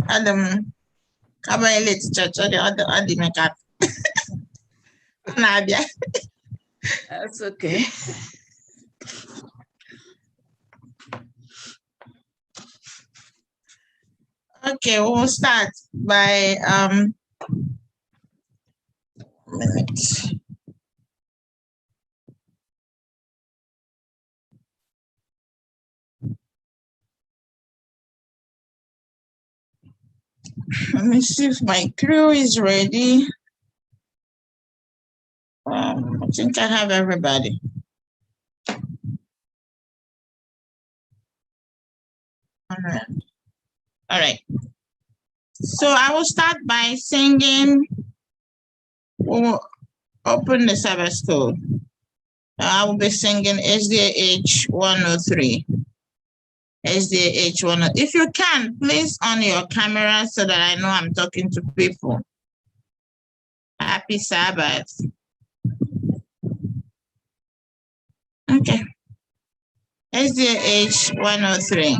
Adam, come on, let's church. Adi make up. Nadia. That's okay. Okay, we'll start by minute. Let me see if my crew is ready. I think I have everybody. All right. So I will start by singing. We'll open the Sabbath school. I will be singing SDH 103. SDH 103. If you can, please on your camera so that I know I'm talking to people. Happy Sabbath. Okay. SDH 103.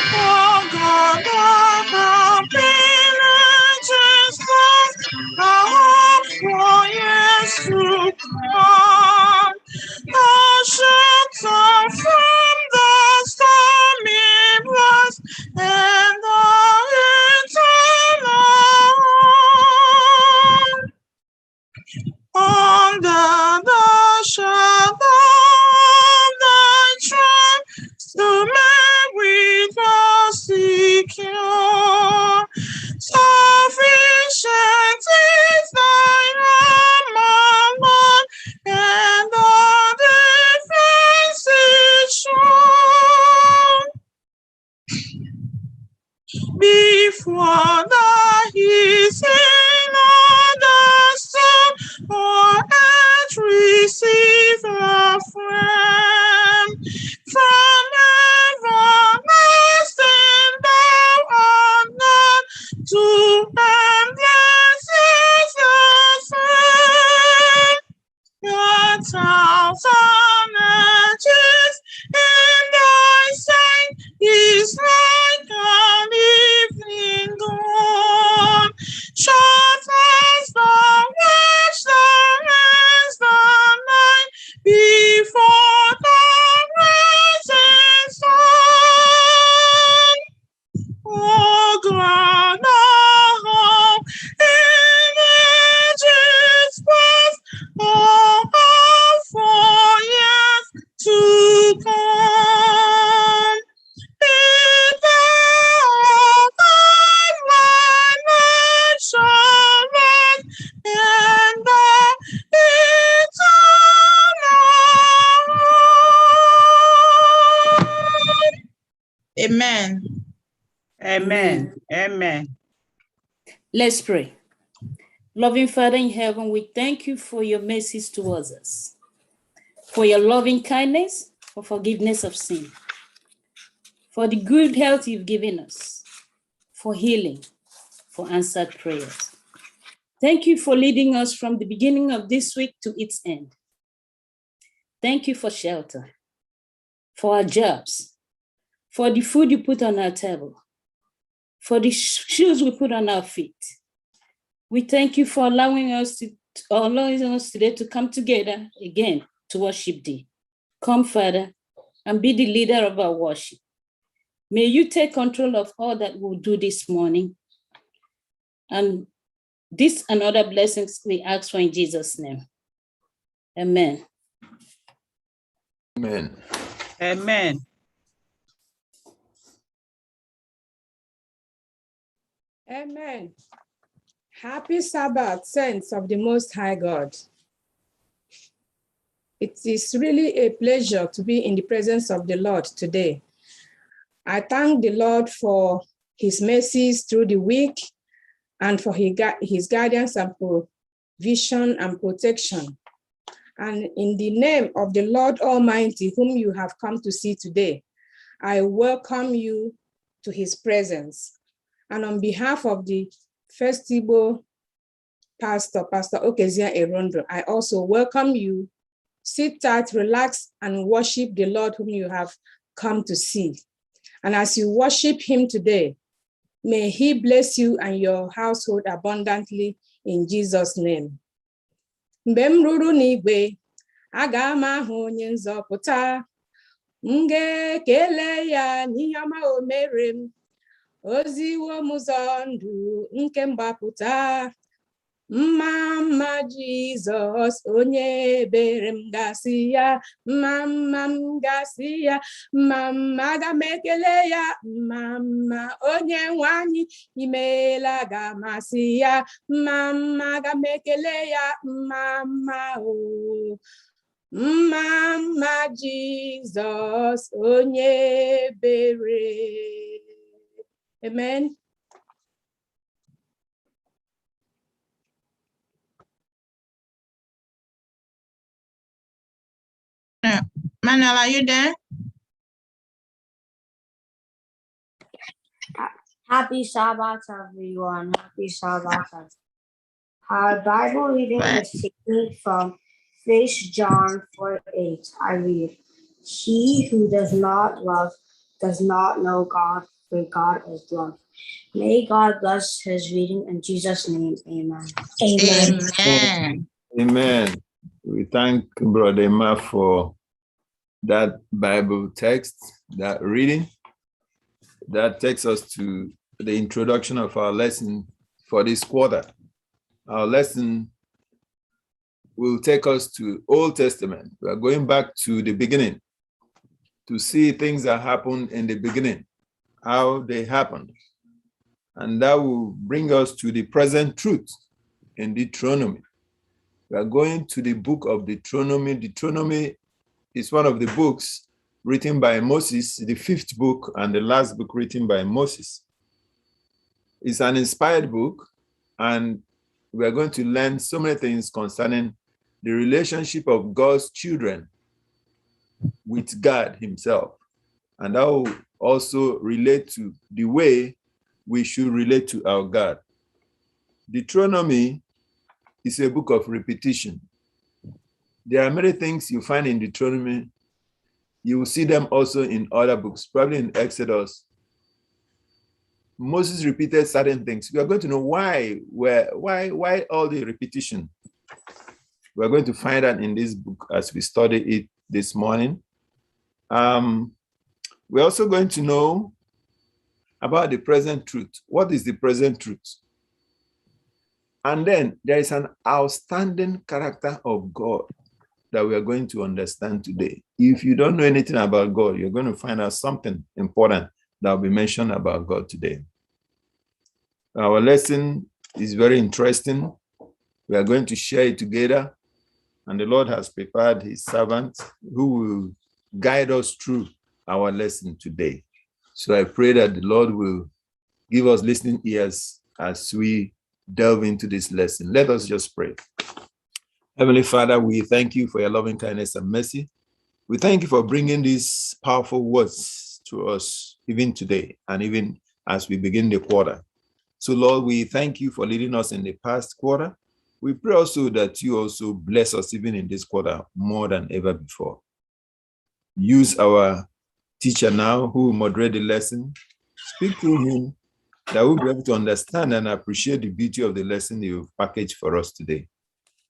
Oh God, oh God, I hope for years to come. Thou shalt from the stormy blast and the eternal under the shadow of thy trunk, to man with us secure. Sufficient is thy arm, Lord, and the defense is sure. Before the hissing of the storm, or at receive a friend from everlasting thou art not to endless ascend. Your 1,000 edges in thy sight is like an evening dawn. Short as the west, as the night before the rising sun. Oh, God, oh, in ages past, oh, for years to come. Be thou thy nation and the eternal. Amen. Amen. Amen. Let's pray. Loving Father in heaven, we thank you for your mercies towards us, for your loving kindness, for forgiveness of sin, for the good health you've given us, for healing, for answered prayers. Thank you for leading us from the beginning of this week to its end. Thank you for shelter, for our jobs, for the food you put on our table, for the shoes we put on our feet. We thank you for allowing us today to come together again to worship thee. Come, Father, and be the leader of our worship. May you take control of all that we'll do this morning. And this and other blessings we ask for in Jesus' name. Amen. Amen. Amen. Amen. Happy Sabbath, saints of the Most High God. It is really a pleasure to be in the presence of the Lord today. I thank the Lord for his mercies through the week and for his guidance and provision and protection. And in the name of the Lord Almighty, whom you have come to see today, I welcome you to his presence. And on behalf of the Festival Pastor Okezia Erondo, I also welcome you. Sit tight, relax, and worship the Lord whom you have come to see. And as you worship him today, may he bless you and your household abundantly in Jesus' name. Mgbe m ruru n'igwe, aga m ahụ onye nzọpụta. M ga-ekele ya n'ihe ọma o mere m. Oziwo m ụzọ ndụ nke mgbapụta. Mma mma Jizọs onye ebere m gasị ya. Mma mma m gasị ya. Mma mma aga m ekele ya. Mma mma onye nwe anyị imeela ga-amasị ya. Mma mma aga m ekele ya. Mma mma o. Mma mma Jizọs onye ebere. Amen. Manuel, are you there? Happy Sabbath, everyone. Happy Sabbath. Our Bible reading is taken from 1 John 4:8. I read, "He who does not love does not know God, for God is love." May God bless his reading in Jesus' name. Amen. Amen. Amen. We thank Brother Emma for that Bible text, that reading. That takes us to the introduction of our lesson for this quarter. Our lesson will take us to Old Testament. We are going back to the beginning to see things that happened in the beginning, how they happened. And that will bring us to the present truth in Deuteronomy. We are going to the book of Deuteronomy. Deuteronomy is one of the books written by Moses, the fifth book and the last book written by Moses. It's an inspired book, and we are going to learn so many things concerning the relationship of God's children with God himself. And that will also relate to the way we should relate to our God. Deuteronomy is a book of repetition. There are many things you find in Deuteronomy. You will see them also in other books, probably in Exodus. Moses repeated certain things. We are going to know why all the repetition. We are going to find out in this book as we study it this morning. We're also going to know about the present truth. What is the present truth? And then there is an outstanding character of God that we are going to understand today. If you don't know anything about God, you're going to find out something important that will be mentioned about God today. Our lesson is very interesting. We are going to share it together, and the Lord has prepared his servant who will guide us through our lesson today. So I pray that the Lord will give us listening ears as we delve into this lesson. Let us just pray. Heavenly Father, we thank you for your loving kindness and mercy. We thank you for bringing these powerful words to us even today and even as we begin the quarter. So Lord, we thank you for leading us in the past quarter. We pray also that you also bless us even in this quarter more than ever before. Use our teacher now who will moderate the lesson. Speak through him that we'll be able to understand and appreciate the beauty of the lesson you've packaged for us today.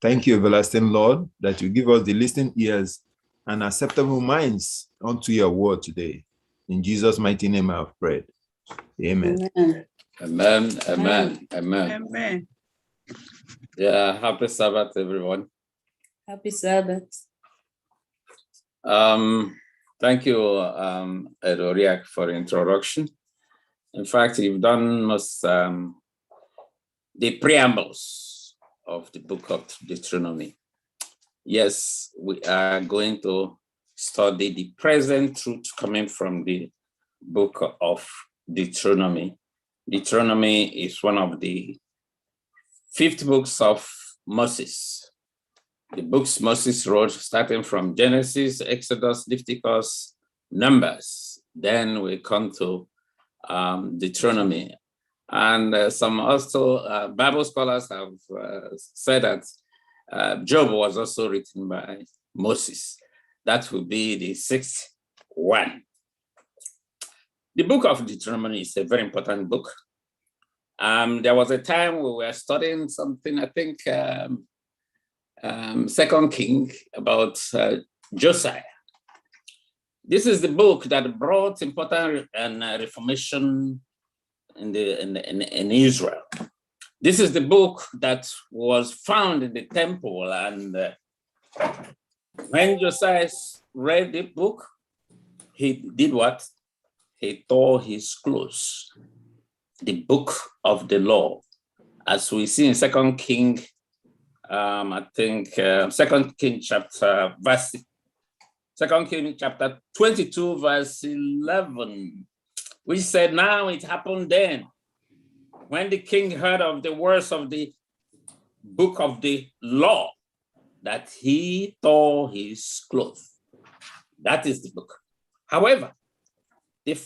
Thank you, everlasting Lord, that you give us the listening ears and acceptable minds unto your word today. In Jesus' mighty name I have prayed. Amen. Amen. Amen. Amen. Amen. Amen. Yeah, happy Sabbath, everyone. Happy Sabbath. Thank you, Ed Oriak, for the introduction. In fact, you've done most the preambles of the book of Deuteronomy. Yes, we are going to study the present truth coming from the book of Deuteronomy. Deuteronomy is one of the 5 books of Moses. The books Moses wrote, starting from Genesis, Exodus, Leviticus, Numbers. Then we come to Deuteronomy. And some also Bible scholars have said that Job was also written by Moses. That will be the 6th one. The book of Deuteronomy is a very important book. There was a time we were studying something, I think, 2nd King about Josiah. This is the book that brought important reformation in Israel. This is the book that was found in the temple, and when Josiah read the book, he did what? He tore his clothes. The book of the law, as we see in 2nd King, I think 2nd King chapter 22, verse 11, which said, "Now it happened then, when the king heard of the words of the book of the law, that he tore his clothes." That is the book. However, the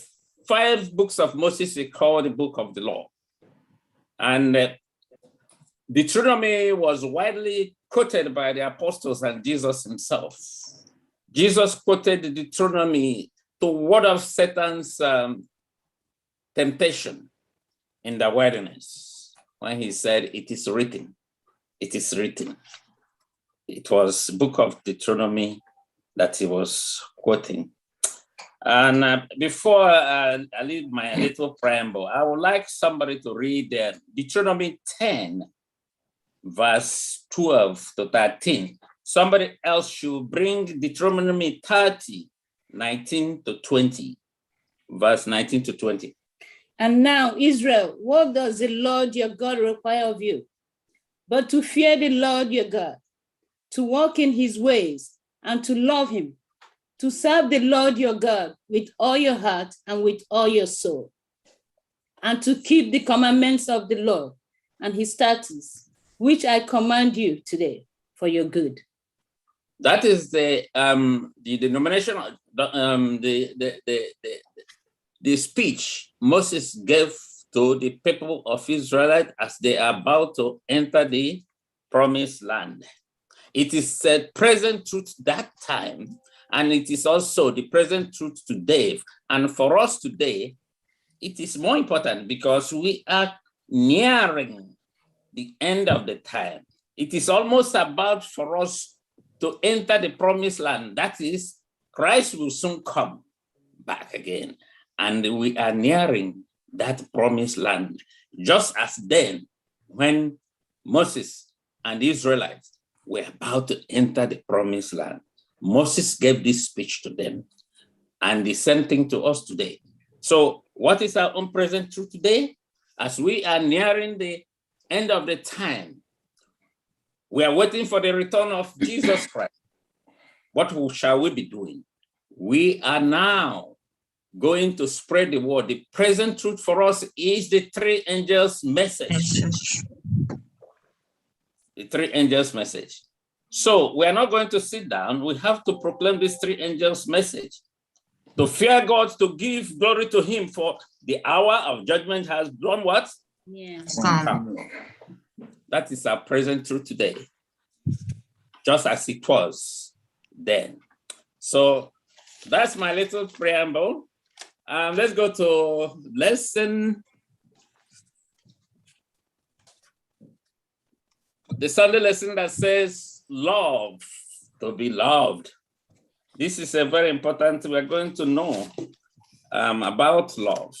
5 books of Moses we call the book of the law. And Deuteronomy was widely quoted by the apostles and Jesus himself. Jesus quoted Deuteronomy to ward off Satan's temptation in the wilderness when he said, "It is written, it is written." It was book of Deuteronomy that he was quoting. And before I leave my little preamble, I would like somebody to read Deuteronomy 10, verse 12 to 13. Somebody else should bring Deuteronomy 30, 19 to 20, verse 19 to 20. And now, Israel, what does the Lord your God require of you? But to fear the Lord your God, to walk in his ways, and to love him, to serve the Lord your God with all your heart and with all your soul, and to keep the commandments of the Lord and his statutes, which I command you today for your good. That is the denomination, the speech Moses gave to the people of Israel as they are about to enter the promised land. It is a present truth that time, and it is also the present truth today. And for us today, it is more important because we are nearing the end of the time. It is almost about for us to enter the promised land. That is, Christ will soon come back again. And we are nearing that promised land. Just as then, when Moses and the Israelites were about to enter the promised land, Moses gave this speech to them, and the same thing to us today. So what is our own present truth today? As we are nearing the end of the time, we are waiting for the return of Jesus Christ. What shall we be doing? We are now going to spread the word. The present truth for us is the 3 angels' message. The 3 angels' message. So we are not going to sit down. We have to proclaim this 3 angels' message. To fear God, to give glory to him, for the hour of judgment has done what? Yeah. Come. That is our present truth today, just as it was then. So that's my little preamble. Let's go to lesson. The Sunday lesson that says love, to be loved. This is a very important, we're going to know about love.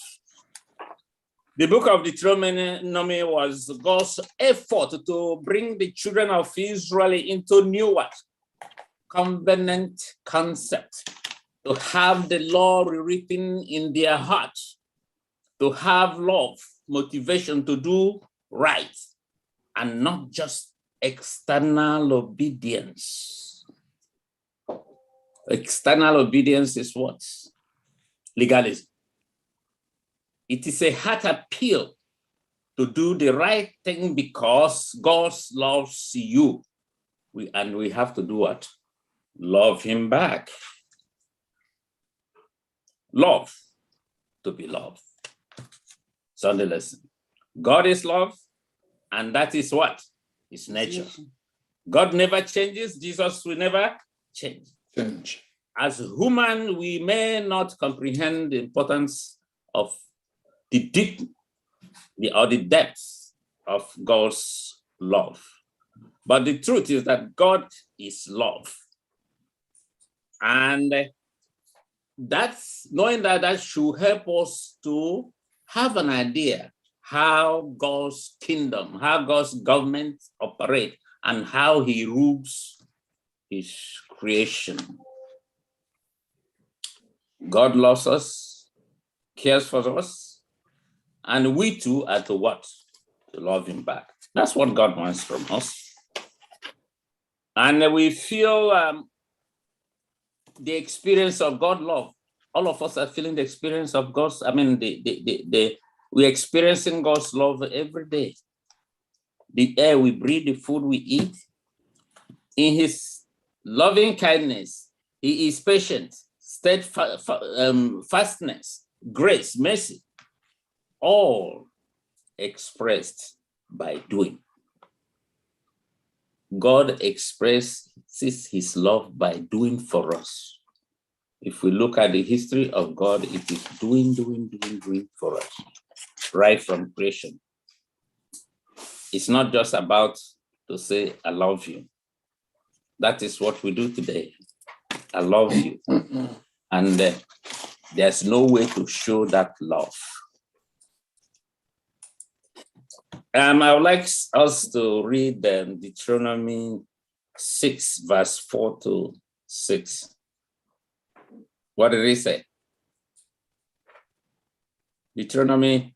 The book of Deuteronomy was God's effort to bring the children of Israel into new what? Covenant concept, to have the law rewritten in their hearts, to have love, motivation to do right, and not just external obedience. External obedience is what? Legalism. It is a heart appeal to do the right thing because God loves you. And we have to do what? Love him back. Love, to be loved. Sunday lesson. God is love, and that is what? His nature. God never changes. Jesus will never change. As human, we may not comprehend the importance of the deep or the depth of God's love. But the truth is that God is love. And that's knowing that should help us to have an idea how God's kingdom, how God's government operate, and how he rules his creation. God loves us, cares for us, and we too are to what? To love him back. That's what God wants from us. And we feel the experience of God love. All of us are feeling the experience of God's, we're experiencing God's love every day. The air we breathe, the food we eat. In his loving kindness, he is patient, steadfastness, grace, mercy, all expressed by doing. God expresses his love by doing for us. If we look at the history of God, it is doing for us, right from creation. It's not just about to say, I love you. That is what we do today. I love you. And there's no way to show that love. I would like us to read Deuteronomy 6, verse 4 to 6. What did he say? Deuteronomy.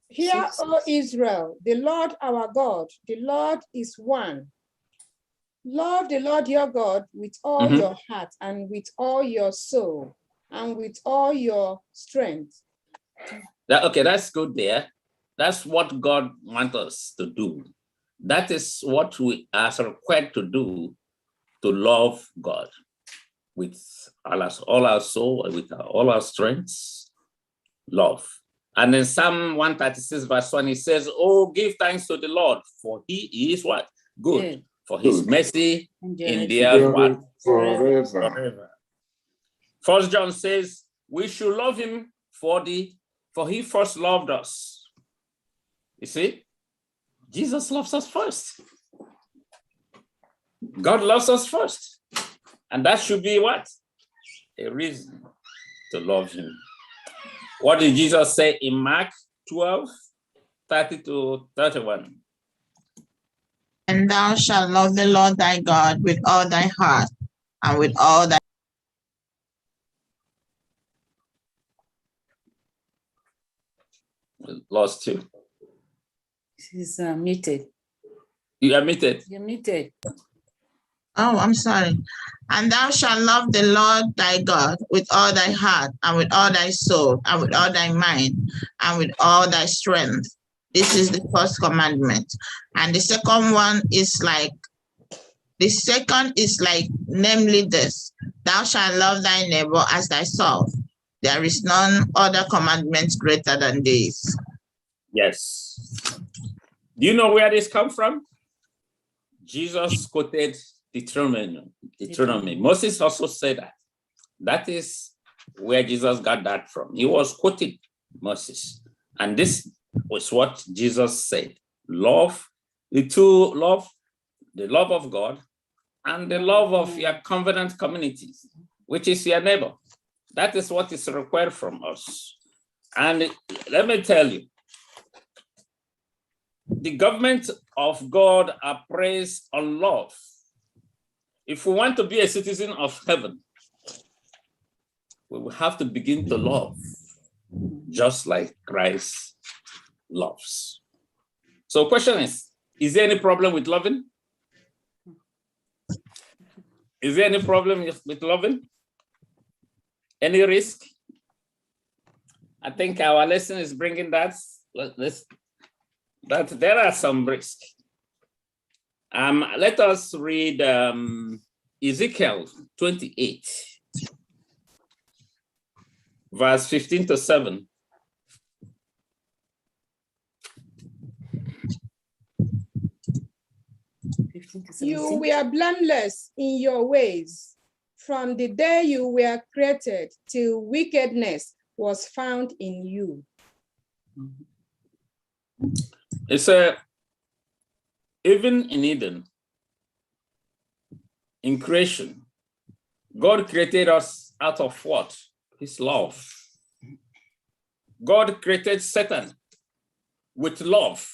Hear, O Israel, the Lord our God, the Lord is one. Love the Lord your God with all your heart and with all your soul and with all your strength. Okay, that's good there. That's what God wants us to do. That is what we are required to do, to love God with all our soul, with all our strengths, love. And in Psalm 136, verse 1, it says, oh, give thanks to the Lord, for he is what? Good. For his mercy endures what? Forever. 1 John says, we should love him for he first loved us. You see, Jesus loves us first. God loves us first. And that should be what? A reason to love him. What did Jesus say in Mark 12, 30 to 31? And thou shalt love the Lord thy God with all thy heart and with all thy. Lost you. She's muted. You are muted. You're muted. Oh, I'm sorry. And thou shalt love the Lord thy God with all thy heart and with all thy soul and with all thy mind and with all thy strength. This is the first commandment. And the second one is like, namely this, thou shalt love thy neighbor as thyself. There is none other commandment greater than these. Yes. Do you know where this comes from? Jesus quoted Deuteronomy. Moses also said that. That is where Jesus got that from. He was quoting Moses. And this was what Jesus said. Love, the love of God and the love of your covenant communities, which is your neighbor. That is what is required from us. And let me tell you, the government of God operates on love. If we want to be a citizen of heaven, we will have to begin to love, just like Christ loves. So the question is there any problem with loving? Is there any problem with loving? Any risk? I think our lesson is bringing that there are some risks. Let us read Ezekiel 28, verse 15 to 7. 15 to You 17. were blameless in your ways from the day you were created till wickedness was found in you. It's a, even in Eden, in creation, God created us out of what? His love. God created Satan with love,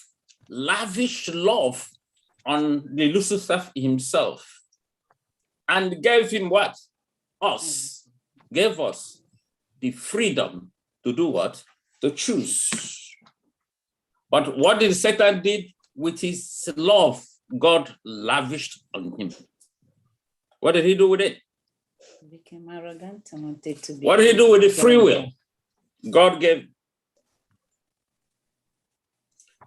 lavish love on the Lucifer himself, and gave him what? Us. Gave us the freedom to do what? To choose. But what did Satan did with his love? God lavished on him. What did he do with it? He became arrogant and wanted to be. What did he do with the free will God gave?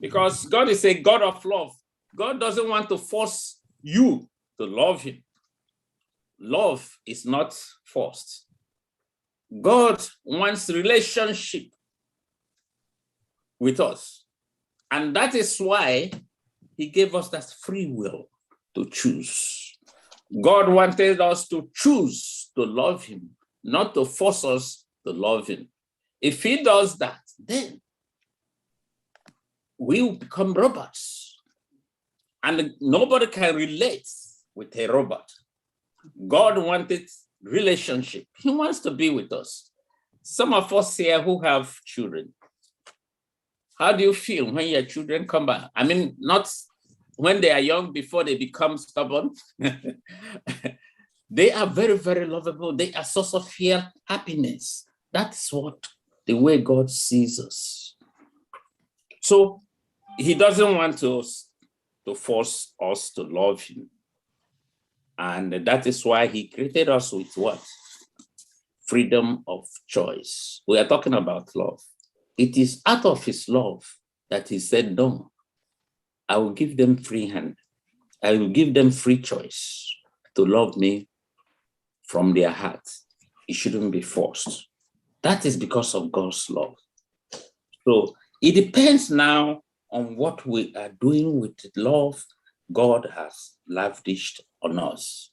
Because God is a God of love. God doesn't want to force you to love him. Love is not forced. God wants relationship with us. And that is why he gave us that free will to choose. God wanted us to choose to love him, not to force us to love him. If he does that, then we will become robots. And nobody can relate with a robot. God wanted relationship. He wants to be with us. Some of us here who have children, how do you feel when your children come back? I mean, not when they are young before they become stubborn. They are very, very lovable. They are source of sheer happiness. That's what the way God sees us. So he doesn't want us to force us to love him. And that is why he created us with what? Freedom of choice. We are talking about love. It is out of his love that he said, no, I will give them free hand. I will give them free choice to love me from their heart. It shouldn't be forced. That is because of God's love. So it depends now on what we are doing with the love God has lavished on us.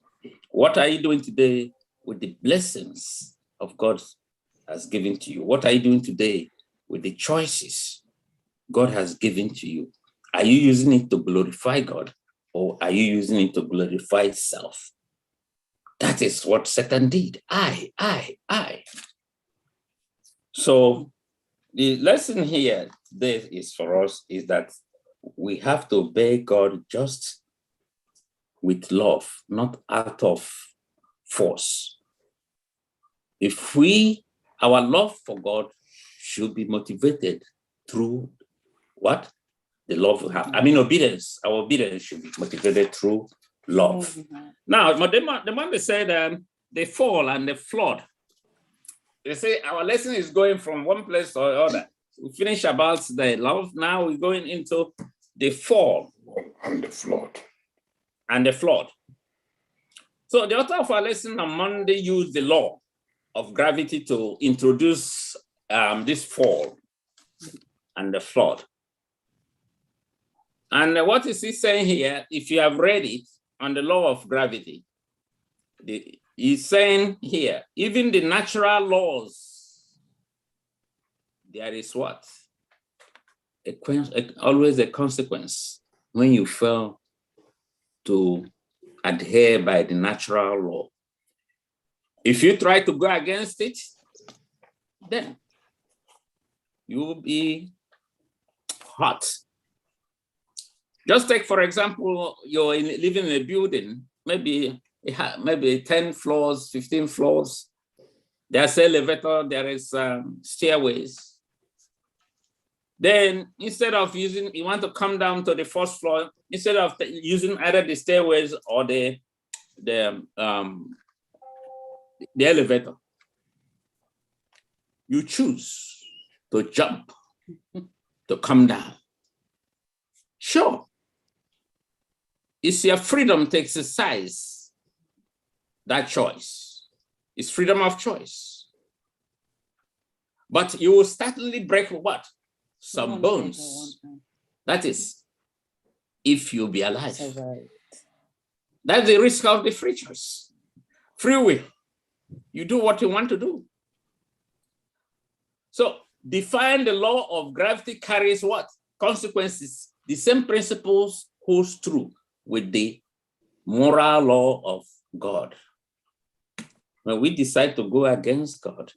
What are you doing today with the blessings of God has given to you? What are you doing today with the choices God has given to you? Are you using it to glorify God, or are you using it to glorify self? That is what Satan did. I. So the lesson here today is for us is that we have to obey God just with love, not out of force. If our love for God should be motivated through what? The love we have. I mean, obedience. Our obedience should be motivated through love. Now, the man they said they fall and they flood. They say our lesson is going from one place to the other. We finish about the love. Now we're going into the fall And the flood. and the flood. So the author of our lesson on Monday used the law of gravity to introduce this fall and the flood. And what is he saying here? If you have read it on the law of gravity, he's saying here, even the natural laws, there is what? Always a consequence when you fail to adhere by the natural law. If you try to go against it, then you will be hurt. Just take, for example, you're living in a building, maybe 10 floors, 15 floors. There's an elevator, there is stairways. Then instead of you want to come down to the first floor, instead of using either the stairways or the elevator, you choose to jump, to come down. Sure. It's your freedom to exercise that choice. It's freedom of choice. But you will certainly break what? Some bones. That is, if you'll be alive. That's the risk of the free choice. Free will. You do what you want to do. So define the law of gravity carries what? Consequences. The same principles holds true with the moral law of God. When we decide to go against God,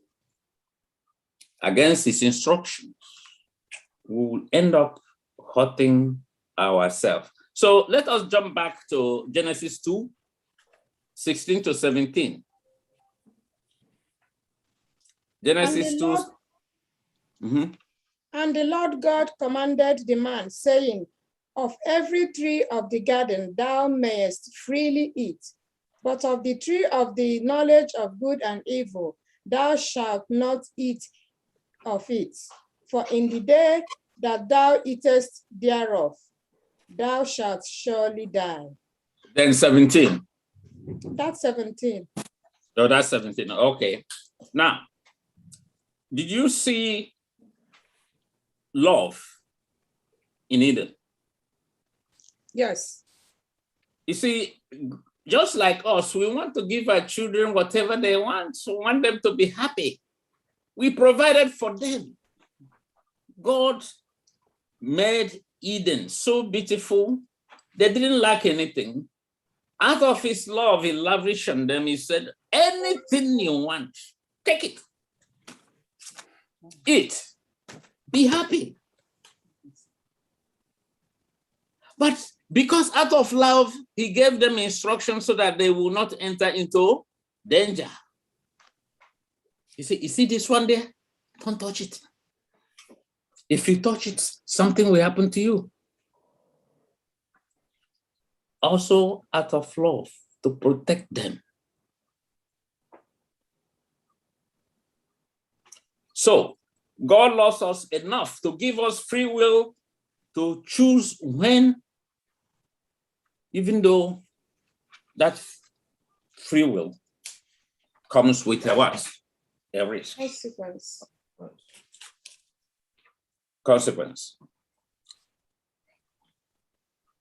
against his instructions, we will end up hurting ourselves. So let us jump back to Genesis 2, 16 to 17. Genesis 2. And the Lord God commanded the man, saying, of every tree of the garden thou mayest freely eat, but of the tree of the knowledge of good and evil thou shalt not eat of it. For in the day that thou eatest thereof, thou shalt surely die. Then 17. That's 17. Oh, that's 17. Okay. Now, did you see love in Eden? Yes. You see, just like us, we want to give our children whatever they want. So we want them to be happy. We provided for them. God made Eden so beautiful. They didn't lack anything. Out of his love, he lavished on them. He said, anything you want, take it. Eat. Be happy. But because out of love, he gave them instructions so that they will not enter into danger. You see this one there? Don't touch it. If you touch it, something will happen to you. Also out of love, to protect them. So God loves us enough to give us free will to choose when, even though that free will comes with a what? A risk. Consequence.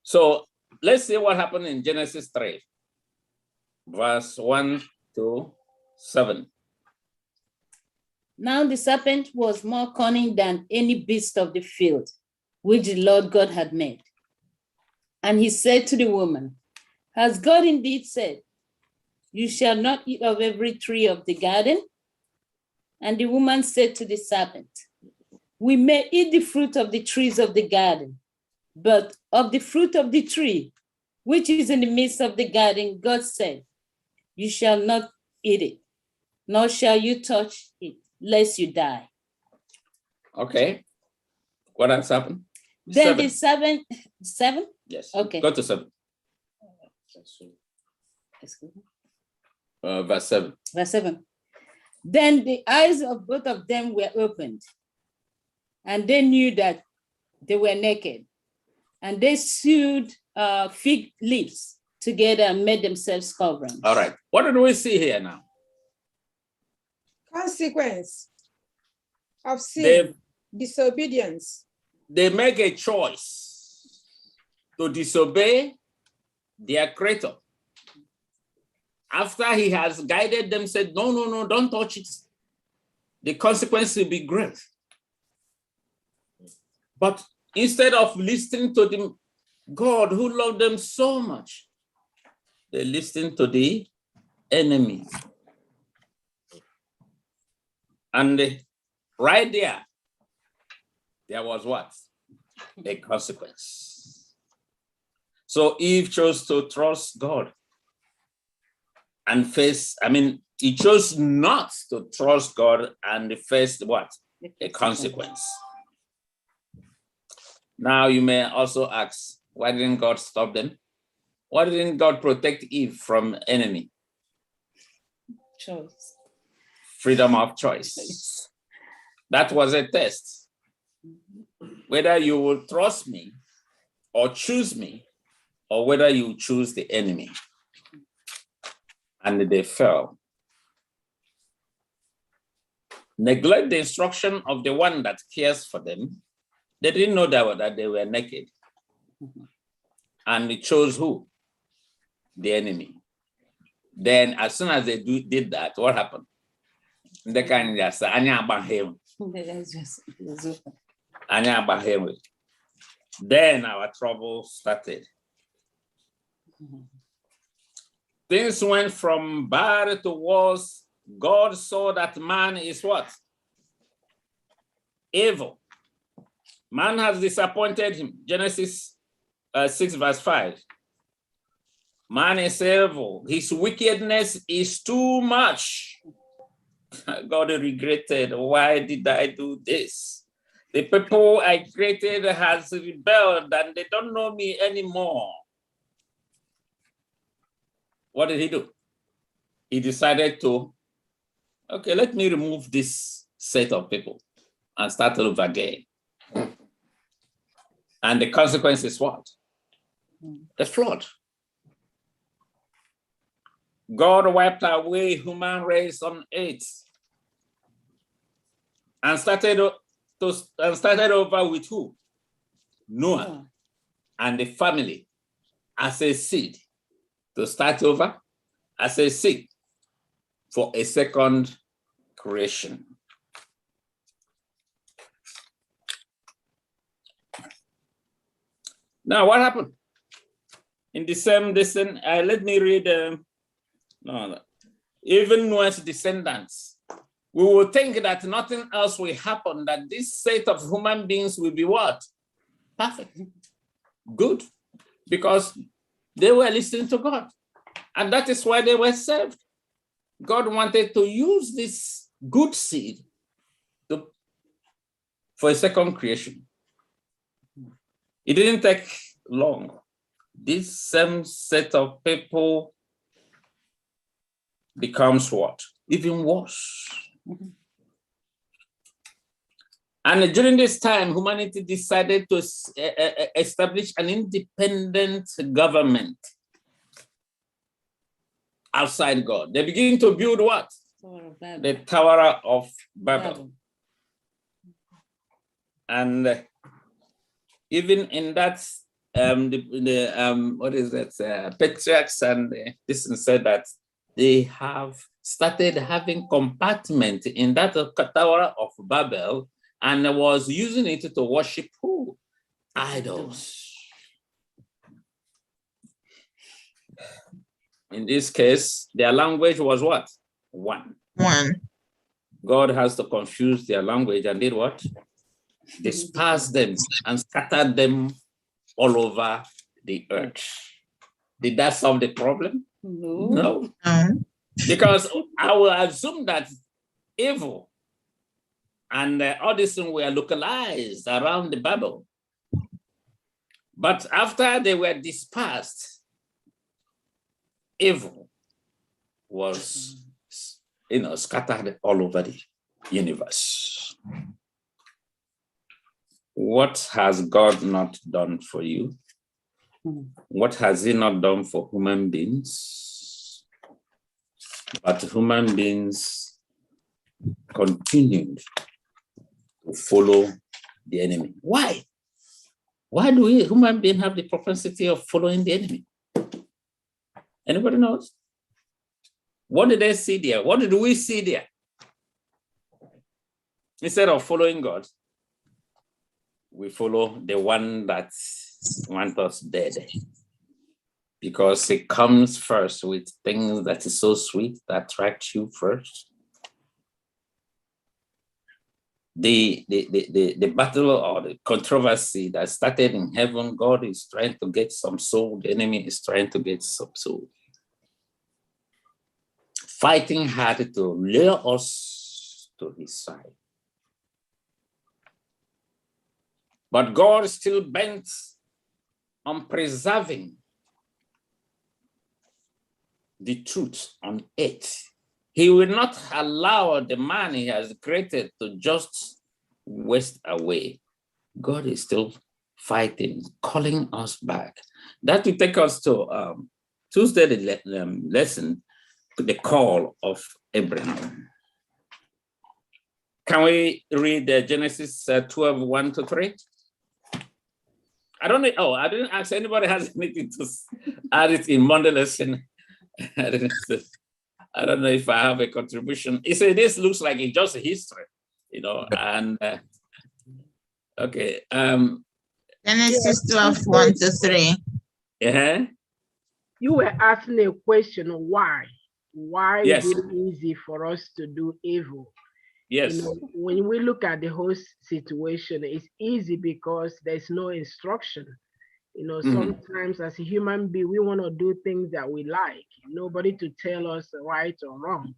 So let's see what happened in Genesis 3, verse 1 to 7. Now the serpent was more cunning than any beast of the field, which the Lord God had made. And he said to the woman, has God indeed said, you shall not eat of every tree of the garden? And the woman said to the serpent, we may eat the fruit of the trees of the garden, but of the fruit of the tree, which is in the midst of the garden, God said, you shall not eat it, nor shall you touch it, lest you die. Okay. What has happened? Then the seven? Yes. Okay. Go to 7. Verse 7. Verse 7. Then the eyes of both of them were opened, and they knew that they were naked, and they sewed fig leaves together and made themselves coverings. All right. What do we see here now? Consequence of sin, disobedience. They make a choice to disobey their creator. After he has guided them, said, no, no, no, don't touch it. The consequence will be great. But instead of listening to the God who loved them so much, they listened to the enemy. And right there was what? A consequence. So Eve chose to trust God and he chose not to trust God and face what? A consequence. Now you may also ask, why didn't God stop them? Why didn't God protect Eve from enemy? Choice. Freedom of choice. That was a test. Whether you will trust me or choose me, or whether you choose the enemy. And they fell. Neglect the instruction of the one that cares for them. They didn't know that they were naked. And they chose who? the enemy. Then as soon as they did that, what happened? They can just say, Anya Abahem. Anya Abahem. Then our trouble started. Things went from bad to worse. God saw that man is what? Evil. Man has disappointed him. Genesis 6 verse 5. Man is evil. His wickedness is too much. God regretted, why did I do this? The people I created has rebelled and they don't know me anymore. What did he do? He decided to, okay, let me remove this set of people and start over again. And the consequence is what? The flood. God wiped away human race on earth and started over with who? Noah and the family as a seed to start over as a seed for a second creation. Now, what happened? In the same lesson, let me read, even Noah's descendants. We will think that nothing else will happen, that this set of human beings will be what? Perfect. Good. Because they were listening to God. And that is why they were saved. God wanted to use this good seed for a second creation. It didn't take long. This same set of people becomes what? Even worse. And during this time, humanity decided to establish an independent government outside God. They begin to build what? The Tower of Babel. And even in that, what is that? Patriarchs and this said that they have started having compartment in that Tower of Babel and was using it to worship who? Idols. In this case, their language was what? One. God has to confuse their language and did what? Disperse them and scattered them all over the earth. Did that solve the problem? No. Because I will assume that evil and all these things were localized around the Bible. But after they were dispersed, evil was, scattered all over the universe. What has God not done for you? What has he not done for human beings? But human beings continued to follow the enemy. Why? Why do we human beings have the propensity of following the enemy? Anybody knows? What did they see there? What did we see there? Instead of following God, we follow the one that wants us dead. Because it comes first with things that is so sweet that attract you first. The battle or the controversy that started in heaven, God is trying to get some soul, the enemy is trying to get some soul. Fighting hard to lure us to his side. But God is still bent on preserving the truth on earth. He will not allow the man he has created to just waste away. God is still fighting, calling us back. That will take us to Tuesday lesson, the call of Abraham. Can we read Genesis 12, 1 to 3? I don't know. Oh, I didn't ask anybody has anything to add it in Monday lesson. I don't know if I have a contribution. He said this looks like it's just a history, and okay. Genesis 12, 1 to 3. Yeah. You were asking a question, why? Why Yes. is it easy for us to do evil? Yes. When we look at the whole situation, it's easy because there's no instruction. Sometimes as a human being, we want to do things that we like, nobody to tell us right or wrong.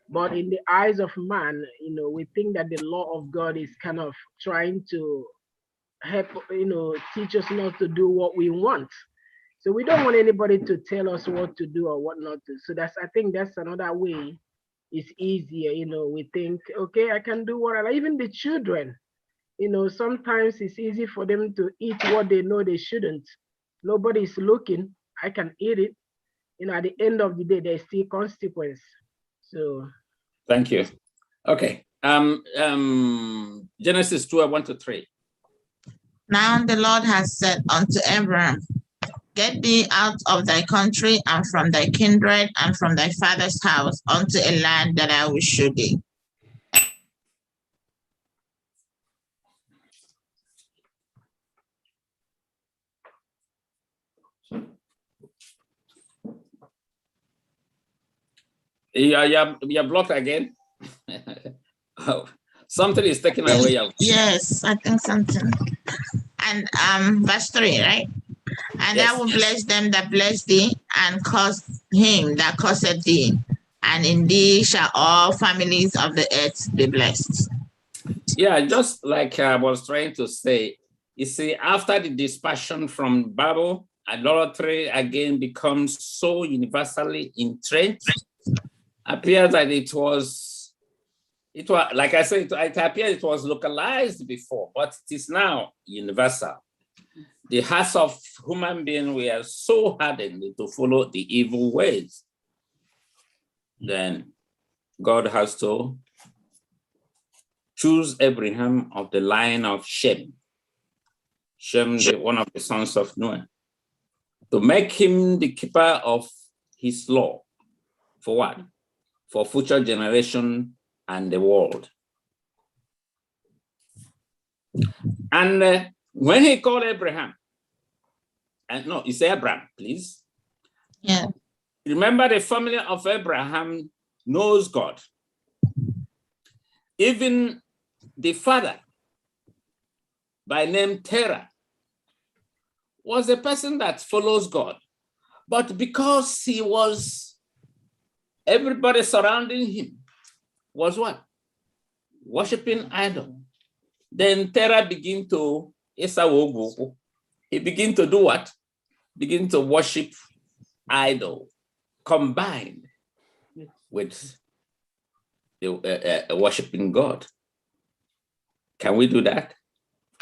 But in the eyes of man, we think that the law of God is kind of trying to help, teach us not to do what we want. So we don't want anybody to tell us what to do or what not to. So I think that's another way. It's easier, we think, okay, I can do what I like. Even the children, sometimes it's easy for them to eat what they know they shouldn't. Nobody's looking, I can eat it. At the end of the day, there's still consequence. So. Thank you. Okay. Genesis 12, 1 to 3. Now the Lord has said unto Abraham, get thee out of thy country and from thy kindred and from thy father's house unto a land that I will show thee. You're blocked again. Oh, something is taken away. Yes, I think something. And verse 3, right? And Yes. I will bless them that bless thee, and curse him that curseth thee. And in thee shall all families of the earth be blessed. Yeah, just like I was trying to say, you see, after the dispersion from Babel, idolatry again becomes so universally entrenched. Appears that it was like I said, it appears it was localized before, but it is now universal. The hearts of human beings were so hardened to follow the evil ways. Then God has to choose Abraham of the line of Shem, one of the sons of Noah, to make him the keeper of his law. For what? For future generation and the world. And when he called Abraham, and no, it's Abraham, please. Yeah. Remember, the family of Abraham knows God. Even the father, by name Terah, was a person that follows God. But because everybody surrounding him was what? Worshipping idol. Then Terah began to, he began to do what? Begin to worship idol, combined with the worshiping God. Can we do that?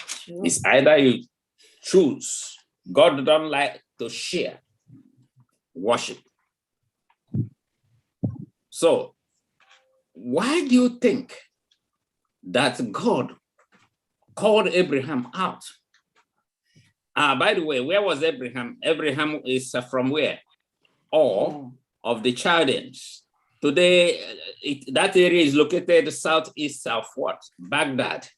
Sure. It's either you choose. God don't like to share worship. So why do you think that God called Abraham out? By the way, where was Abraham? Abraham is from where? Or of the Chaldeans. Today, that area is located southeast of what? Baghdad.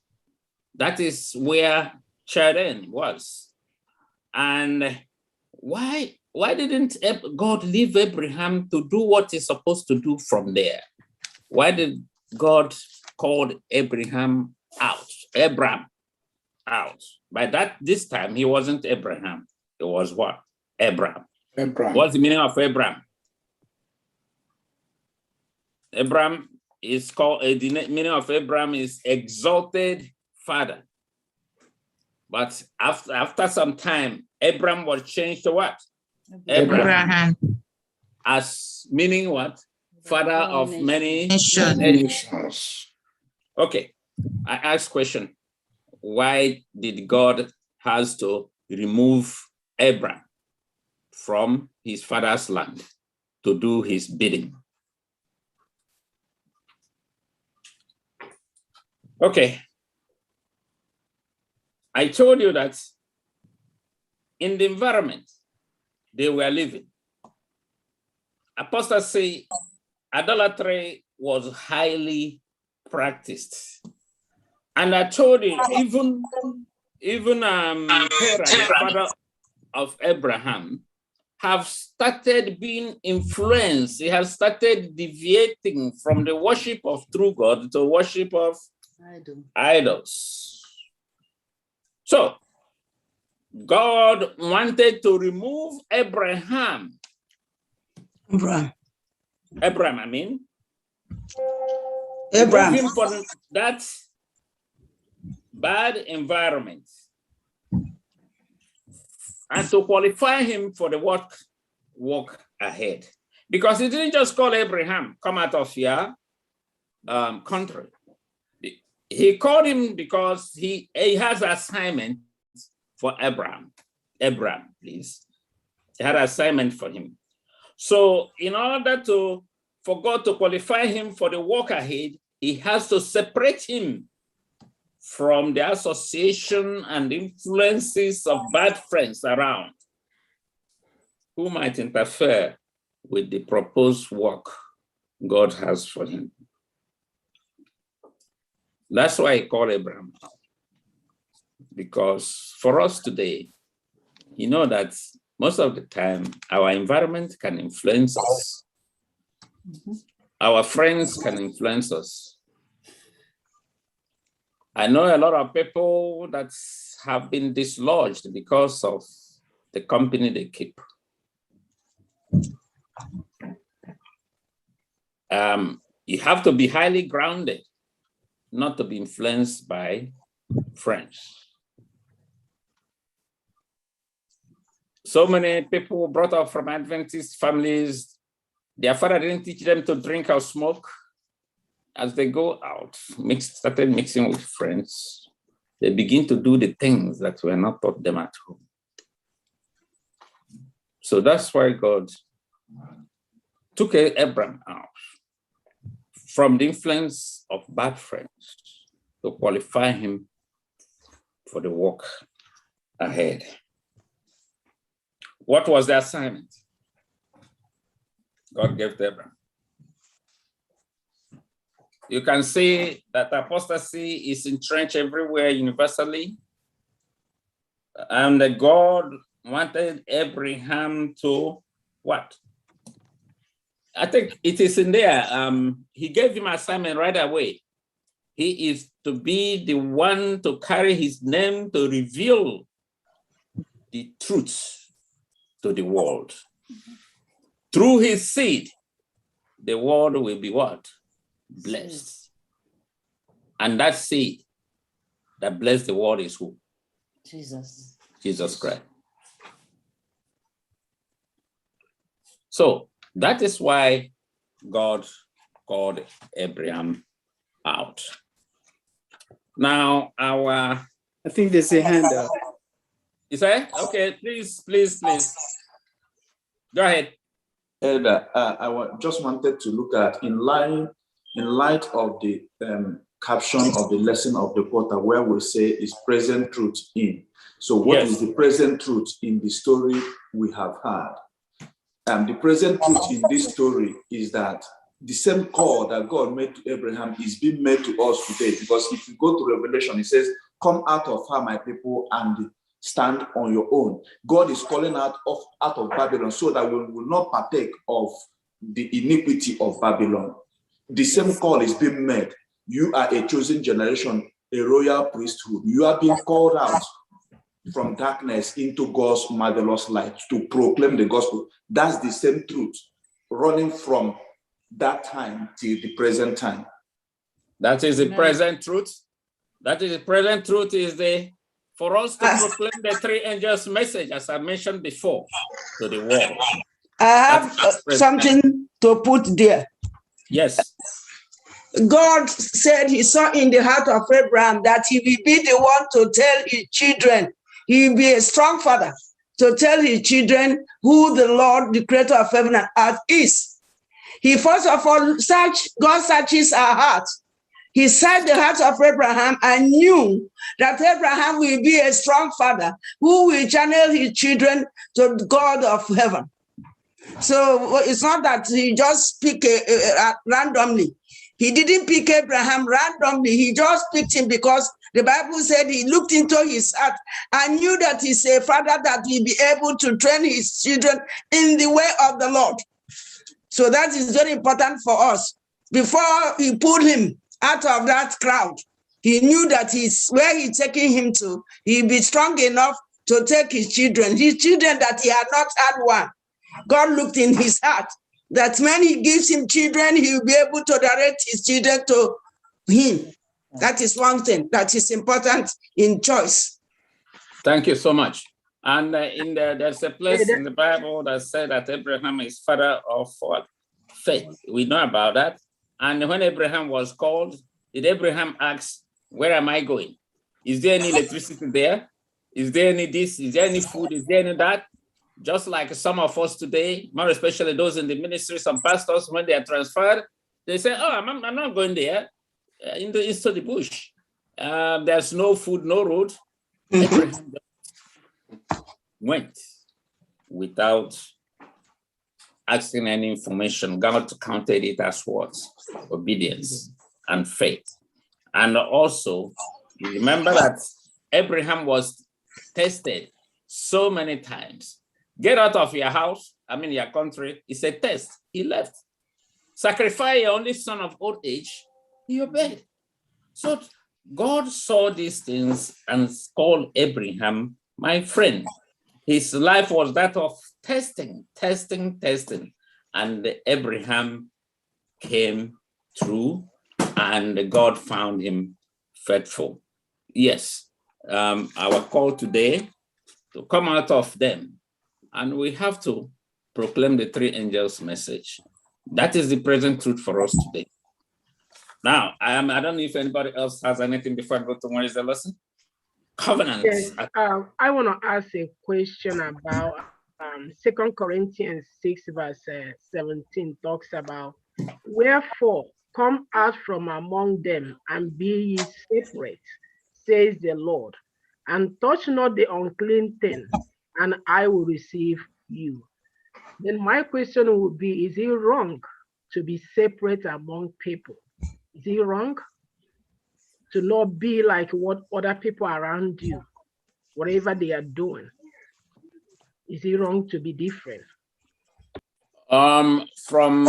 That is where Chaldean was. And why didn't God leave Abraham to do what he's supposed to do from there? Why did God call Abraham out? Abram out. By this time, he wasn't Abraham. It was what? Abram. What's the meaning of Abram? Abram is called, the meaning of Abram is exalted father. But after some time, Abram was changed to what? Abraham. As meaning what? Father of many nations. Okay, I ask question. Why did God has to remove Abram from his father's land to do his bidding? Okay. I told you that in the environment they were living. Apostasy, idolatry was highly practiced. And I told you, even Terah, the father of Abraham, have started being influenced. He has started deviating from the worship of true God to worship of idols. So God wanted to remove Abraham, remove him from that bad environment and to qualify him for the work ahead. Because he didn't just call Abraham, come out of your country. He called him because he has assignment for Abraham, please. He had assignment for him. So in order for God to qualify him for the work ahead, he has to separate him from the association and influences of bad friends around who might interfere with the proposed work God has for him. That's why he called Abraham out. Because for us today, you know that most of the time our environment can influence us. Our friends can influence us. I know a lot of people that have been dislodged because of the company they keep. You have to be highly grounded, not to be influenced by friends. So many people brought up from Adventist families, their father didn't teach them to drink or smoke. As they go out, started mixing with friends, they begin to do the things that were not taught them at home. So that's why God took Abraham out from the influence of bad friends to qualify him for the work ahead. What was the assignment God gave to Abraham? You can see that apostasy is entrenched everywhere universally. And God wanted Abraham to what? I think it is in there. He gave him assignment right away. He is to be the one to carry his name to reveal the truth to the world. Through his seed, the world will be what? Blessed. And that seed that blessed the world is who? Jesus. Jesus Christ. So that is why God called Abraham out. Now I think there's a hand up. Is that okay? Please. Go ahead. Elder, just wanted to look at in light of the caption of the lesson of the quarter, where we say is present truth in. So what is the present truth in the story we have had? The present truth in this story is that the same call that God made to Abraham is being made to us today. Because if you go to Revelation, it says, "Come out of her, my people, and stand on your own." God is calling out of Babylon so that we will not partake of the iniquity of Babylon. The same call is being made. You are a chosen generation, a royal priesthood. You are being called out from darkness into God's marvelous light to proclaim the gospel. That's the same truth running from that time till the present time. That is the present truth. That is the present truth for us to proclaim the three angels' message, as I mentioned before, to the world. I have something to put there. Yes. God said he saw in the heart of Abraham that he will be the one to tell his children. He will be a strong father to tell his children who the Lord, the creator of heaven and earth, is. He first of all God searches our hearts He set the heart of Abraham and knew that Abraham will be a strong father who will channel his children to God of heaven. So it's not that he just picked randomly. He didn't pick Abraham randomly. He just picked him because the Bible said he looked into his heart and knew that he's a father that will be able to train his children in the way of the Lord. So that is very important for us. Before he pulled him out of that crowd, he knew that where he's taking him to, he'll be strong enough to take his children that he had not had one. God looked in his heart that when he gives him children, he will be able to direct his children to him. That is one thing that is important in choice. Thank you so much. And there's a place in the Bible that said that Abraham is father of faith. We know about that. And when Abraham was called, did Abraham ask, where am I going? Is there any electricity there? Is there any this? Is there any food? Is there any that? Just like some of us today, more especially those in the ministry, some pastors, when they are transferred, they say, oh, I'm not going there into the bush. There's no food, no road. Abraham went without asking any information. God counted it as what? Obedience and faith. And also, you remember that Abraham was tested so many times. Get out of your house, your country. It's a test. He left. Sacrifice your only son of old age. He obeyed. So God saw these things and called Abraham my friend. His life was that of testing. And Abraham came through and God found him faithful. Yes, our call today to come out of them. And we have to proclaim the three angels' message. That is the present truth for us today. Now, I don't know if anybody else has anything before I go to what is the lesson? Covenants. Yes, I want to ask a question about 2 Corinthians 6 verse 17 talks about, wherefore come out from among them and be ye separate, says the Lord, and touch not the unclean thing, and I will receive you. Then my question would be, is it wrong to be separate among people? Is it wrong to not be like what other people around you, whatever they are doing? Is it wrong to be different? From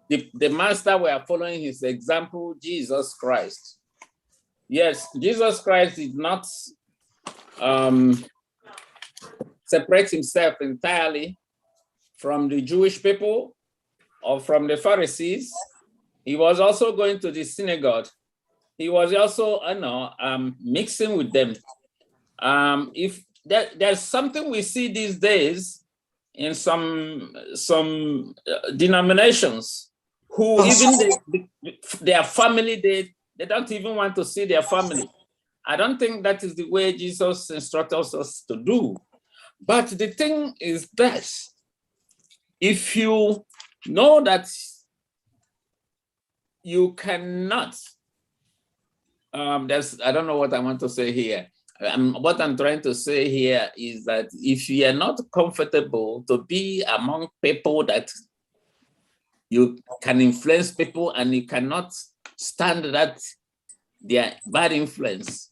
the master, we are following his example, Jesus Christ. Yes, Jesus Christ did not separate himself entirely from the Jewish people or from the Pharisees. He was also going to the synagogue. He was also, mixing with them. If there's something we see these days in some denominations, who even their family, they don't even want to see their family. I don't think that is the way Jesus instructs us to do. But the thing is that if you know that you cannot, I don't know what I want to say here. What I'm trying to say here is that if you are not comfortable to be among people that you can influence people and you cannot stand that their bad influence,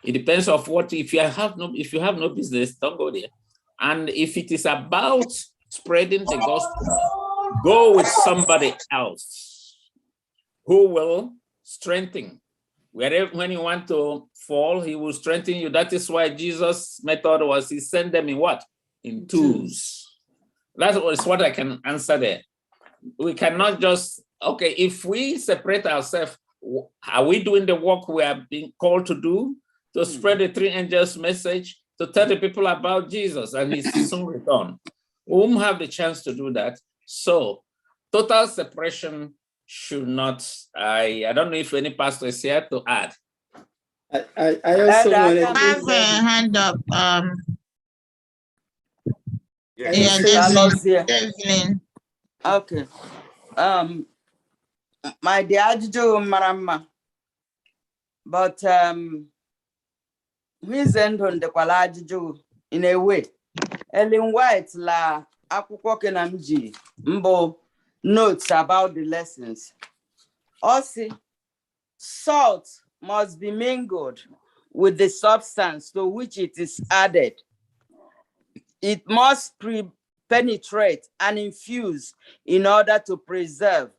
it depends on what. If you have no business, don't go there. And if it is about spreading the gospel, go with somebody else who will strengthen. When you want to fall, he will strengthen you. That is why Jesus' method was he sent them in what? In twos. That was what I can answer there. We cannot just, okay, if we separate ourselves, are we doing the work we are being called to do? To spread the three angels' message, to tell the people about Jesus and his soon return. We won't have the chance to do that. So total separation should not, I don't know if any pastor is here to add. I also wanted I have a hand up. Evelyn. Okay. My dear Joe Marama, but Wizendo ndekwala ajụjụ in a way. Ellen White la akwụkwọ kenamji mbo notes about the lessons. Also, salt must be mingled with the substance to which it is added. It must penetrate and infuse in order to preserve.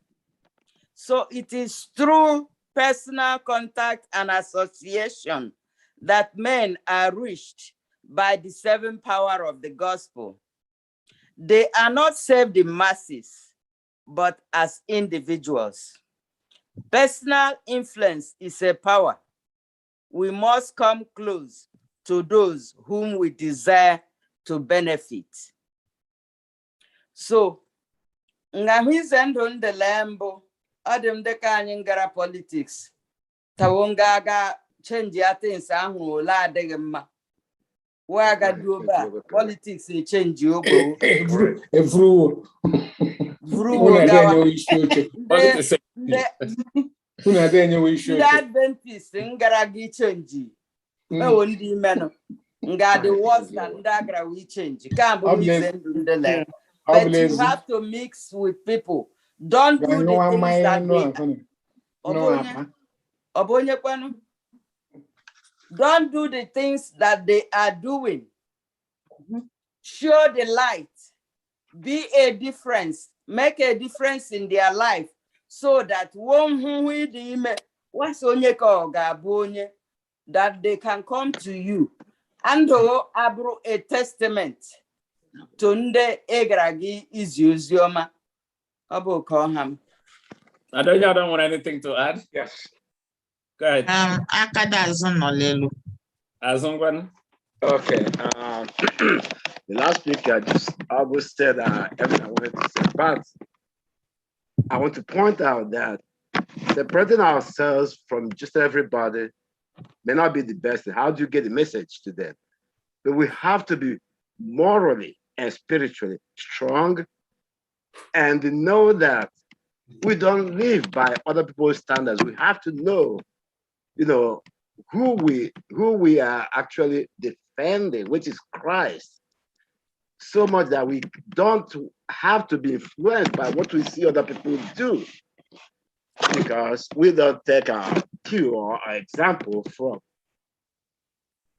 So it is through personal contact and association that men are reached by the saving power of the gospel. They are not saved in masses, but as individuals. Personal influence is a power. We must come close to those whom we desire to benefit. So, ngahizendo ndelembo adem deka anyị ngara politics tawonga aga change ya things ahụ la adịghị mma wa ga duoba politics e change ogbo Evru gawa the Adventist ngara gi change ewo ndị imeno nga the worse than ndagra we change can be ndele. But you have to mix with people. Don't do the things that don't do the things that they are doing. Show the light. Be a difference. Make a difference in their life so that that they can come to you and abro a testament. Tunde egragi is usioma. Abo Koham. I don't want anything to add. Yes. Go ahead. Akada Azonolelu. Azongwan. Okay. The last speaker just almost said everything I wanted to say, but I want to point out that separating ourselves from just everybody may not be the best. How do you get the message to them? But we have to be morally and spiritually strong and know that we don't live by other people's standards. We have to know, who we are actually defending, which is Christ, so much that we don't have to be influenced by what we see other people do, because we don't take our cue or our example from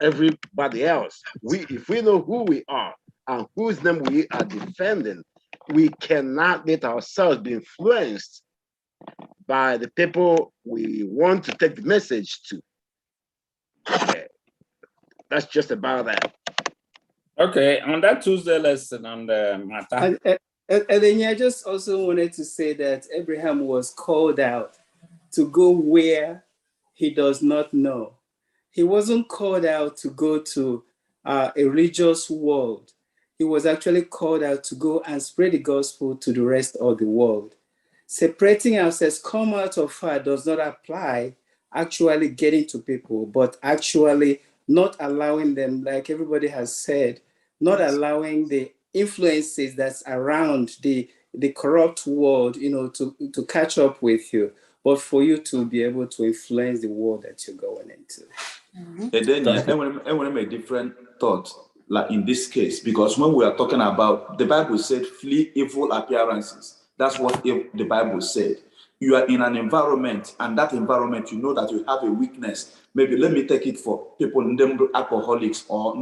everybody else. If we know who we are and whose name we are defending, we cannot let ourselves be influenced by the people we want to take the message to. Okay. That's just about that. Okay, on that Tuesday lesson on the matter. And then I just also wanted to say that Abraham was called out to go where he does not know. He wasn't called out to go to a religious world. He was actually called out to go and spread the gospel to the rest of the world. Separating ourselves, come out of far, does not apply actually getting to people, but actually not allowing them, like everybody has said, not allowing the influences that's around the corrupt world, to catch up with you, but for you to be able to influence the world that you're going into. And then I want to make different thoughts. Like in this case, because when we are talking about, the Bible said, flee evil appearances. That's what the Bible said. You are in an environment, and that environment, you know that you have a weakness. Maybe let me take it for people, alcoholics or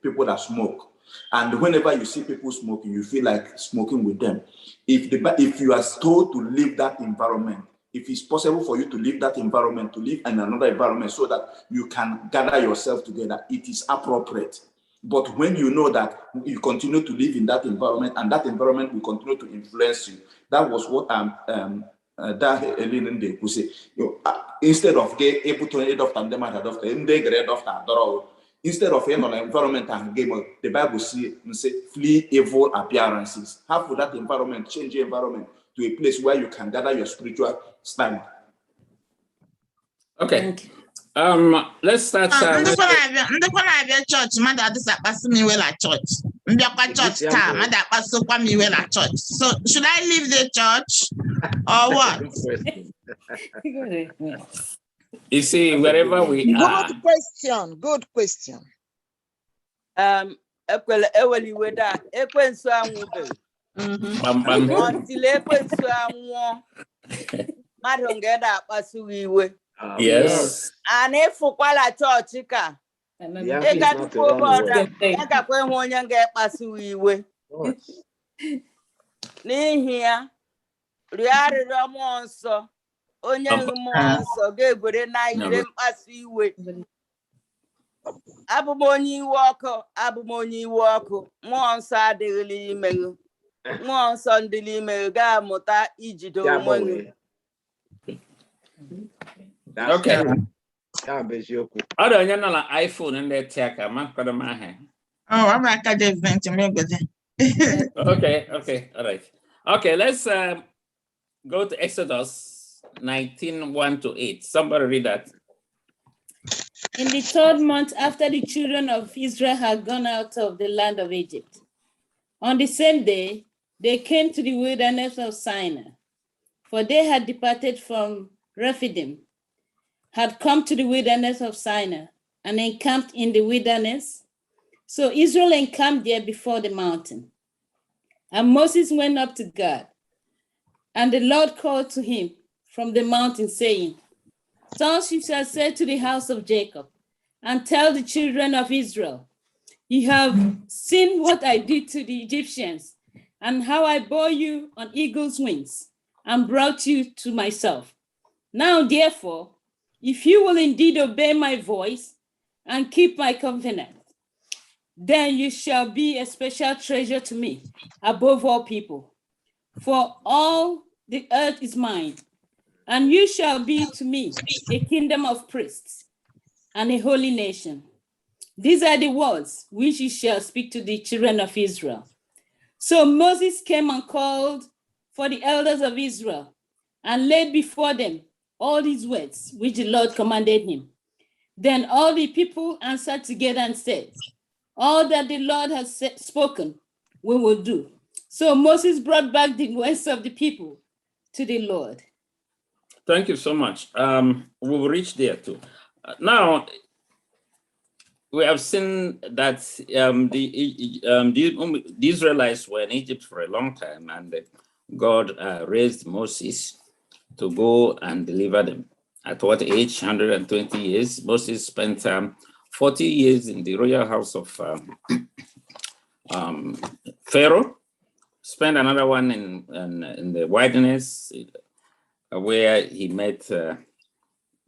people that smoke. And whenever you see people smoking, you feel like smoking with them. If you are told to leave that environment, if it's possible for you to leave that environment, to live in another environment so that you can gather yourself together, it is appropriate. But when you know that you continue to live in that environment and that environment will continue to influence you, that was what instead of able to instead of an environment and game, the Bible say flee evil appearances. How would that environment change your environment to a place where you can gather your spiritual stand? Okay. Let's start. Church, church. So should I leave the church or what? You see, wherever we are, Good question. Good question. Ekwele eweli weda ekwensu anwube. Until ekwensu anwo. Mmadụ ngeda akpasu iwe. yes. And efukwala chọọchị ka. Ịgadukwu obodo ịgakwa ịhụ onye ga-akpasu iwe. N'ihi ya, rịọ arịrịọ mmụọ nsọ, onye mmụọ nsọ ga-egwere na ire mkpasu iwe. Abụ m onye iwe ọkụ, abụ m onye iwe ọkụ. Mmụọ nsọ adịghịla imeghe. Mmụọ nsọ ndị n'ime ga-amụta ijide onwe gị. Okay. Other than an iPhone and that tech, I'm not going to Oh, I'm not going to invent me. Okay, all right. Okay, let's go to Exodus 19:1-8. Somebody read that. In the 3rd month after the children of Israel had gone out of the land of Egypt, on the same day, they came to the wilderness of Sinai, for they had departed from Rephidim, had come to the wilderness of Sinai, and encamped in the wilderness. So Israel encamped there before the mountain. And Moses went up to God, and the Lord called to him from the mountain, saying, Thus you shall say to the house of Jacob, and tell the children of Israel, you have seen what I did to the Egyptians, and how I bore you on eagle's wings, and brought you to myself. Now, therefore, if you will indeed obey my voice and keep my covenant, then you shall be a special treasure to me above all people. For all the earth is mine, and you shall be to me a kingdom of priests and a holy nation. These are the words which you shall speak to the children of Israel. So Moses came and called for the elders of Israel and laid before them all these words which the Lord commanded him. Then all the people answered together and said, all that the Lord has spoken, we will do. So Moses brought back the words of the people to the Lord. Thank you so much. We will reach there too. Now, we have seen that the Israelites were in Egypt for a long time, and God raised Moses to go and deliver them. At what age? 120 years. Moses spent 40 years in the royal house of Pharaoh, spent another one in the wilderness where he met,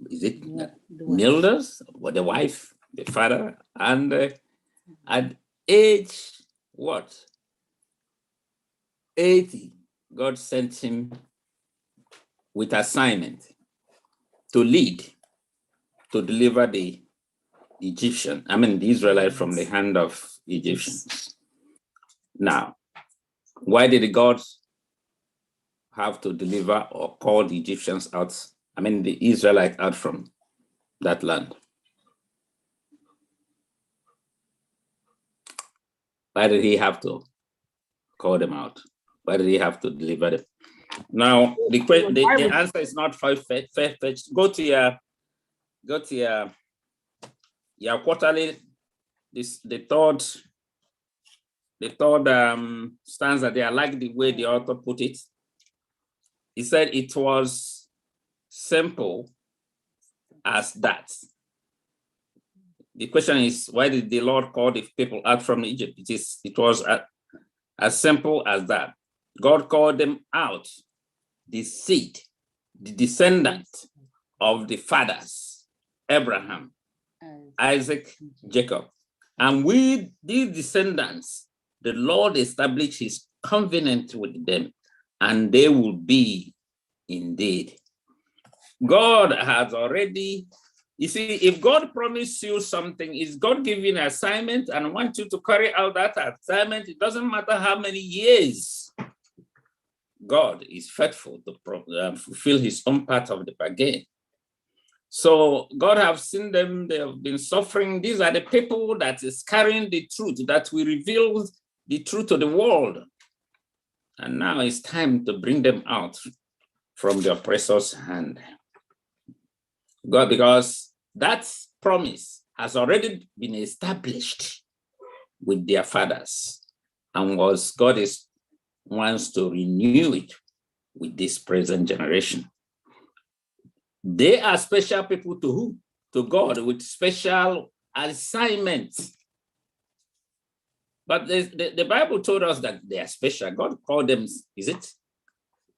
is it Milders, the wife, the father, and at age, what? 80, God sent him with assignment to lead, to deliver the Israelite from the hand of Egyptians. Now, why did God have to deliver or call the Egyptians out, the Israelite out from that land? Why did he have to call them out? Why did he have to deliver them? Now, the answer is not far-fetched. Go to your quarterly, the third stanza there. I like the way the author put it. He said it was simple as that. The question is, why did the Lord call the people out from Egypt? It was as simple as that. God called them out, the seed, the descendant of the fathers, Abraham, Isaac, Jacob. And with these descendants, the Lord established his covenant with them, and they will be indeed. God has already, you see, if God promised you something, is God giving an assignment and wants you to carry out that assignment? It doesn't matter how many years. God is faithful to fulfill his own part of the bargain. So God have seen them, they have been suffering. These are the people that is carrying the truth, that we reveal the truth to the world. And now it's time to bring them out from the oppressor's hand. God, because that promise has already been established with their fathers, and God wants to renew it with this present generation. They are special people to who? To God, with special assignments. But the Bible told us that they are special. God called them, is it?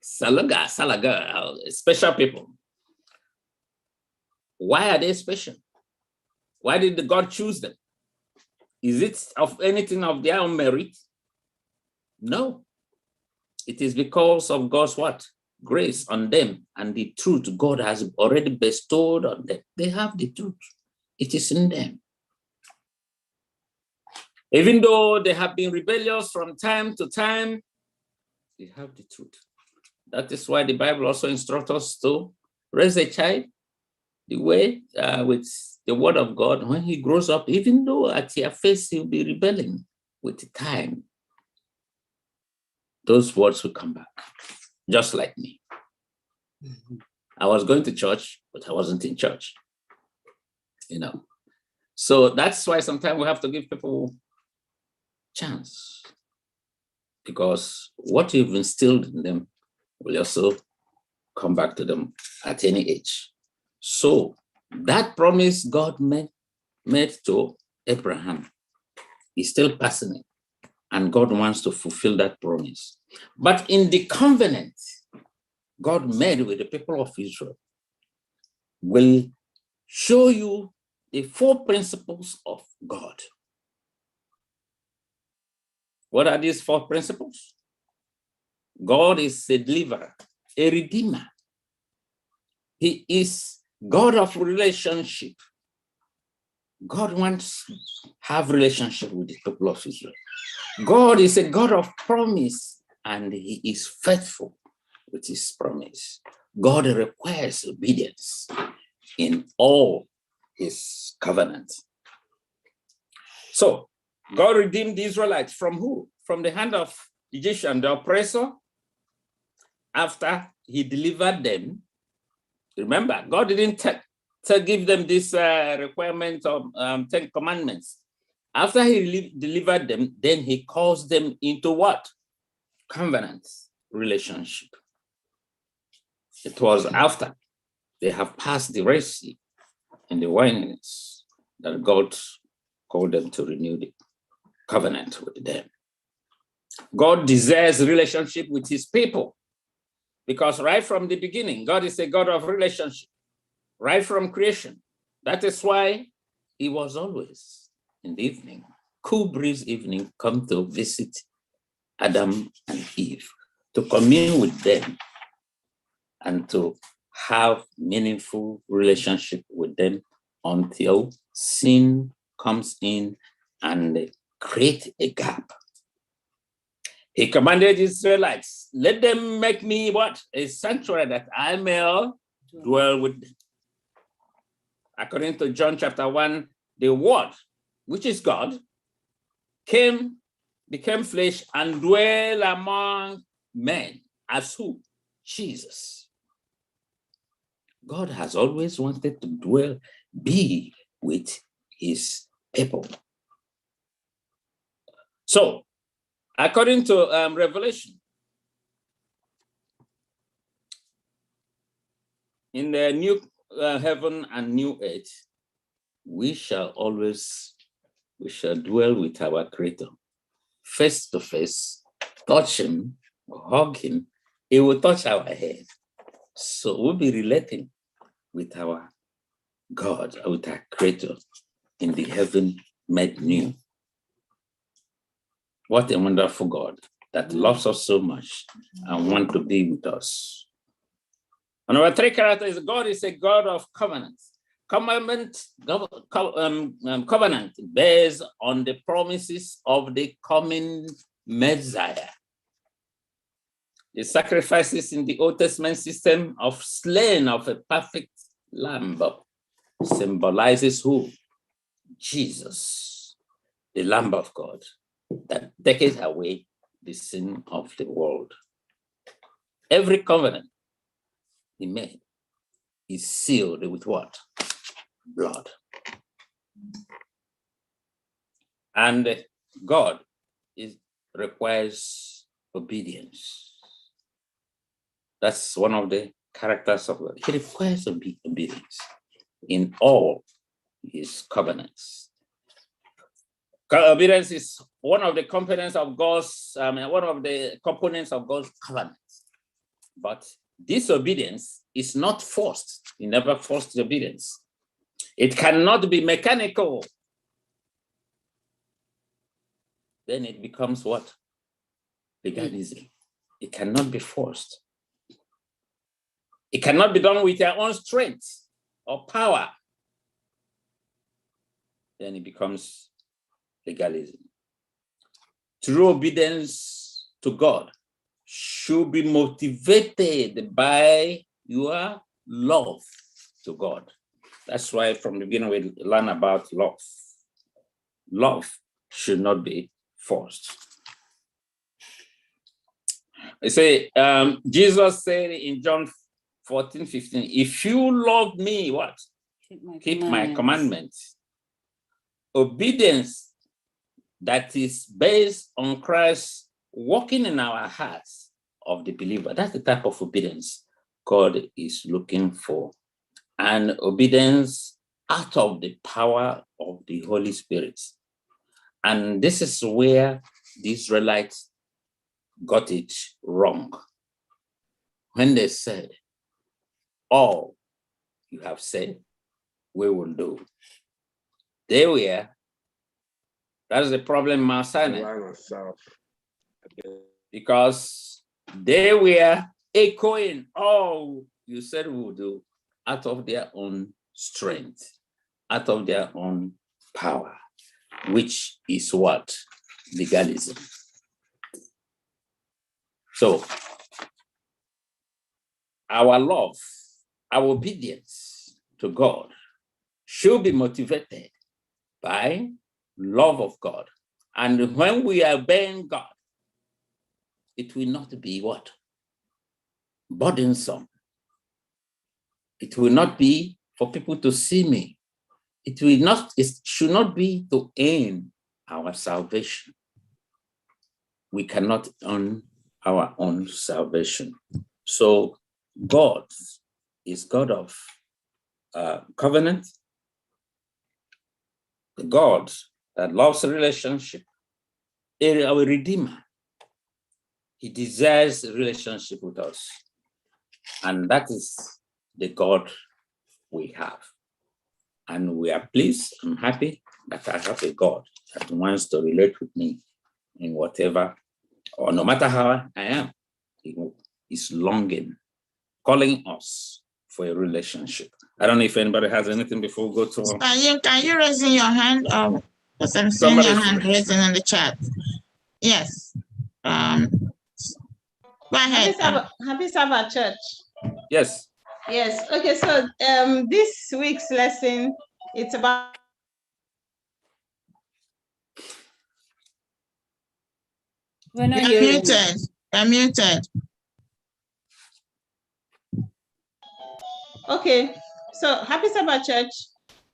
Salaga, special people. Why are they special? Why did God choose them? Is it of anything of their own merit? No. It is because of God's what? Grace on them and the truth God has already bestowed on them. They have the truth. It is in them. Even though they have been rebellious from time to time, they have the truth. That is why the Bible also instructs us to raise a child the way with the word of God. When he grows up, even though at your face he'll be rebelling, with time, those words will come back, just like me. I was going to church, but I wasn't in church, So that's why sometimes we have to give people chance, because what you've instilled in them will also come back to them at any age. So that promise God made to Abraham is still passing it, and God wants to fulfill that promise. But in the covenant God made with the people of Israel will show you the 4 principles of God. What are these 4 principles? God is a deliverer, a redeemer. He is God of relationship. God wants to have relationship with the people of Israel. God is a God of promise, and he is faithful with his promise. God requires obedience in all his covenants. So God redeemed the Israelites from who? From the hand of the Egyptian, the oppressor. After he delivered them, remember, God didn't give them this requirement of 10 commandments. After he delivered them, then he calls them into what? Covenant relationship. It was after they have passed the Red Sea and the wilderness that God called them to renew the covenant with them. God desires relationship with his people, because right from the beginning, God is a God of relationship, right from creation. That is why he was always in the evening, cool breeze evening, come to visit Adam and Eve, to commune with them and to have meaningful relationship with them until sin comes in and create a gap. He commanded the Israelites, let them make me what? A sanctuary that I may dwell with them. According to John chapter 1, the word, which is God, became flesh and dwell among men. As who? Jesus. God has always wanted to be with his people. So, according to Revelation, in the new heaven and new earth, we shall dwell with our Creator, face to face, touch him, hug him. He will touch our head. So we'll be relating with our God, with our Creator in the heaven made new. What a wonderful God that loves us so much and wants to be with us. And our 3 characters, God is a God of covenants. Covenant based on the promises of the coming Messiah. The sacrifices in the Old Testament system of slaying of a perfect lamb symbolizes who? Jesus, the Lamb of God, that taketh away the sin of the world. Every covenant he made is sealed with what? Blood. And God requires obedience. That's one of the characters of God. He requires obedience in all his covenants. Obedience is one of the components of God's, one of the components of God's covenant. But disobedience is not forced. He never forced obedience. It cannot be mechanical. Then it becomes what? Legalism. It cannot be forced. It cannot be done with your own strength or power. Then it becomes legalism. True obedience to God should be motivated by your love to God. That's why from the beginning we learn about love. Love should not be forced. I say, Jesus said in John 14:15, if you love me, what? Keep my commandments. Obedience that is based on Christ working in our hearts of the believer. That's the type of obedience God is looking for. And obedience out of the power of the Holy Spirit. And this is where the Israelites got it wrong. When they said, all you have said, we will do. They were, that is the problem, Mount Sinai. Because they were echoing all you said we will do out of their own strength, out of their own power, which is what? Legalism. So, our love, our obedience to God should be motivated by love of God. And when we are obeying God, it will not be what? Burdensome. It will not be for people to see me. It should not be to earn our salvation. We cannot earn our own salvation. So God is God of covenant, the God that loves a relationship, our Redeemer. He desires a relationship with us. And that is the God we have. And we are pleased and happy that I have a God that wants to relate with me in whatever, or no matter how I am. He is longing, calling us for a relationship. I don't know if anybody has anything before we go to. Can you raise your hand? Because I'm seeing your hand raising in the chat. Yes. Go ahead. Happy Sabbath, Church. Yes. Yes. Okay. So this week's lesson, it's about. You're muted. You're muted. Okay. So happy Sabbath, Church.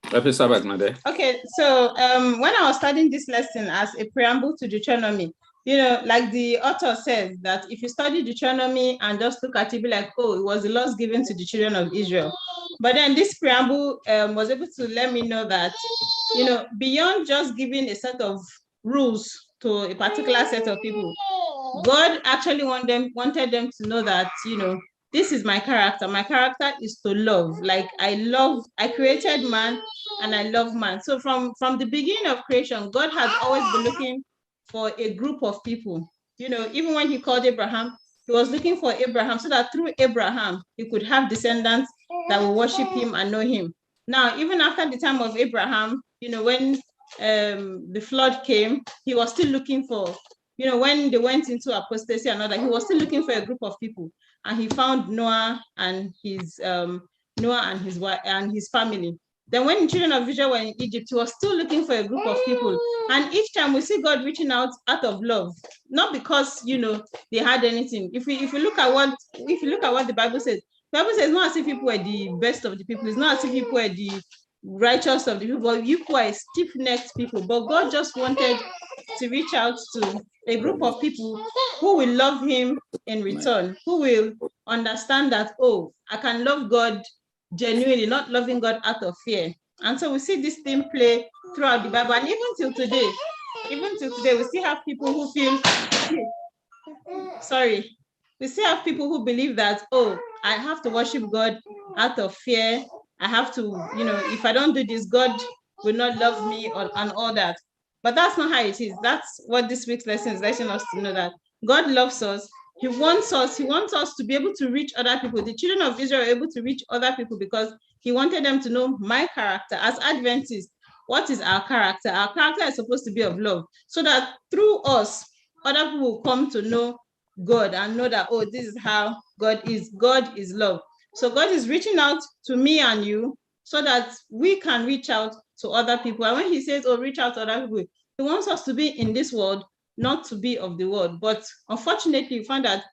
Happy Sabbath, my dear. Okay. So when I was studying this lesson as a preamble to Deuteronomy, you know, like the author says that if you study Deuteronomy and just look at it, be like, oh, it was the laws given to the children of Israel. But then this preamble was able to let me know that, you know, beyond just giving a set of rules to a particular set of people, God actually wanted them to know that, you know, this is my character. My character is to love. Like I created man and I love man. So from the beginning of creation, God has always been looking for a group of people. You know, even when he called Abraham, he was looking for Abraham so that through Abraham, he could have descendants that will worship him and know him. Now, even after the time of Abraham, you know, when the flood came, he was still looking for, you know, when they went into apostasy and all that, he was still looking for a group of people. And he found Noah and his wife and his family. Then when the children of Israel were in Egypt, he was still looking for a group of people. And each time we see God reaching out of love, not because, you know, they had anything. If you look at what the Bible says, The Bible says it's not as if people were the best of the people. It's not as if people were the righteous of the people, but you are stiff-necked people. But God just wanted to reach out to a group of people who will love him in return, who will understand that, oh, I can love God genuinely, not loving God out of fear. And so we see this thing play throughout the Bible. And even till today, we still have people who feel, sorry, we still have people who believe that, oh, I have to worship God out of fear. I have to, if I don't do this, God will not love me and all that. But that's not how it is. That's what this week's lesson is letting us to know, that God loves us. He wants us to be able to reach other people. The children of Israel were able to reach other people because he wanted them to know my character. As Adventists, what is our character? Our character is supposed to be of love, so that through us, other people will come to know God and know that, oh, this is how God is. God is love. So God is reaching out to me and you so that we can reach out to other people. And when he says, oh, reach out to other people, he wants us to be in this world, not to be of the world. But unfortunately, we find that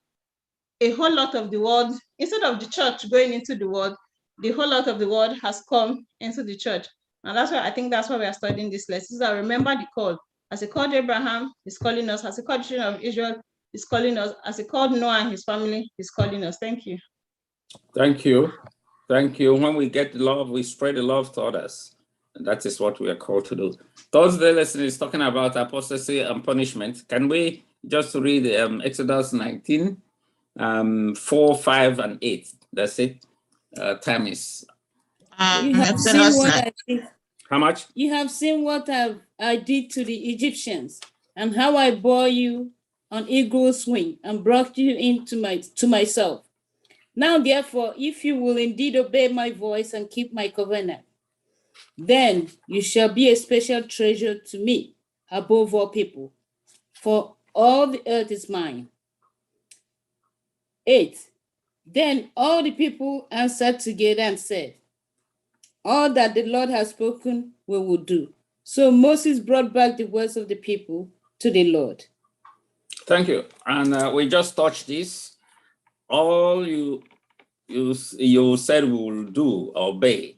a whole lot of the world, instead of the church going into the world, the whole lot of the world has come into the church. And that's why I think that's why we are studying this lesson. So remember the call. As he called Abraham, he's calling us. As he called the children of Israel, he's calling us. As he called Noah and his family, he's calling us. Thank you. Thank you. Thank you. When we get love, we spread the love to others. And that is what we are called to do. Thursday lesson is talking about apostasy and punishment. Can we just read Exodus 19, 4, 5, and 8? That's it. Time is. You have seen what I did. How much? You have seen what I did to the Egyptians, and how I bore you on eagle's wing and brought you into to myself. Now, therefore, if you will indeed obey my voice and keep my covenant, then you shall be a special treasure to me above all people, for all the earth is mine. 8. Then all the people answered together and said, all that the Lord has spoken we will do. So Moses brought back the words of the people to the Lord. Thank you. And we just touched this. All you said we will do, obey.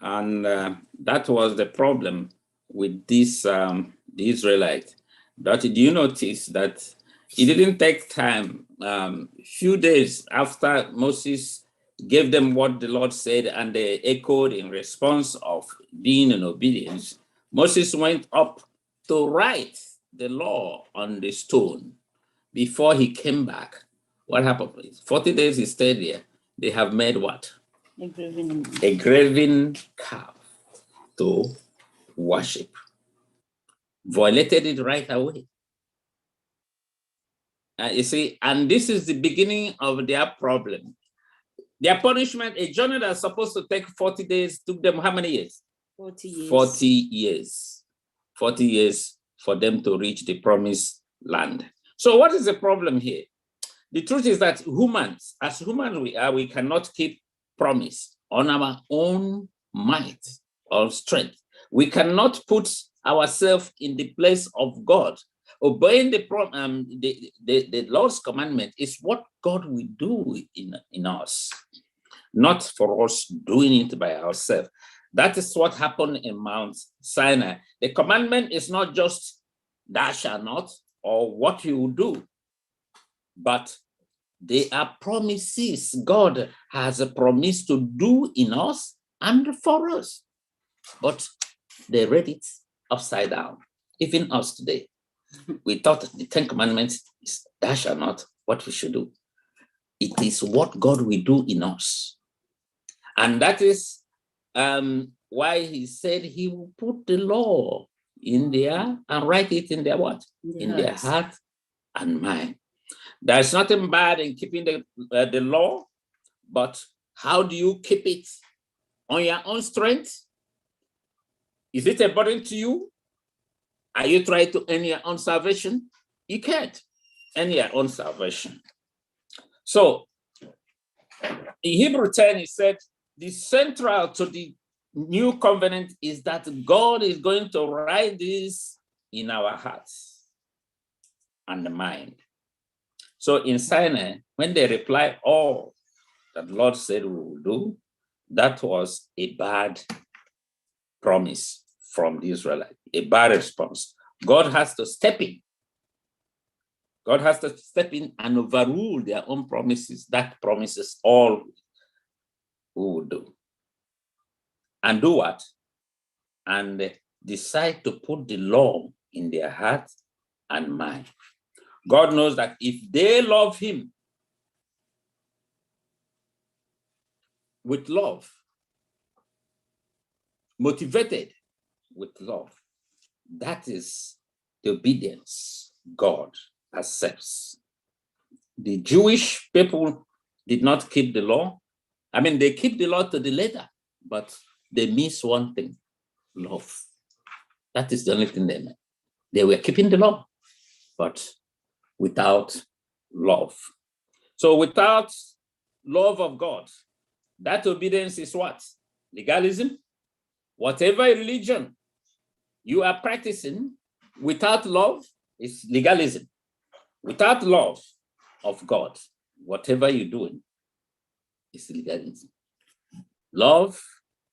And that was the problem with this the Israelite. But do you notice that it didn't take time? Few days after Moses gave them what the Lord said, and they echoed in response of being in obedience, Moses went up to write the law on the stone. Before he came back, what happened? 40 days he stayed there. They have made what? A graven calf to worship. Violated it right away. You see, and this is the beginning of their problem. Their punishment, a journey that's supposed to take 40 days, took them how many years? 40 years. 40 years. 40 years for them to reach the promised land. So what is the problem here? The truth is that humans, as humans we are, we cannot keep promise on our own might or strength. We cannot put ourselves in the place of God. Obeying the Lord's commandment is what God will do in us, not for us doing it by ourselves. That is what happened in Mount Sinai. The commandment is not just thou shalt not or what you will do, but they are promises God has a promise to do in us and for us. But they read it upside down, even us today. We thought the 10 Commandments is thou shalt not, what we should do. It is what God will do in us. And that is why he said he will put the law in there and write it in their what? In their heart and mind. There's nothing bad in keeping the law, but how do you keep it? On your own strength? Is it a burden to you? Are you trying to earn your own salvation? You can't earn your own salvation. So in Hebrew 10, he said, the central to the new covenant is that God is going to write this in our hearts and the mind. So in Sinai, when they reply all, that the Lord said we will do, that was a bad promise from the Israelites, a bad response. God has to step in. God has to step in and overrule their own promises. That promises all we will do. And do what? And decide to put the law in their heart and mind. God knows that if they love him with love, motivated with love, that is the obedience God accepts. The Jewish people did not keep the law. I mean, they keep the law to the letter, but they miss one thing: love. That is the only thing they meant. They were keeping the law, but without love. So without love of God, that obedience is what? Legalism. Whatever religion you are practicing without love is legalism. Without love of God, whatever you're doing is legalism. Love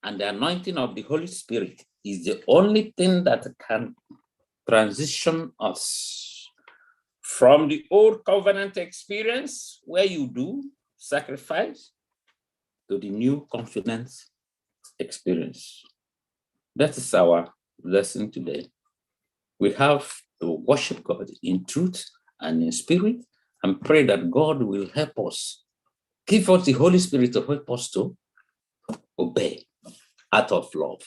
and the anointing of the Holy Spirit is the only thing that can transition us from the old covenant experience where you do sacrifice to the new confidence experience. That is our lesson today. We have to worship God in truth and in spirit, and pray that God will help us, give us the Holy Spirit to help us to obey out of love.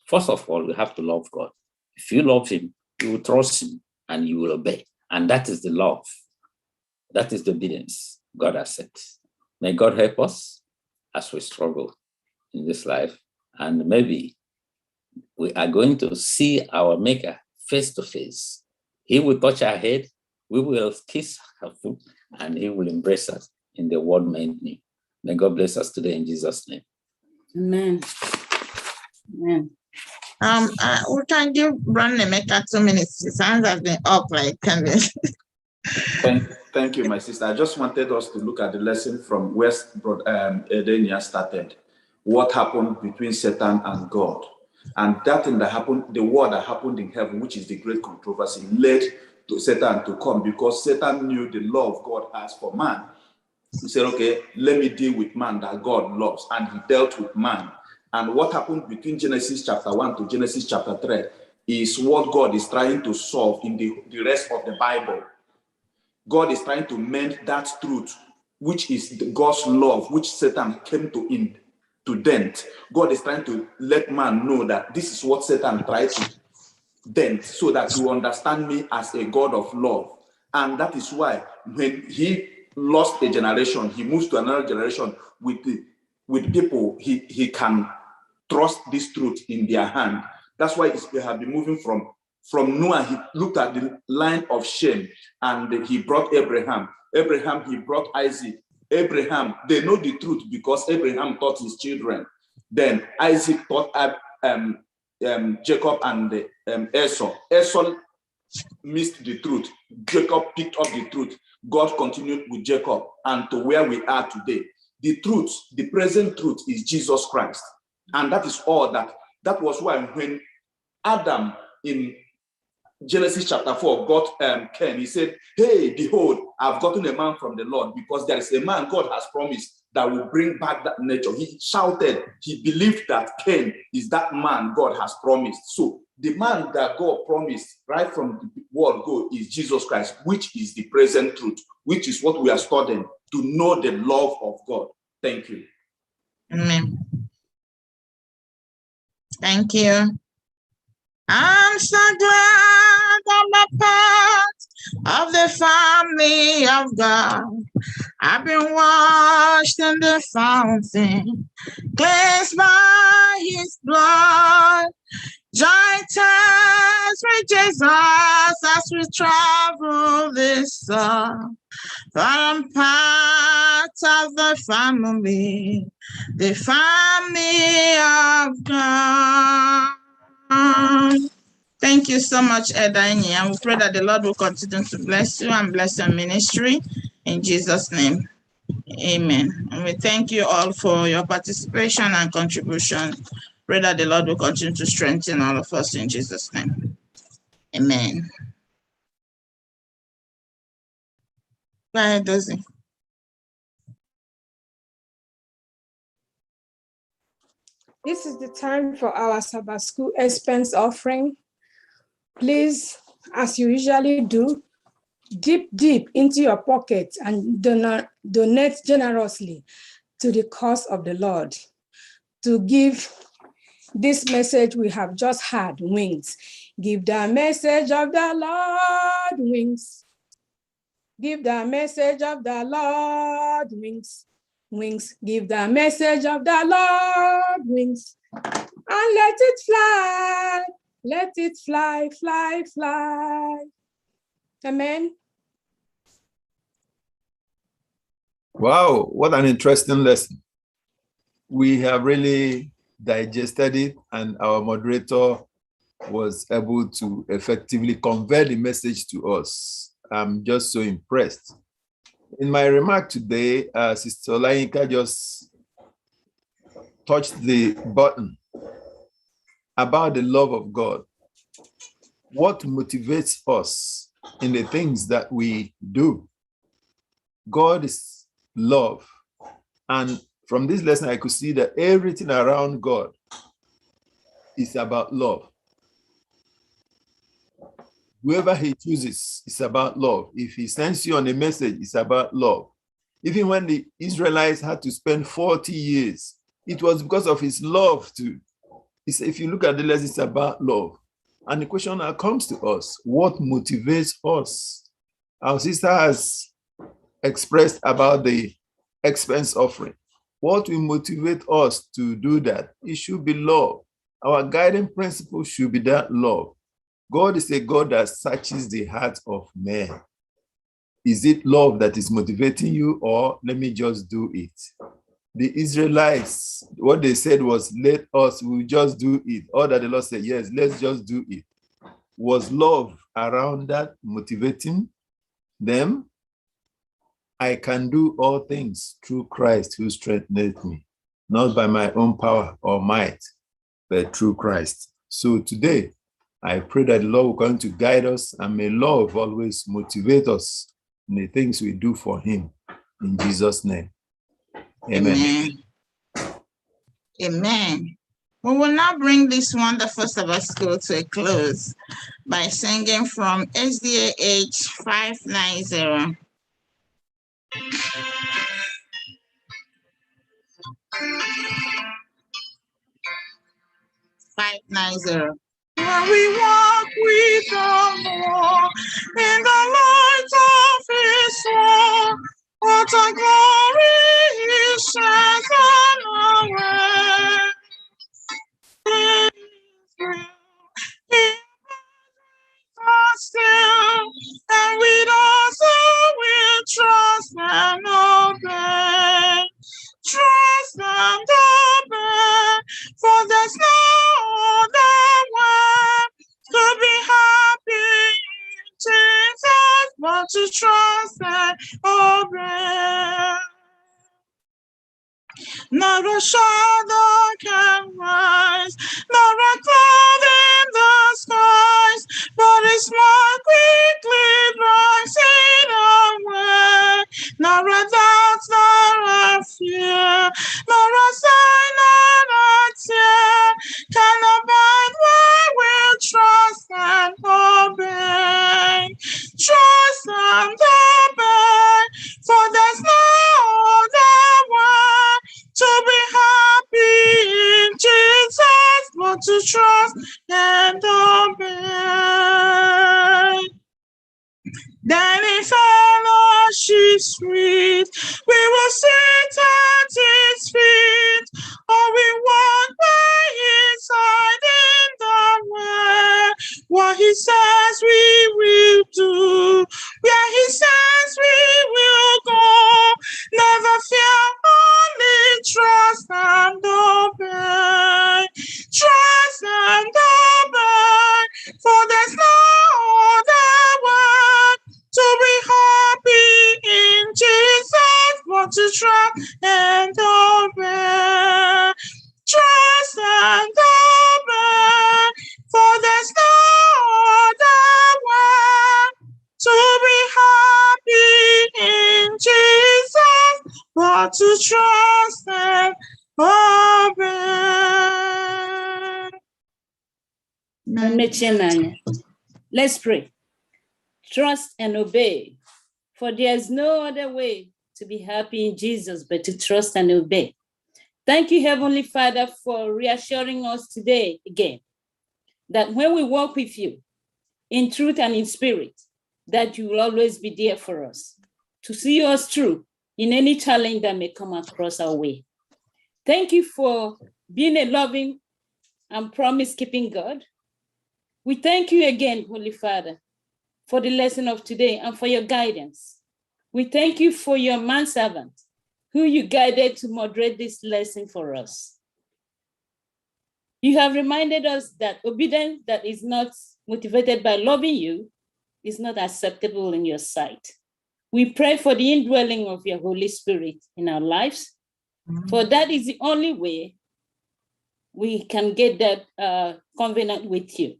First of all, we have to love God. If you love him, you will trust him and you will obey. And that is the love. That is the obedience God accepts. May God help us as we struggle in this life. And maybe we are going to see our Maker face to face. He will touch our head, we will kiss her foot, and he will embrace us in the word made me. May God bless us today in Jesus' name. Amen. Amen. We can give Brandon Maker 2 minutes. His hands have been up like 10 minutes. Thank you, my sister. I just wanted us to look at the lesson from where Edenia started. What happened between Satan and God. And that thing that happened, the war that happened in heaven, which is the great controversy, led to Satan to come because Satan knew the love God has for man. He said, okay, let me deal with man that God loves. And he dealt with man. And what happened between Genesis chapter 1 to Genesis chapter 3 is what God is trying to solve in the rest of the Bible. God is trying to mend that truth, which is God's love, which Satan came to dent. God is trying to let man know that this is what Satan tried to dent, so that you understand me as a God of love. And that is why when he lost a generation, he moves to another generation with people he can trust this truth in their hand. That's why we have been moving from Noah. He looked at the line of shame and he brought Abraham. Abraham, he brought Isaac. Abraham, they know the truth because Abraham taught his children. Then Isaac taught Jacob and Esau. Esau missed the truth. Jacob picked up the truth. God continued with Jacob and to where we are today. The truth, the present truth is Jesus Christ. And that is all that. That was why when Adam in Genesis chapter 4 got Cain, he said, hey, behold, I've gotten a man from the Lord, because there is a man God has promised that will bring back that nature. He shouted, he believed that Cain is that man God has promised. So the man that God promised right from the word go is Jesus Christ, which is the present truth, which is what we are studying, to know the love of God. Thank you. Amen. Thank you. I'm so glad I'm a part of the family of God. I've been washed in the fountain, cleansed by his blood. Join us with Jesus as we travel this song. For I'm part of the family of God. Thank you so much, Edani, and we pray that the Lord will continue to bless you and bless your ministry in Jesus' name. Amen. And we thank you all for your participation and contribution. Pray that the Lord will continue to strengthen all of us in Jesus' name. Amen. Go ahead, Dozie. This is the time for our Sabbath School expense offering. Please, as you usually do, dip deep into your pocket and donate generously to the cause of the Lord, to give this message we have just had wings. Give the message of the Lord wings. Give the message of the Lord wings. Wings, give the message of the Lord wings. And let it fly. Let it fly, fly, fly. Amen. Wow, what an interesting lesson. We have really digested it, and our moderator was able to effectively convey the message to us. I'm just so impressed. In my remark today, Sister Olayinka just touched the button about the love of God. What motivates us in the things that we do? God is love. And from this lesson, I could see that everything around God is about love. Whoever he chooses is about love. If he sends you on a message, it's about love. Even when the Israelites had to spend 40 years, it was because of his love too. If you look at the lesson, it's about love. And the question now comes to us, what motivates us? Our sister has expressed about the expense offering. What will motivate us to do that? It should be love. Our guiding principle should be that love. God is a God that searches the heart of men. Is it love that is motivating you, or let me just do it? The Israelites, what they said was, let us, we'll just do it. Or that the Lord said, yes, let's just do it. Was love around that motivating them? I can do all things through Christ who strengtheneth me, not by my own power or might, but through Christ. So today, I pray that the Lord will continue to guide us, and may love always motivate us in the things we do for him. In Jesus' name. Amen. Amen. Amen. We will now bring this wonderful Sabbath school to a close by singing from SDAH 590. When we walk with the Lord in the light of his soul, what a glory he shines on our way. Still, and we also will trust and obey. Trust and obey, for there's no other way to be happy in Jesus but to trust and obey. Not a shadow can rise, nor a cloud in the skies, but a smoke quickly rising away. Nor a doubt, nor a fear, nor a sign, nor a tear can abide where we'll trust and obey. Trust and obey, for there's no other way to be happy in Jesus, but to trust and obey. Then in fellowship sweet, we will sit at his feet. and obey. Trust and obey, for there's no other way to be happy in Jesus, but to trust and obey. Let's pray. Trust and obey, for there's no other way to be happy in Jesus but to trust and obey. Thank you, Heavenly Father, for reassuring us today again that when we walk with you in truth and in spirit, that you will always be there for us, to see us through in any challenge that may come across our way. Thank you for being a loving and promise-keeping God. We thank you again, Holy Father, for the lesson of today and for your guidance. We thank you for your manservant, who you guided to moderate this lesson for us. You have reminded us that obedience that is not motivated by loving you is not acceptable in your sight. We pray for the indwelling of your Holy Spirit in our lives, for that is the only way we can get that covenant with you.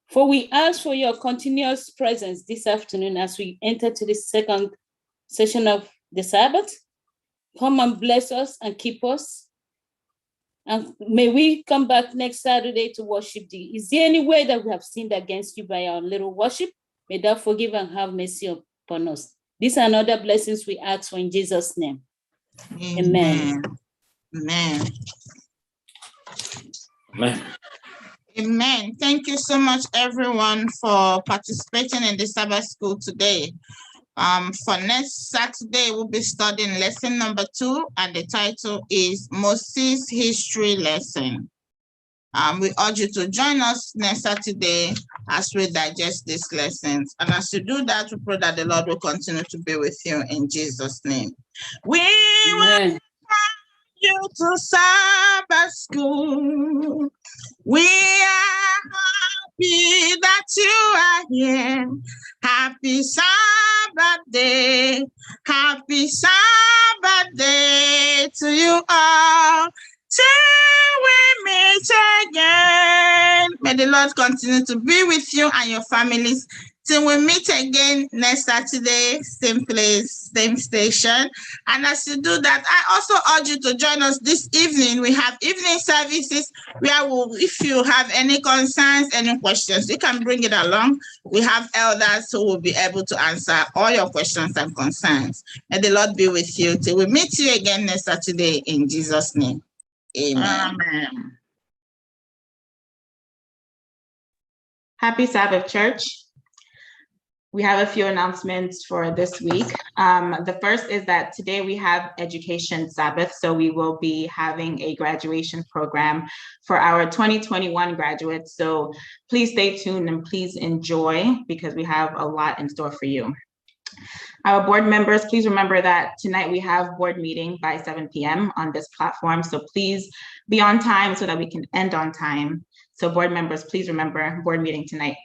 For we ask for your continuous presence this afternoon as we enter to the second session of the Sabbath. Come and bless us and keep us. And may we come back next Saturday to worship thee. Is there any way that we have sinned against you by our little worship? May thou forgive and have mercy upon us. These are other blessings we ask for in Jesus' name. Amen. Amen. Amen. Amen. Thank you so much, everyone, for participating in the Sabbath school today. For next Saturday, we'll be studying lesson number 2, and the title is Moses History Lesson. We urge you to join us next Saturday as we digest these lessons. And as you do that, we pray that the Lord will continue to be with you in Jesus' name. We will you to Sabbath school. We are happy that you are here. Happy Sabbath day. Happy Sabbath day to you all. Till we meet again. May the Lord continue to be with you and your families. Till we meet again next Saturday, same place, same station. And as you do that, I also urge you to join us this evening. We have evening services where if you have any concerns, any questions, you can bring it along. We have elders who will be able to answer all your questions and concerns. May the Lord be with you till we meet you again next Saturday in Jesus' name. Amen. Amen. Happy Sabbath, church. We have a few announcements for this week. The first is that today we have Education Sabbath, so we will be having a graduation program for our 2021 graduates. So please stay tuned and please enjoy, because we have a lot in store for you. Our board members, please remember that tonight we have board meeting by 7 p.m. on this platform. So please be on time so that we can end on time. So board members, please remember board meeting tonight.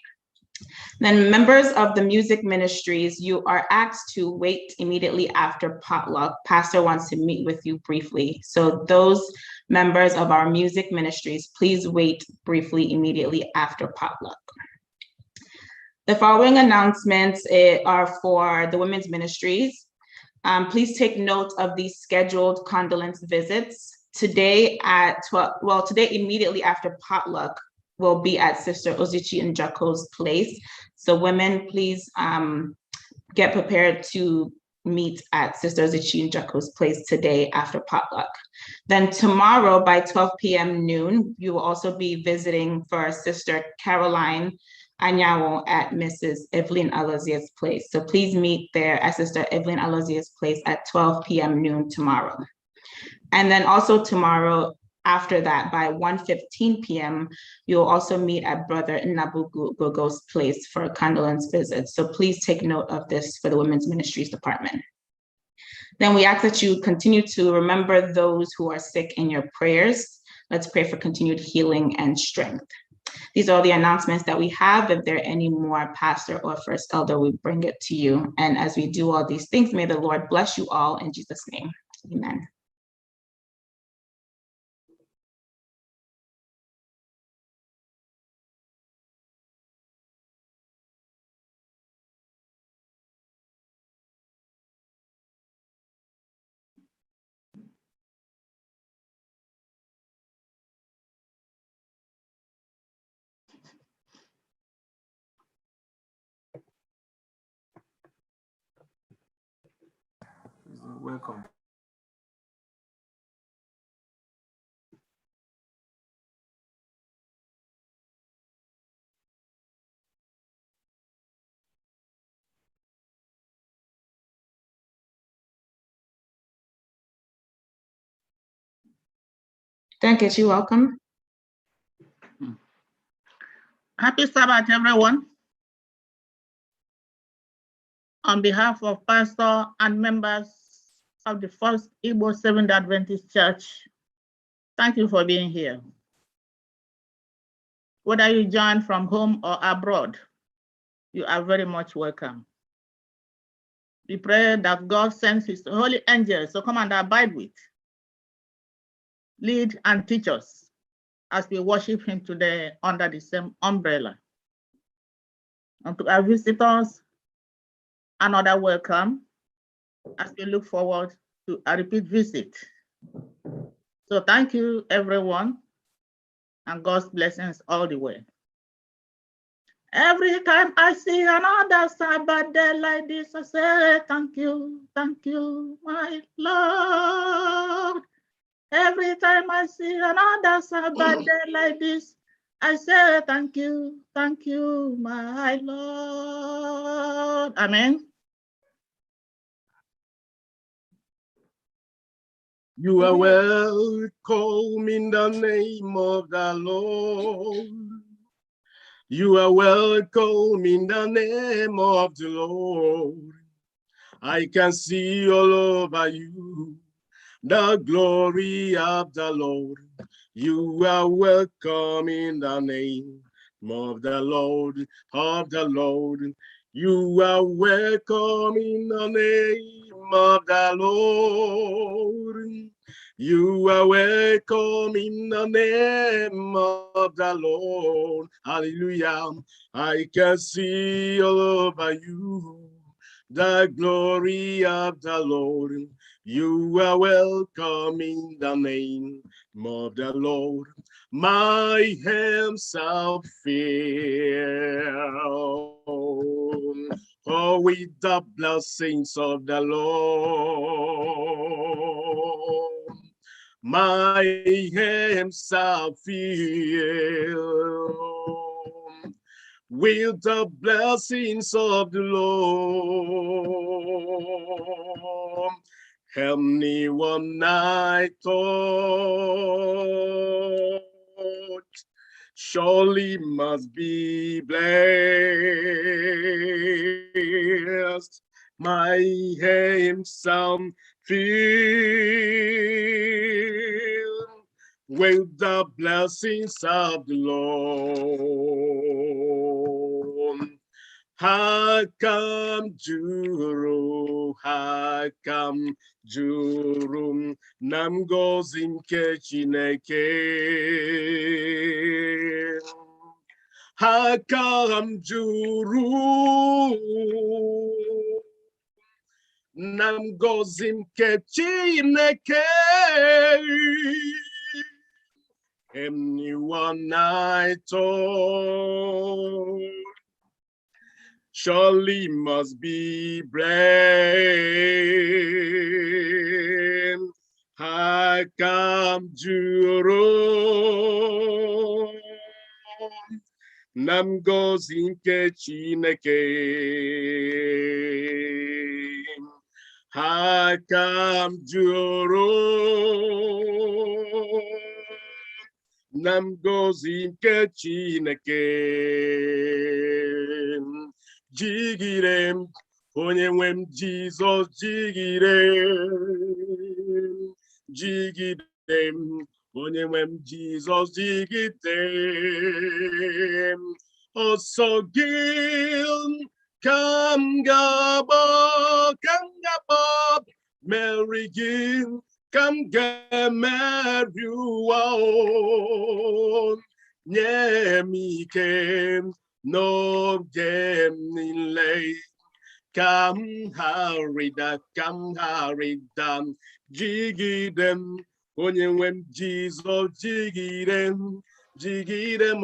Then members of the music ministries, you are asked to wait immediately after potluck. Pastor wants to meet with you briefly. So those members of our music ministries, please wait briefly immediately after potluck. The following announcements are for the women's ministries. Please take note of these scheduled condolence visits. Today at 12, well, today immediately after potluck will be at Sister Ozichi Njako's place. So women, please get prepared to meet at Sister Ozichi Njako's place today after potluck. Then tomorrow by 12 p.m. noon, you will also be visiting for Sister Caroline Anyawo at Mrs. Evelyn Alozier's place. So please meet there at Sister Evelyn Alozier's place at 12 p.m. noon tomorrow. And then also tomorrow, after that, by 1:15 p.m., you'll also meet at Brother Nabu Gogo's place for a condolence visit. So please take note of this for the Women's Ministries Department. Then we ask that you continue to remember those who are sick in your prayers. Let's pray for continued healing and strength. these are all the announcements that we have. If there are any more, pastor or first elder, we bring it to you. And as we do all these things, may the Lord bless you all in Jesus' name. Amen. Welcome. Thank you. You're welcome. Happy Sabbath, everyone. On behalf of pastor and members of the First Igbo Seventh Adventist Church, thank you for being here. Whether you join from home or abroad, you are very much welcome. We pray that God sends his holy angels to come and abide with, lead and teach us as we worship him today under the same umbrella. And to our visitors, another welcome as we look forward to a repeat visit. So thank you, everyone, and God's blessings all the way. Every time I see another Sabbath day like this, I say, thank you, my Lord. Every time I see another Sabbath day like this, I say, thank you, my Lord. Amen. You are welcome in the name of the Lord. You are welcome in the name of the Lord. I can see all over you the glory of the Lord. You are welcome in the name of the Lord, of the Lord. You are welcome in the name of the Lord. You are welcome in the name of the Lord. Hallelujah. I can see all over you the glory of the Lord. You are welcome in the name of the Lord. My hands are filled with the blessings of the Lord. My hands are filled with the blessings of the Lord. Help me one night thought surely must be blessed. My hands are filled with the blessings of the Lord. Hakam juru, hakam juru, nam gozi nke Chineke. Hakam juru, nam gozi nke Chineke. Anyone I told surely must be blessed. Hakam juru, nam gozi nke Chineke. Hakam juru, nam gozi nke Chineke. Jigire m, onye nwe m Jizọs, jigire m, onye nwe m Jizọs jigide ọsọ gị ka m ga-agba meri gị ka m ga-emeri ụwa nye m ike n'oge m niile ka m gharịda jigide m onye nwe m Jizọs jigide m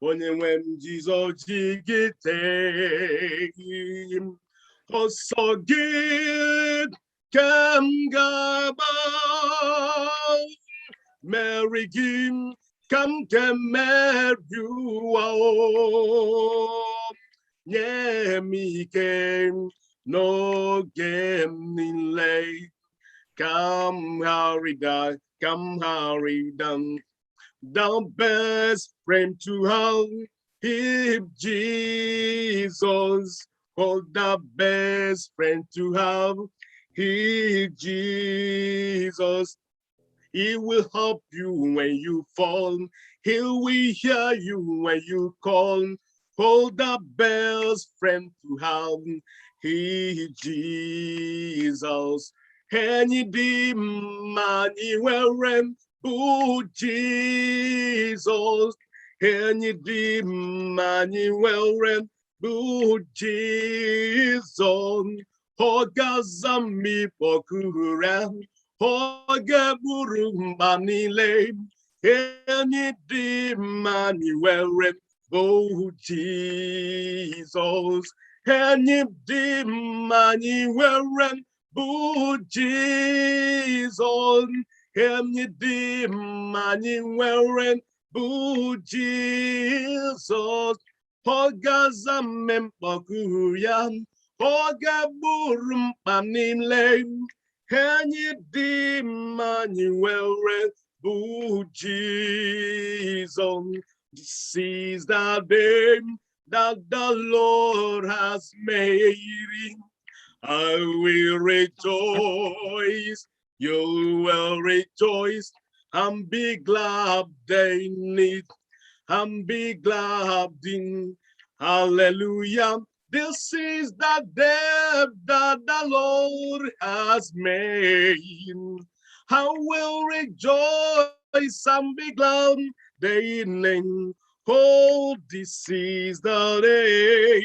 onye nwe m Jizọs jigide m ọsọ gị ka m ga-agba meri gị ka m ga-emeri ụwa nye m ike n'oge m niile ka m gharịda the best friend to have is Jesus. Oh, the best friend to have is Jesus. He will help you when you fall. He will hear you when you call. Oh, the best friend to have is Jesus. Any demon bụ Jesus, any demon bụ Jesus, ọ ga-aza mmikpọkuru ya, ọ ga-egburu mba niile, any demon bụ Jesus, any demon bụ Jesus, any demon bụ Jesus, ọ ga-aza mmikpọkuru ya, ọ ga-egburu mkpa niile, any demon bụ Jesus. This is the day that the Lord has made. I will rejoice, you will rejoice, and be glad in it, and be glad in. Hallelujah. This is the day that the Lord has made. I will rejoice and be glad in it. Oh, this is the day,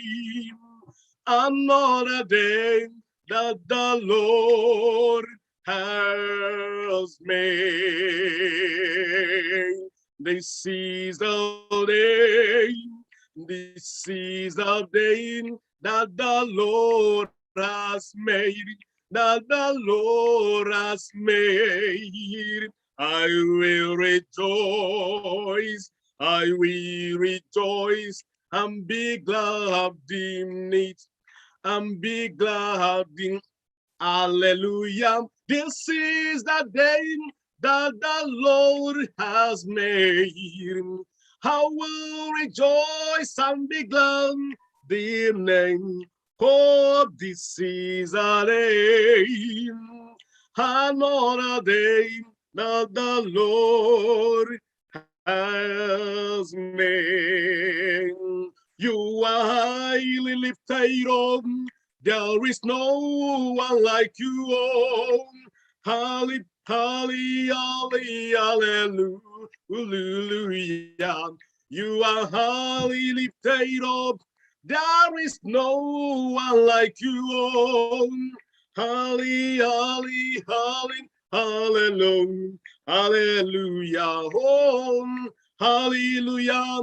another day that the Lord has made. This is the day, this is the day that the Lord has made, that the Lord has made. I will rejoice, I will rejoice, and be glad in it, and be glad in. Hallelujah. This is the day that the Lord has made. I will rejoice and be glad in it. Oh, this is a day, another day that the Lord has made. You are highly lifted up. There is no one like you. Oh, hallelujah, hallelujah. You are highly lifted up. There is no one like you. Oh, hallelujah, hallelujah, hallelujah. Oh, hallelujah,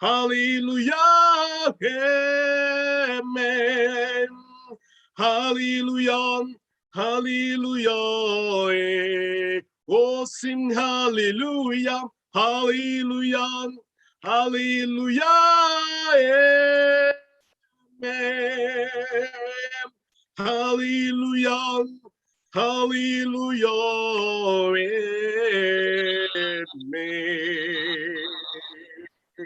hallelujah, amen. Hallelujah, hallelujah. Oh, sing hallelujah, hallelujah, hallelujah, amen. Hallelujah, hallelujah, amen. I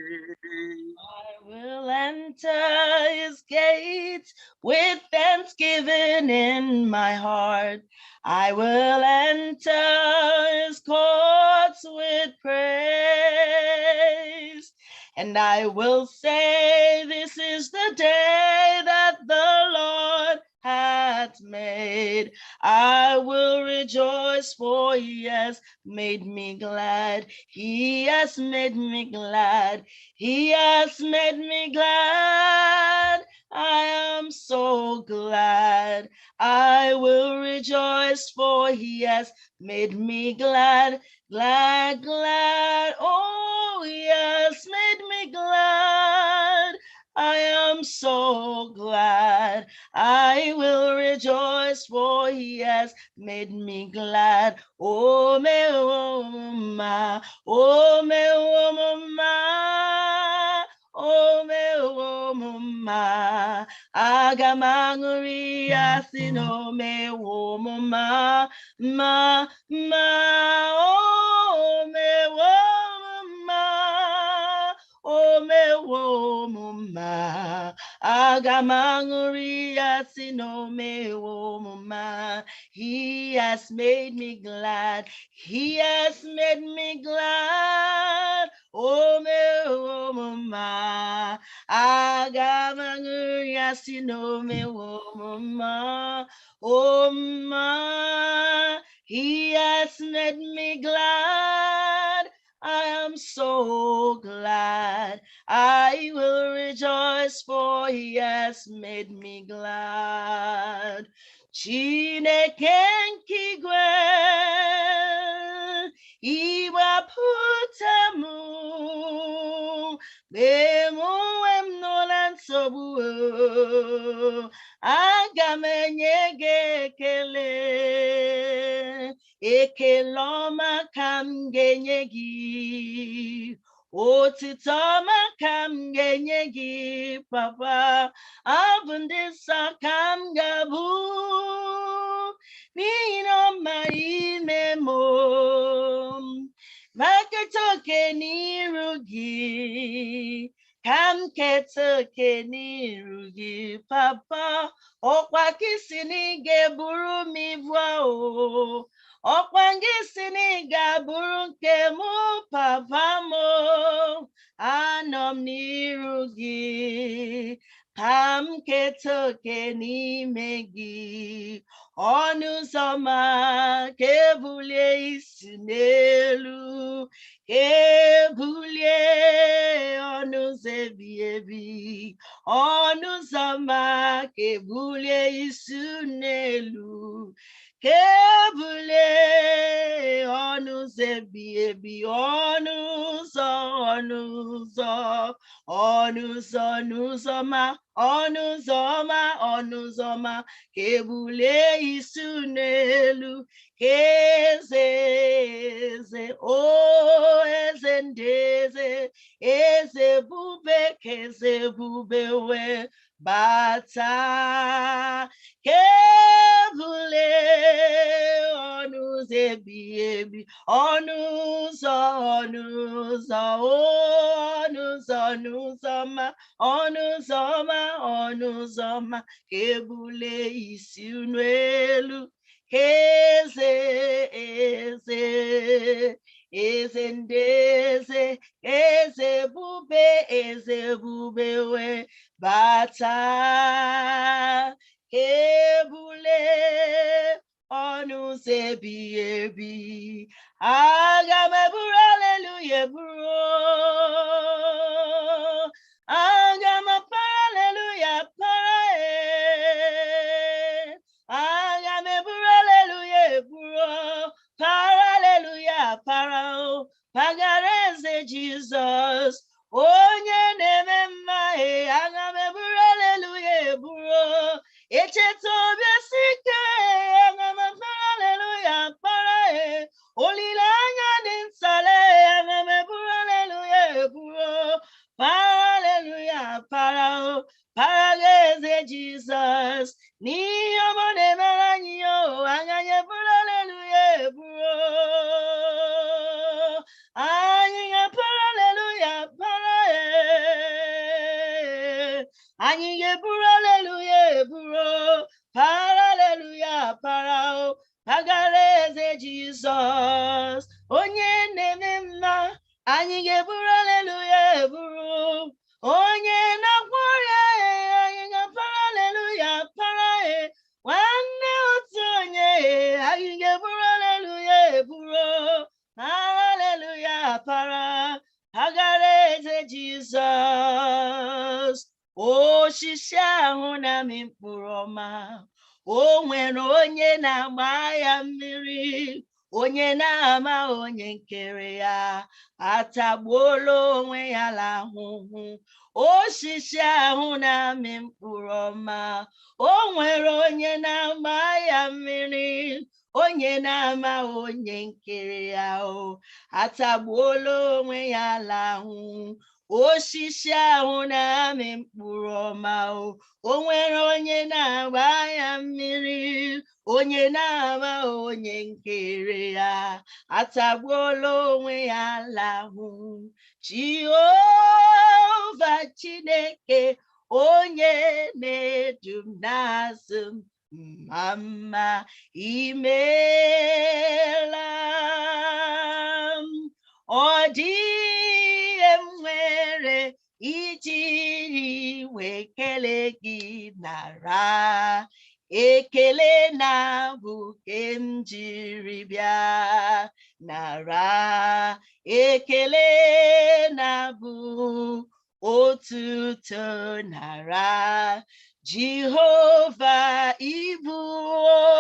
will enter his gates with thanksgiving in my heart. I will enter his courts with praise. And I will say, this is the day that the Lord hath made. I will rejoice, for he has made me glad. He has made me glad. He has made me glad. I am so glad. I will rejoice, for he has made me glad. Glad, glad. Oh, he has made me glad. I am so glad. I will rejoice, for he has made me glad. Oh, me, oh, ma. Oh, me, oh, ma. Oh, me, oh, ma. Agamanguri asino me, oh, ma. Ma, oh, me, oh, ma. Oh, me, oh, ma. Agamanguri asino me, oh, ma. He has made me glad. He has made me glad. Oh, me, oh, ma. Agamanguri asino me, oh, ma. Oh, ma. He has made me glad. I am so glad. I will rejoice, for he has made me glad. Chineke nkigwe, iwapụtamu, bemuwe m n'ụla nsogbu, aga m enye gị ekele. Ekele ọma ka m ga-enye gị. Otito ọma ka m ga-enye gị, Papa. Abụ ndị nsọ ka m ga-abụ, n'ihi na ọ mara ime m. Ma keta oke n'iru gị, ka m keta oke n'iru gị, Papa. Ọkwa ka isi na ị ga-eburu m ibu ahụ. Ọkwa gị si na ị ga-abụrụ nke m, Papa m. Anọ m n'iru gị, ka m keta oke n'ime gị. Ọnụ ụzọ ma ka ebulie isi n'elu, ka ebulie ọnụ ụzọ ebighị ebi. Ọnụ ụzọ ma ka ebulie isi n'elu, ka ebulie ọnụ ụzọ ebighị ebi. Ọnụ ụzọ, ọnụ ụzọ, ọnụ ụzọ, ọnụ ụzọ ma, ọnụ ụzọ ma, ọnụ ụzọ ma, ka ebulie isi n'elu, ka eze eze, o eze ndị eze, eze bube, ka eze bube wee bata. Ka ebulie ọnụ ụzọ ebighị ebi. Ọnụ ụzọ, ọnụ ụzọ, ọnụ ụzọ, ọnụ ụzọ ma, ọnụ ụzọ ma, ọnụ ụzọ ma, ka ebulie isi n'elu, ka eze eze, eze ndị eze, eze bube wee bata. Ka ebulie ọnụ ụzọ ebighị ebi. Aga m eburu haleluya eburu. Aga m apara haleluya para. Aga m eburu haleluya eburu. Para haleluya para. Pagara eze Jizọs, onye na-eme mma. Aga m eburu haleluya eburu. Echeta obi sike, aga m apara haleluya para. Olileanya dị nsale, aga m eburu haleluya eburu. Hallelujah, para eze Jizọs, n'ihe ọma na-emere anyị, anyị eburu haleluya eburu. Anyị ga-apara haleluya para. Agareze Jesus, onye na-eme mma, anyị ga-eburu aleluya eburu. Onye na-agwọ ọrịa, anyị ga-apara aleluya para. Nwanne otu onye, anyị ga-eburu aleluya eburu. Aleluya para. Agareze Jesus, osisi ahụ na-amị mkpụrụ ọma. O nwere onye na-agba ya mmiri, onye na-ama onye nkere ya, atagbuola onwe ya n'ahụhụ. Osisi ahụ na-amị mkpụrụ ọma. O nwere onye na-agba ya mmiri, onye na-ama onye nkere ya, atagbuola onwe ya n'ahụhụ. Osisi ahụ na-amị mkpụrụ ọma. O nwere onye na-agba ya mmiri, onye na-ama onye nkere ya, atagbuola onwe ya n'ahụhụ. Jehova Chineke, onye na-edu m n'azụ m, mama imeela. Ọ dịghị m nwere ijiri wee kelee gị nara. Ekele na bụ ke m jiri bịa nara. Ekele na bụ otuto nara. Jehova ịbụ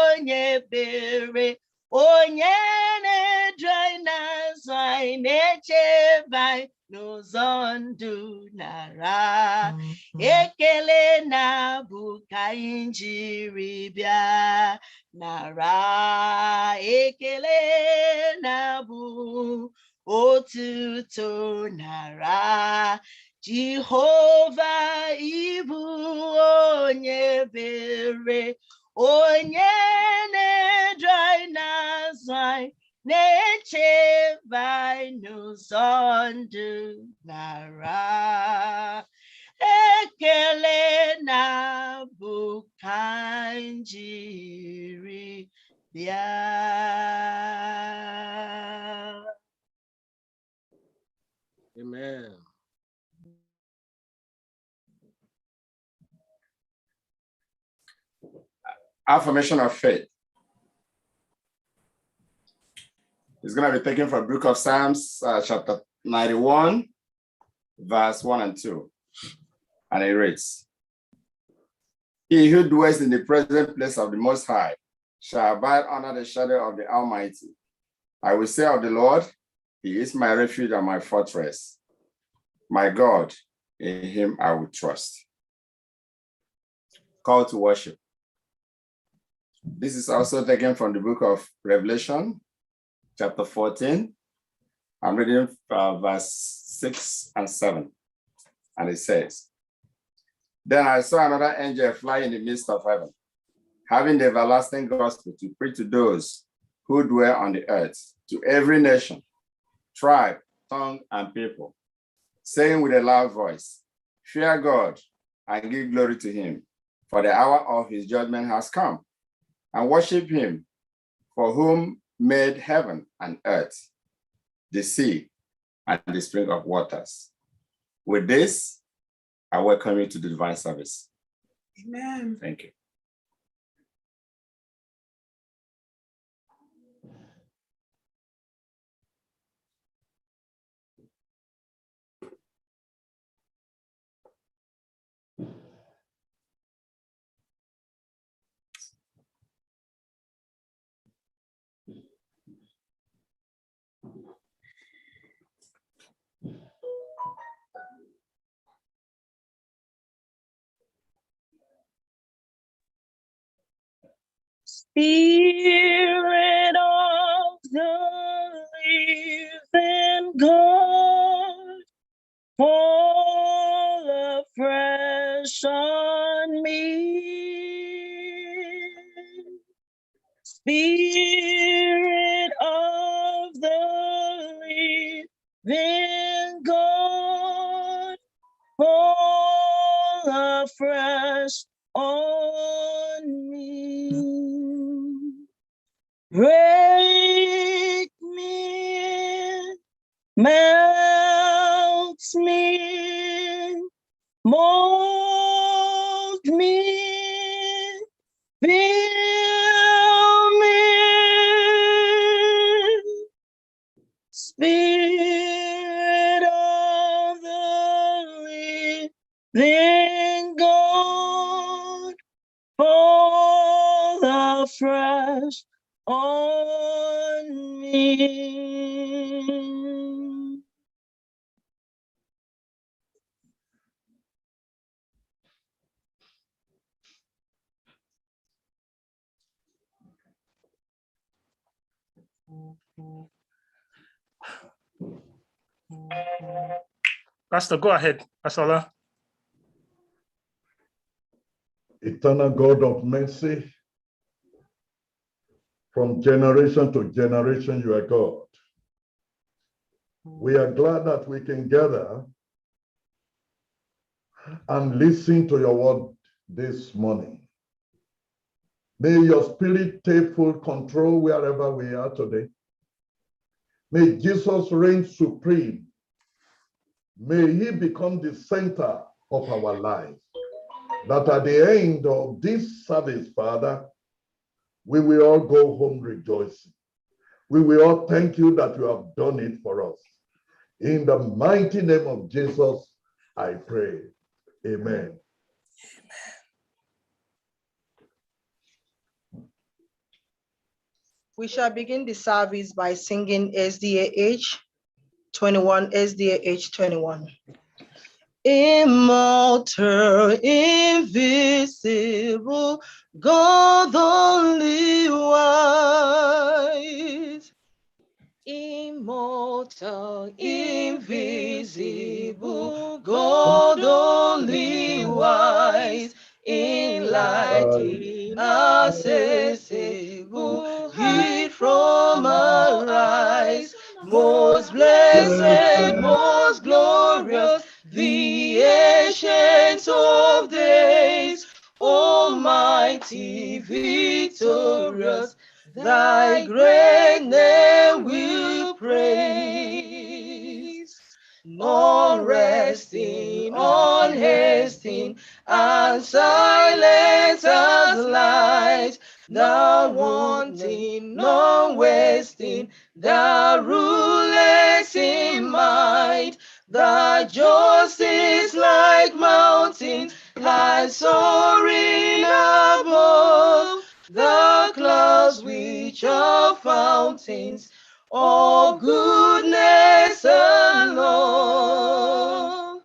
onye ebere, onye na-edu anyị n'azụ anyị, na-echebe anyị n'ụzọ ndụ nara. Ekele na bụ ka anyị jiri bịa nara. Ekele na bụ otuto nara. Jehova ịbụ onye ebere, onye na-edu anyị n'azụ anyị, na-echebe anyị n'ụzọ ndụ nara. Ekele na bụ ka anyị jiri bịa. Amen. Affirmation of faith. It's going to be taken from the book of Psalms, chapter 91, verse 1 and 2. And it reads, He who dwells in the present place of the Most High shall abide under the shadow of the Almighty. I will say of the Lord, He is my refuge and my fortress. My God, in Him I will trust. Call to worship. This is also taken from the book of Revelation, chapter 14. I'm reading verse 6 and 7. And it says, Then I saw another angel fly in the midst of heaven, having the everlasting gospel to preach to those who dwell on the earth, to every nation, tribe, tongue, and people, saying with a loud voice, Fear God and give glory to Him, for the hour of His judgment has come, and worship Him, for whom made heaven and earth, the sea, and the spring of waters. With this, I welcome you to the divine service. Amen. Thank you. Spirit of the living God, fall afresh on me. Spirit of the living God, fall afresh on me. break me, melts me, mold me, fill me, Spirit of the living God, fall afresh on me. Pastor, go ahead, Pastor Ola. Eternal God of mercy, from generation to generation, you are God. We are glad that we can gather and listen to your word this morning. May your spirit take full control wherever we are today. May Jesus reign supreme. May he become the center of our lives. That at the end of this service, Father, we will all go home rejoicing. We will all thank you that you have done it for us. In the mighty name of Jesus, I pray. Amen. We shall begin the service by singing SDAH 21, SDAH 21. Immortal, invisible, God only wise. Immortal, invisible, God only wise. In light inaccessible, hid from our eyes. Most blessed, most glorious, the ancient of days, almighty, victorious, thy great name will praise. Unresting, unhasting, and silent as light, thou wanting, non wasting, thou rulest in might. Thy justice like mountains, high soaring above, the clouds which are fountains of goodness and love.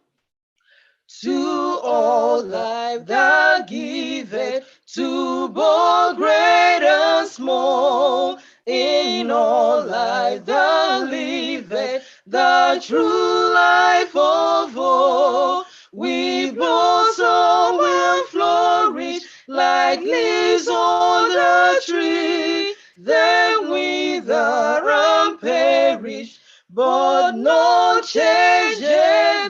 To all life thou giveth, to both great and small, in all life thou liveth, the true life of all. We blossom will flourish like leaves on the tree, then wither and perish, but not change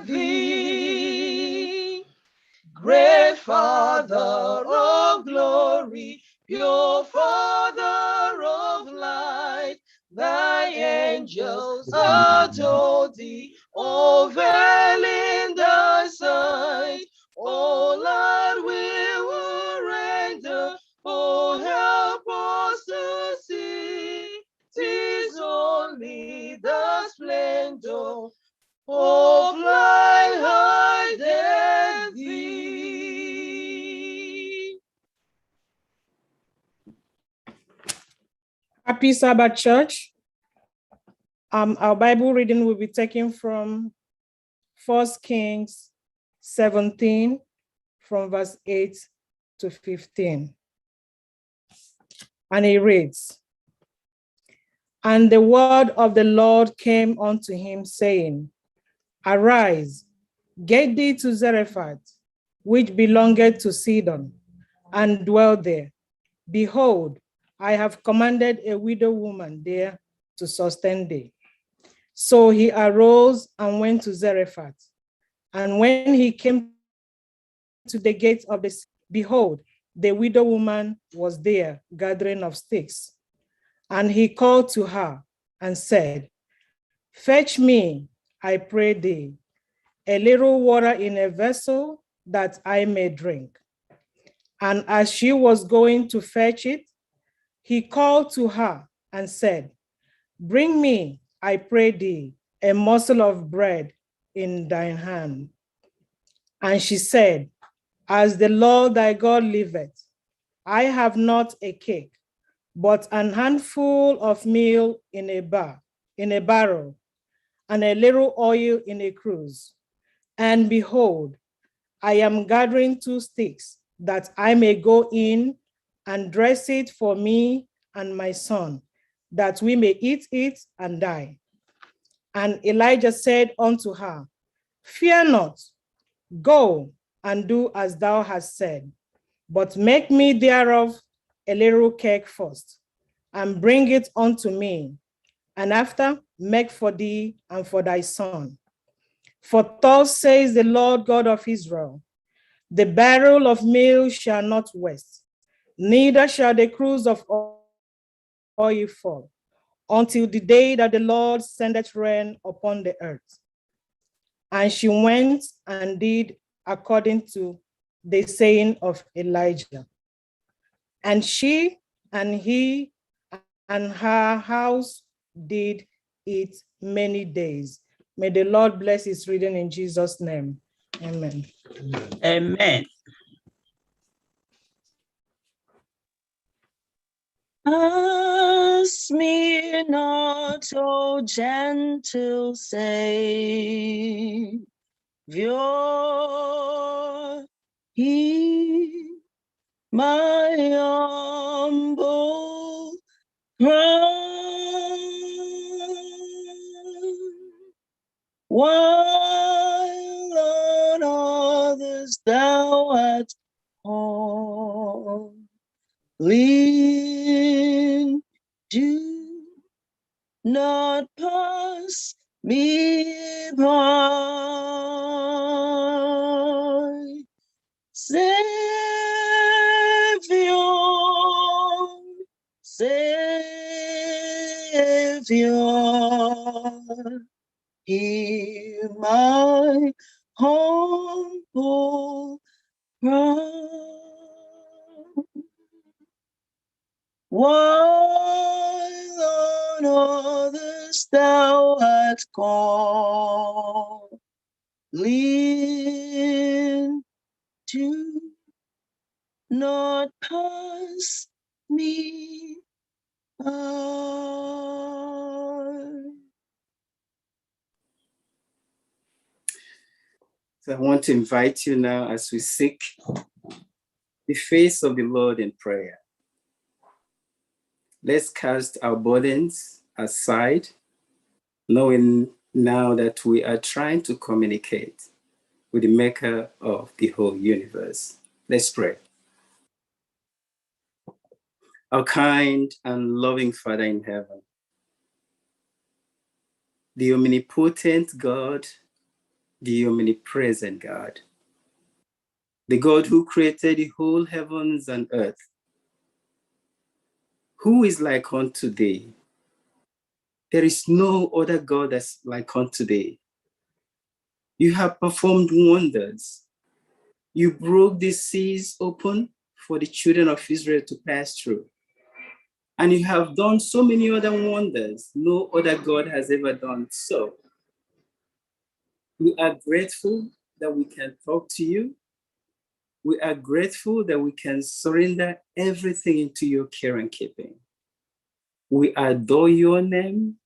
thee. Great Father of glory, pure Father of light, thy angels adore thee, O veil in thy sight. O Lord, we will render, O help us to see. 'Tis only the splendor of light hideth thee. Happy Sabbath, Church. Our Bible reading will be taken from 1 Kings 17, from verse 8 to 15. And it reads, "And the word of the Lord came unto him, saying, Arise, get thee to Zarephath, which belongeth to Sidon, and dwell there. Behold, I have commanded a widow woman there to sustain thee. So he arose and went to Zarephath. And when he came to the gate of the city, behold, the widow woman was there gathering of sticks. And he called to her and said, Fetch me, I pray thee, a little water in a vessel that I may drink. And as she was going to fetch it, he called to her and said, Bring me, I pray thee, a morsel of bread in thine hand. And she said, As the Lord thy God liveth, I have not a cake, but an handful of meal in a barrel, and a little oil in a cruse. And behold, I am gathering 2 sticks, that I may go in and dress it for me and my son, that we may eat it and die. And Elijah said unto her, Fear not, go and do as thou hast said, but make me thereof a little cake first, and bring it unto me, and after make for thee and for thy son. For thus says the Lord God of Israel, the barrel of meal shall not waste, neither shall the cruse of oil fall, until the day that the Lord sendeth rain upon the earth. And she went and did according to the saying of Elijah. And she and he and her house did it many days. May the Lord bless his reading in Jesus' name. Amen. Amen. Ask me not, O gentle Savior, hear my humble cry. While on others thou art calling, do not pass me by. Savior, Savior, hear my humble cry. While on others thou art calling, do not pass me by. So I want to invite you now as we seek the face of the Lord in prayer. Let's cast our burdens aside, knowing now that we are trying to communicate with the maker of the whole universe. Let's pray. Our kind and loving Father in heaven, the omnipotent God, the omnipresent God, the God who created the whole heavens and earth, who is like unto thee? There is no other God that's like unto thee. You have performed wonders. You broke the seas open for the children of Israel to pass through. And you have done so many other wonders. No other God has ever done so. We are grateful that we can talk to you. We are grateful that we can surrender everything into your care and keeping. We adore your name.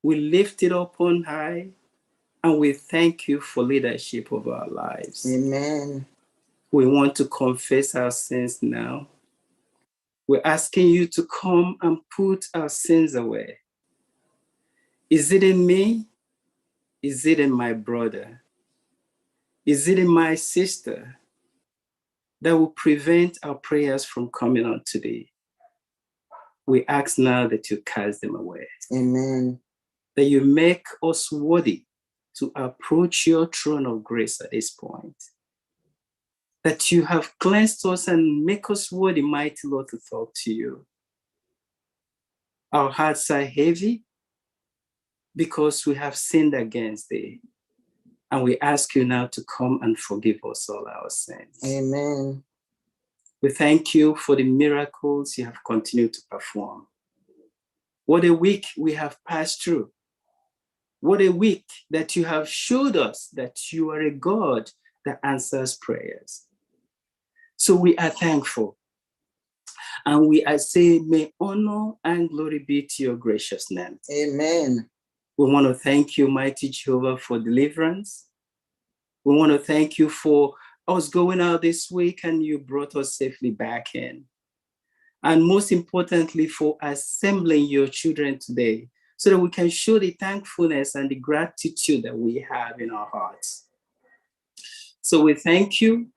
We lift it up on high, and we thank you for leadership of our lives. Amen. We want to confess our sins now. We're asking you to come and put our sins away. Is it in me? Is it in my brother? Is it in my sister that will prevent our prayers from coming on today? We ask now that you cast them away. Amen. That you make us worthy to approach your throne of grace at this point. That you have cleansed us and make us worthy, mighty Lord, to talk to you. Our hearts are heavy because we have sinned against thee. And we ask you now to come and forgive us all our sins. Amen. We thank you for the miracles you have continued to perform. What a week we have passed through. What a week that you have showed us that you are a God that answers prayers. So we are thankful. And we are saying, may honor and glory be to your gracious name. Amen. We want to thank you, mighty Jehovah, for deliverance. We want to thank you for us going out this week and you brought us safely back in. And most importantly, for assembling your children today so that we can show the thankfulness and the gratitude that we have in our hearts. So we thank you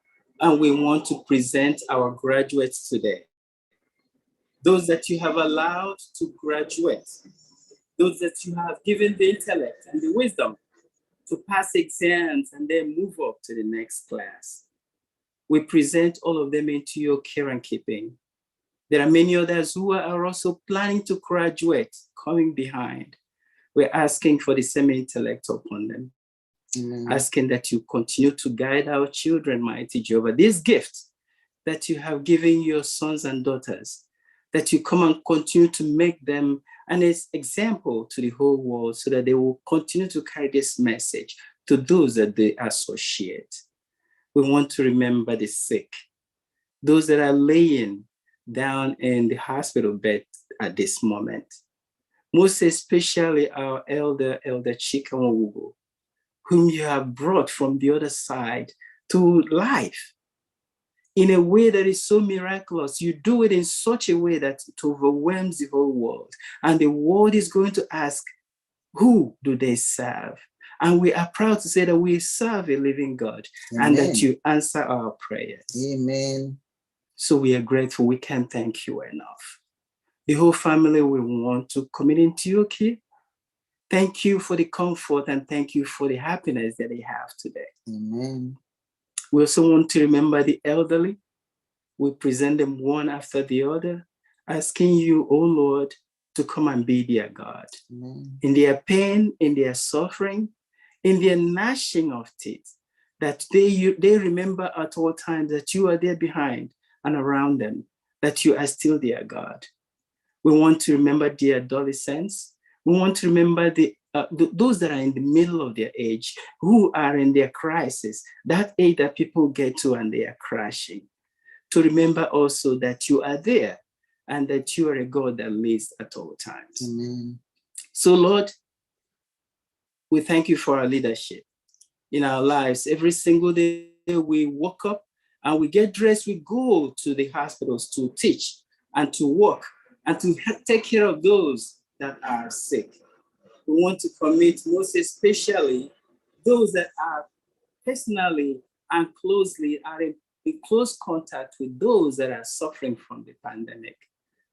and we want to present our graduates today. Those that you have allowed to graduate, those that you have given the intellect and the wisdom to pass exams and then move up to the next class. We present all of them into your care and keeping. There are many others who are also planning to graduate, coming behind. We're asking for the same intellect upon them. Amen. Asking that you continue to guide our children, mighty Jehovah. This gift that you have given your sons and daughters, that you come and continue to make them an example to the whole world so that they will continue to carry this message to those that they associate. We want to remember the sick, those that are laying down in the hospital bed at this moment. Most especially our elder Chika Nwugo, whom you have brought from the other side to life in a way that is so miraculous. You do it in such a way that it overwhelms the whole world. And the world is going to ask, who do they serve? And we are proud to say that we serve a living God. Amen. And that you answer our prayers. Amen. So we are grateful. We can't thank you enough. The whole family, we want to commit into your care. Thank you for the comfort and thank you for the happiness that they have today. Amen. We also want to remember the elderly. We present them one after the other, asking you, oh Lord, to come and be their God. Amen. In their pain, in their suffering, in their gnashing of teeth, that they remember at all times that you are there behind and around them, that you are still their God. We want to remember the adolescents. We want to remember those that are in the middle of their age, who are in their crisis, that age that people get to and they are crashing. To remember also that you are there and that you are a God that leads at all times. Amen. So Lord, we thank you for our leadership in our lives. Every single day we wake up and we get dressed, we go to the hospitals to teach and to work and to take care of those that are sick. We want to commit most especially those that are personally and closely are in close contact with those that are suffering from the pandemic,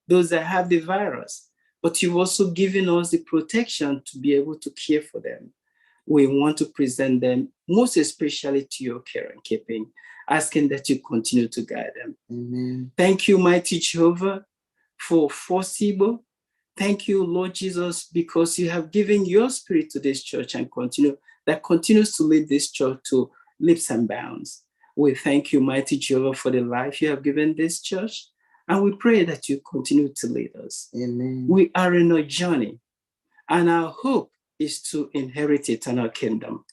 those that have the virus, but you've also given us the protection to be able to care for them. We want to present them most especially to your care and keeping, asking that you continue to guide them. Amen. Thank you, mighty Jehovah, for foreseeable. Thank you, Lord Jesus, because you have given your spirit to this church and continues to lead this church to leaps and bounds. We thank you, mighty Jehovah, for the life you have given this church. And we pray that you continue to lead us. Amen. We are in a journey, and our hope is to inherit eternal kingdom.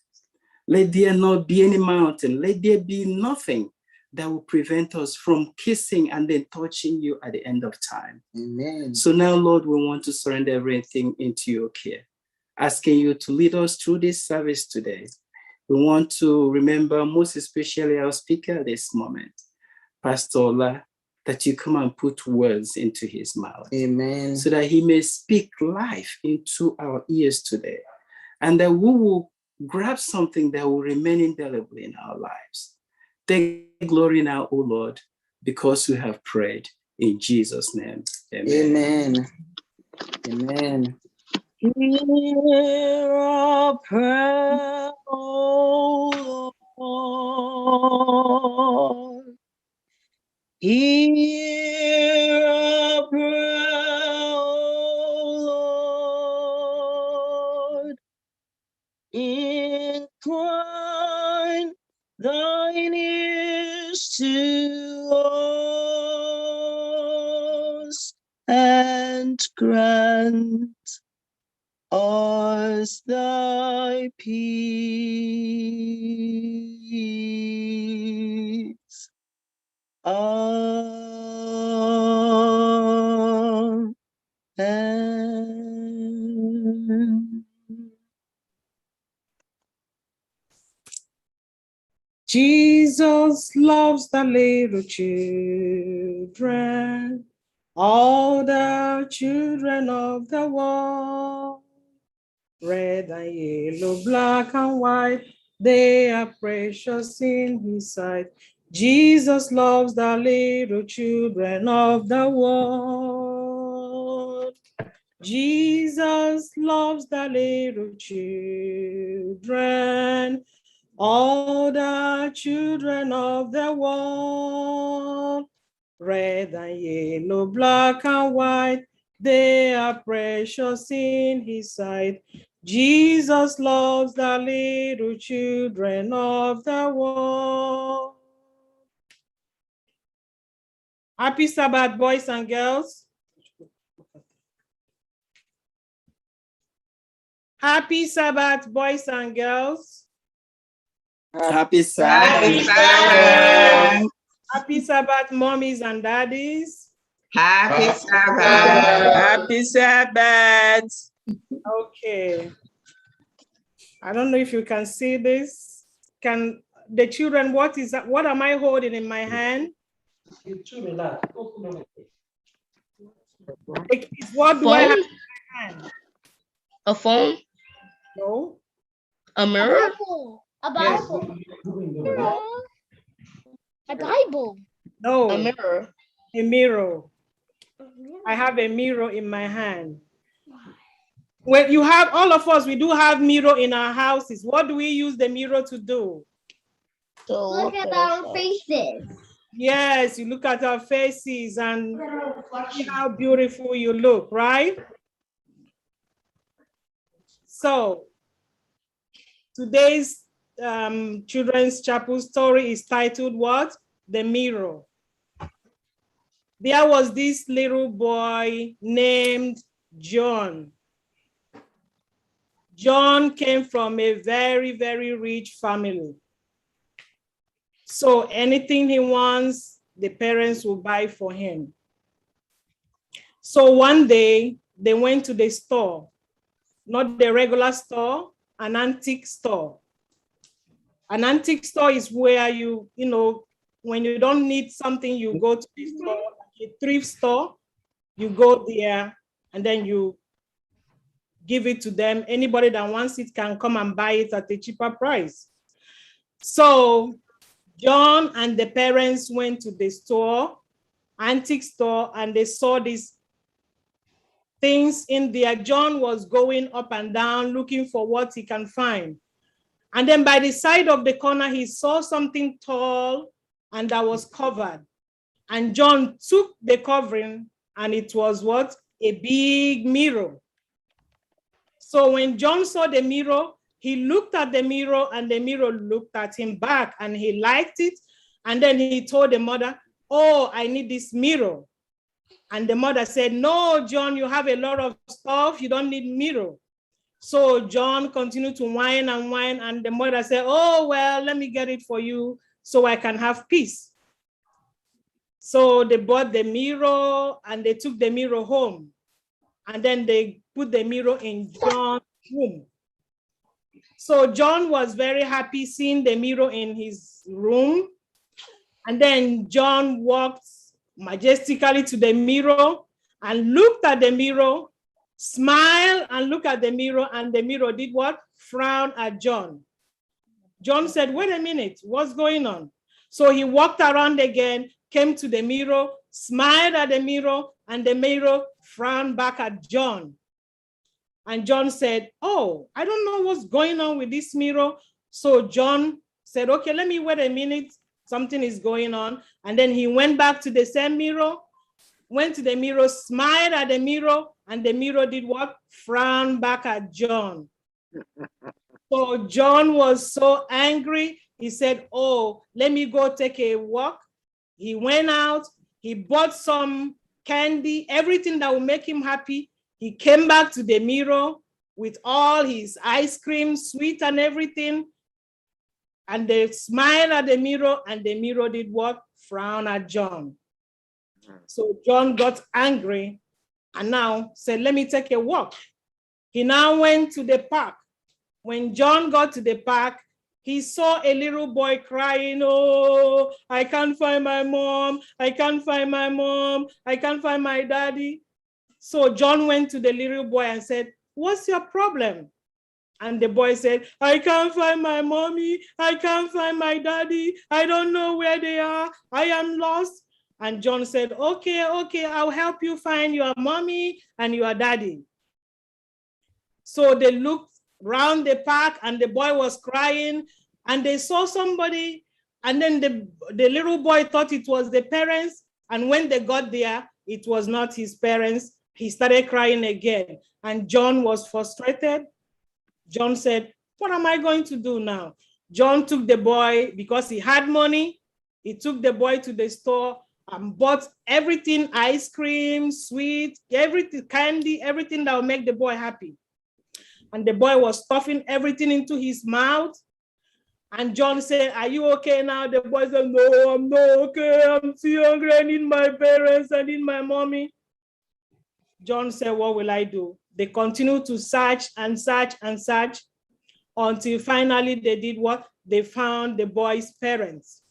Let there not be any mountain. Let there be nothing that will prevent us from kissing and then touching you at the end of time. Amen. So now, Lord, we want to surrender everything into your care, asking you to lead us through this service today. We want to remember most especially our speaker this moment, Pastor Ola, that you come and put words into his mouth. Amen. So that he may speak life into our ears today, and that we will grab something that will remain indelibly in our lives. Take glory now, O Lord, because we have prayed in Jesus' name. Amen. Amen. Amen. Hear our prayer, O Lord. Hear our prayer, O grant us thy peace. Amen. Jesus loves the little children, all the children of the world. Red and yellow, black and white, they are precious in his sight. Jesus loves the little children of the world. Jesus loves the little children, all the children of the world. Red and yellow, black and white, they are precious in his sight. Jesus loves the little children of the world. Happy Sabbath, boys and girls. Happy Sabbath, boys and girls. Happy Sabbath. Happy Sabbath, mommies and daddies. Happy Sabbath. Happy Sabbath. Okay. I don't know if you can see this. Can the children, what is that? What am I holding in my hand? What do I have in my hand? A phone? No. A mirror? A Yes. Bible. A Bible. No. A mirror. A mirror. I have a mirror in my hand. Well, you have, all of us, we do have mirror in our houses. What do we use the mirror to do? Look at our faces. Yes, you look at our faces and see how beautiful you look, right? So today's children's chapel story is titled what? The Mirror. There was this little boy named John. John came from a very, very rich family. So anything he wants, the parents will buy for him. So one day they went to the store, not the regular store, an antique store. An antique store is where you know, when you don't need something, you go to the store, like a thrift store, you go there and then you give it to them. Anybody that wants it can come and buy it at a cheaper price. So John and the parents went to the store, antique store, and they saw these things in there. John was going up and down looking for what he can find. And then by the side of the corner, he saw something tall and that was covered. And John took the covering and it was what? A big mirror. So when John saw the mirror, he looked at the mirror and the mirror looked at him back and he liked it. And then he told the mother, "Oh, I need this mirror." And the mother said, "No, John, you have a lot of stuff. You don't need mirror." So John continued to whine and whine. And the mother said, "Oh, well, let me get it for you so I can have peace." So they bought the mirror and they took the mirror home. And then they put the mirror in John's room. So John was very happy seeing the mirror in his room. And then John walked majestically to the mirror and looked at the mirror, smiled and looked at the mirror, and the mirror did what? Frown at John. John said, "Wait a minute, what's going on?" So he walked around again, came to the mirror, smiled at the mirror, and the mirror frowned back at John. And John said, "Oh, I don't know what's going on with this mirror." So John said, "Okay, let me wait a minute. Something is going on." And then he went back to the same mirror, went to the mirror, smiled at the mirror, and the mirror did what? Frown back at John. So John was so angry. He said, "Oh, let me go take a walk." He went out, he bought some candy, everything that would make him happy. He came back to the mirror with all his ice cream, sweet and everything. And they smiled at the mirror, and the mirror did what? Frown at John. So John got angry and now said, let me take a walk. He now went to the park. When John got to the park, he saw a little boy crying, oh, I can't find my mom. I can't find my mom. I can't find my daddy. So John went to the little boy and said, what's your problem? And the boy said, I can't find my mommy. I can't find my daddy. I don't know where they are. I am lost. And John said, okay, I'll help you find your mommy and your daddy. So they looked around the park and the boy was crying and they saw somebody. And then the little boy thought it was the parents. And when they got there, it was not his parents. He started crying again. And John was frustrated. John said, what am I going to do now? John took the boy, because he had money, he took the boy to the store and bought everything, ice cream, sweet, everything, candy, everything that would make the boy happy. And the boy was stuffing everything into his mouth. And John said, are you okay now? The boy said, no, I'm not okay. I'm too hungry. I need my parents. I need my mommy. John said, what will I do? They continued to search and search and search until finally they did what? They found the boy's parents.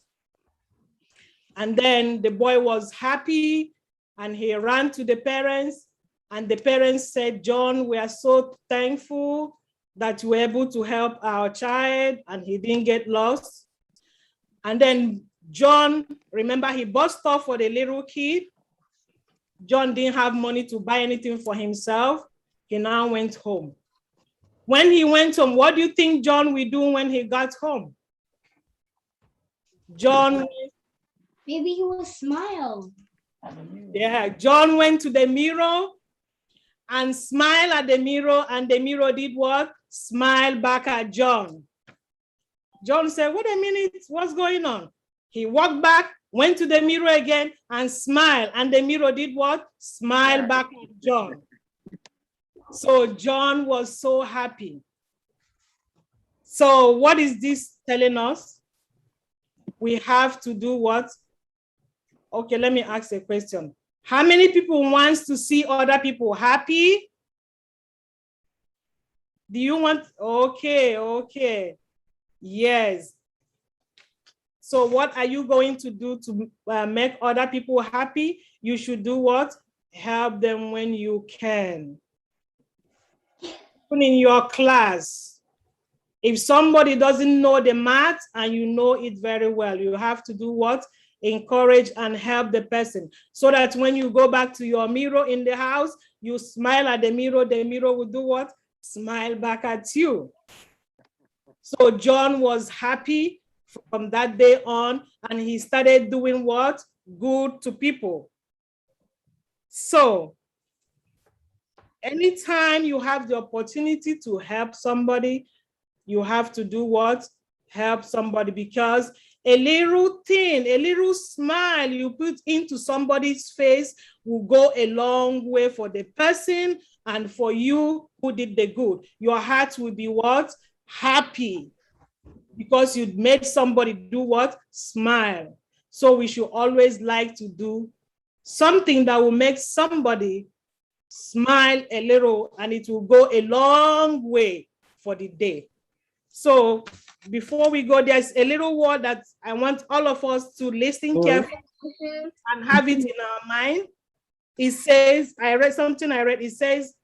And then the boy was happy and he ran to the parents, and the parents said, John, we are so thankful that you were able to help our child and he didn't get lost. And then John, remember, he bought stuff for the little kid. John didn't have money to buy anything for himself. He now went home. When he went home, what do you think John will do when he got home? John, maybe he will smile. Yeah, John went to the mirror and smiled at the mirror, and the mirror did what? Smile back at John. John said, wait a minute, what's going on? He walked back, went to the mirror again and smiled, and the mirror did what? Smile back at John. So John was so happy. So what is this telling us? We have to do what? Okay, let me ask a question. How many people wants to see other people happy? Do you want? Okay. Yes. So what are you going to do to make other people happy? You should do what? Help them when you can. In your class, if somebody doesn't know the math and you know it very well, you have to do what? Encourage and help the person, so that when you go back to your mirror in the house, you smile at the mirror will do what? Smile back at you. So John was happy from that day on, and he started doing what? Good to people. So anytime you have the opportunity to help somebody, you have to do what? Help somebody, because a little thing, a little smile you put into somebody's face will go a long way for the person and for you who did the good. Your heart will be what? Happy, because you made somebody do what? Smile. So we should always like to do something that will make somebody smile a little, and it will go a long way for the day. So before we go, there's a little word that I want all of us to listen carefully and have it in our mind. It says, it says,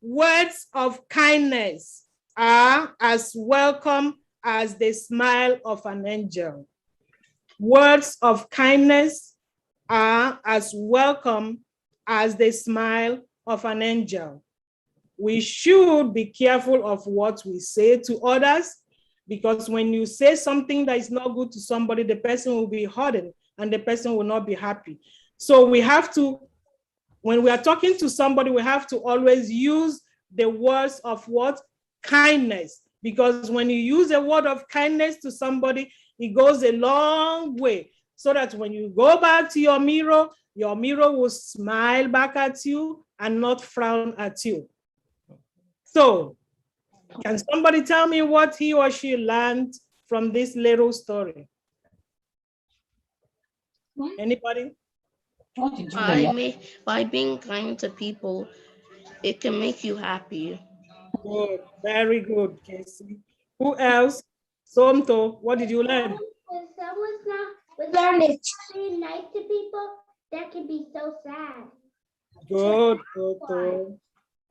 words of kindness are as welcome as the smile of an angel. Words of kindness are as welcome as the smile of an angel. We should be careful of what we say to others, because when you say something that is not good to somebody, the person will be hardened and the person will not be happy. So we have to, when we are talking to somebody, we have to always use the words of what? Kindness. Because when you use a word of kindness to somebody, it goes a long way, so that when you go back to your mirror will smile back at you and not frown at you. So, can somebody tell me what he or she learned from this little story? Anybody? By being kind to people, it can make you happy. Good, very good, Casey. Who else? Somto, what did you learn? When someone's not being nice to people, that can be so sad. Good, good.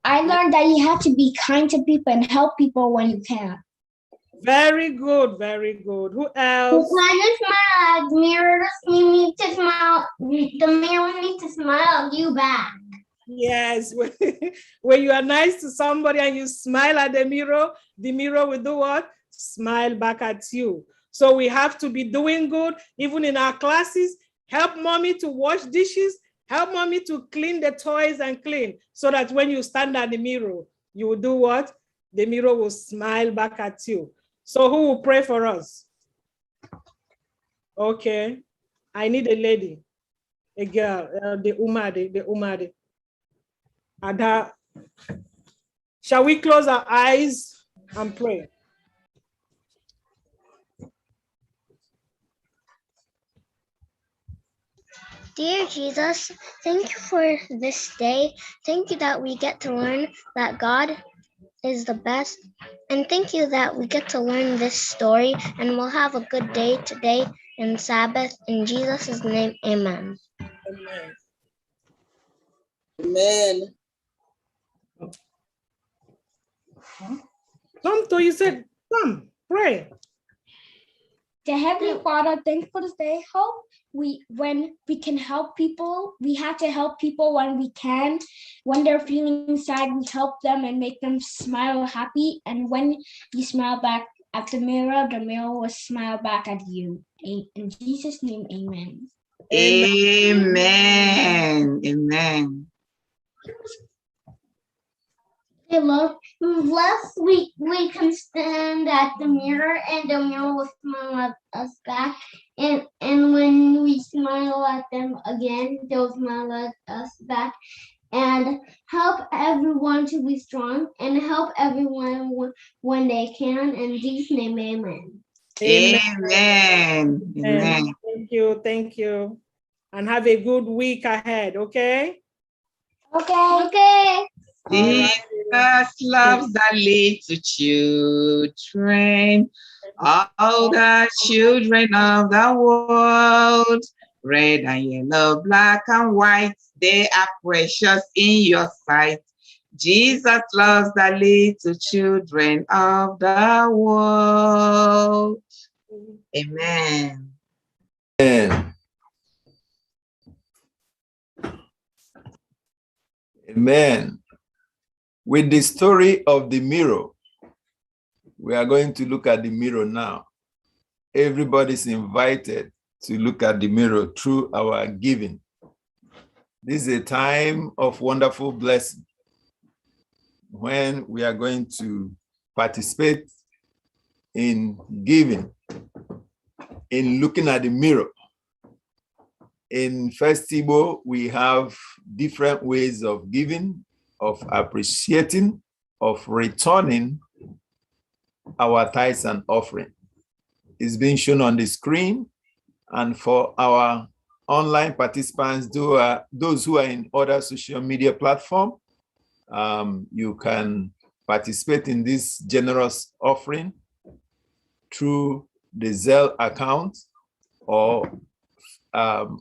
I learned that you have to be kind to people and help people when you can. Very good, very good. Who else? When you smile at the mirror, you need to smile. The mirror needs to smile at you back. Yes, when you are nice to somebody and you smile at the mirror will do what? Smile back at you. So we have to be doing good, even in our classes. Help mommy to wash dishes. Help mommy to clean the toys and clean, so that when you stand at the mirror, you will do what? The mirror will smile back at you. So who will pray for us? Okay, I need a lady, a girl, the Umadi. Ada, shall we close our eyes and pray? Dear Jesus, thank you for this day. Thank you that we get to learn that God is the best. And thank you that we get to learn this story, and we'll have a good day today and Sabbath. In Jesus' name, amen. Amen. Amen. Somto, you said, come, pray. Dear Heavenly Father, thank you for this day. When we can help people, we have to help people when we can. When they're feeling sad, we help them and make them smile happy. And when you smile back at the mirror will smile back at you. In Jesus' name, amen. Amen. Amen. Last week we can stand at the mirror and the mirror will smile at us back. And when we smile at them again, they'll smile at us back. And help everyone to be strong and help everyone when they can. In Jesus' name, amen. Amen. Amen. Thank you. And have a good week ahead, okay? Okay. Jesus loves the little children, all the children of the world, red and yellow, black and white, they are precious in your sight. Jesus loves the little children of the world. Amen. Amen. Amen. With the story of the mirror, we are going to look at the mirror now. Everybody's invited to look at the mirror through our giving. This is a time of wonderful blessing when we are going to participate in giving, in looking at the mirror. In First Igbo, we have different ways of giving, of appreciating, of returning our tithes and offering. It's being shown on the screen. And for our online participants, those who are in other social media platforms, you can participate in this generous offering through the Zelle account or our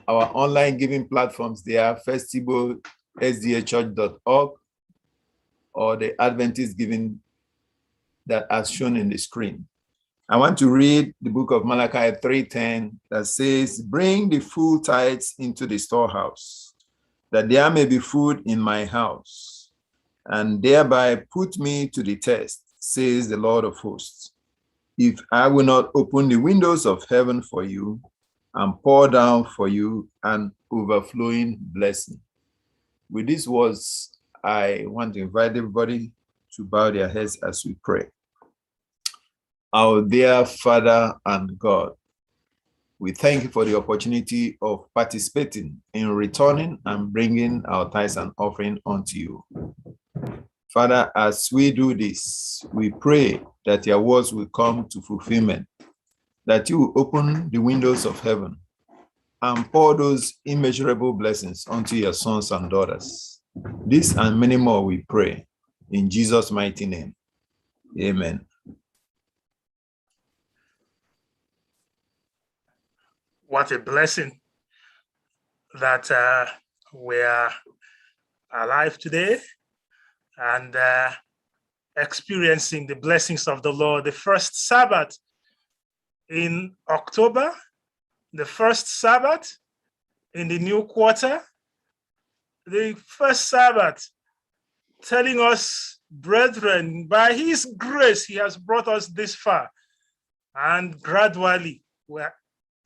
online giving platforms. They are First Igbo, sdachurch.org, or the Adventist giving that are shown in the screen. I want to read the book of Malachi 3:10 that says, "Bring the full tithes into the storehouse, that there may be food in my house, and thereby put me to the test, says the Lord of hosts, if I will not open the windows of heaven for you and pour down for you an overflowing blessing." With these words, I want to invite everybody to bow their heads as we pray. Our dear Father and God, We thank you for the opportunity of participating in returning and bringing our tithes and offering unto you. Father, as we do this, we pray that your words will come to fulfillment, that you will open the windows of heaven and pour those immeasurable blessings unto your sons and daughters. This and many more we pray in Jesus' mighty name. Amen. What a blessing that we are alive today and experiencing the blessings of the Lord. The first Sabbath in October, the first Sabbath in the new quarter, the first Sabbath telling us, brethren, by his grace, he has brought us this far. And gradually, we're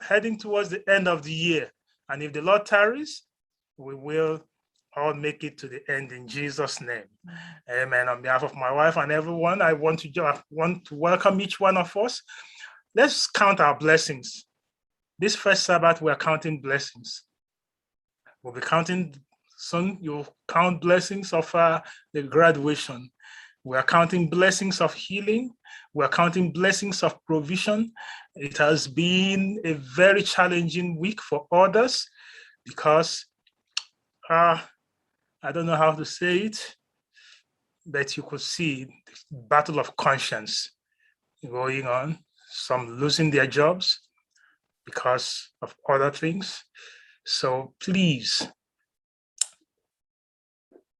heading towards the end of the year. And if the Lord tarries, we will all make it to the end in Jesus' name. Amen. On behalf of my wife and everyone, I want to welcome each one of us. Let's count our blessings. This first Sabbath, we're counting blessings. We'll be counting soon. You'll count blessings of the graduation. We're counting blessings of healing. We're counting blessings of provision. It has been a very challenging week for others because I don't know how to say it, but you could see the battle of conscience going on, some losing their jobs because of other things. So please,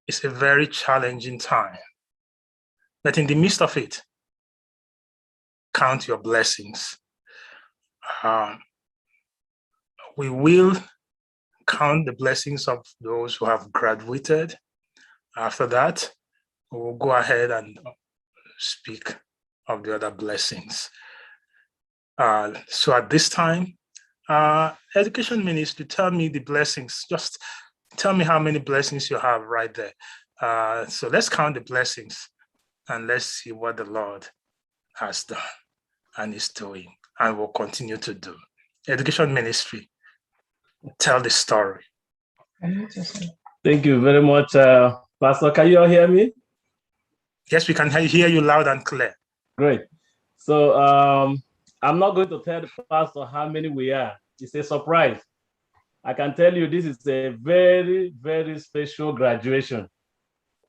it's a very challenging time. But in the midst of it, count your blessings. We will count the blessings of those who have graduated. After that, we will go ahead and speak of the other blessings. So at this time, Education Ministry, tell me the blessings. Just tell me how many blessings you have right there. So let's count the blessings and let's see what the Lord has done and is doing and will continue to do. Education Ministry, tell the story. Thank you very much, Pastor. Can you all hear me? Yes, we can hear you loud and clear. Great. So I'm not going to tell the pastor how many we are. It's a surprise. I can tell you this is a very, very special graduation.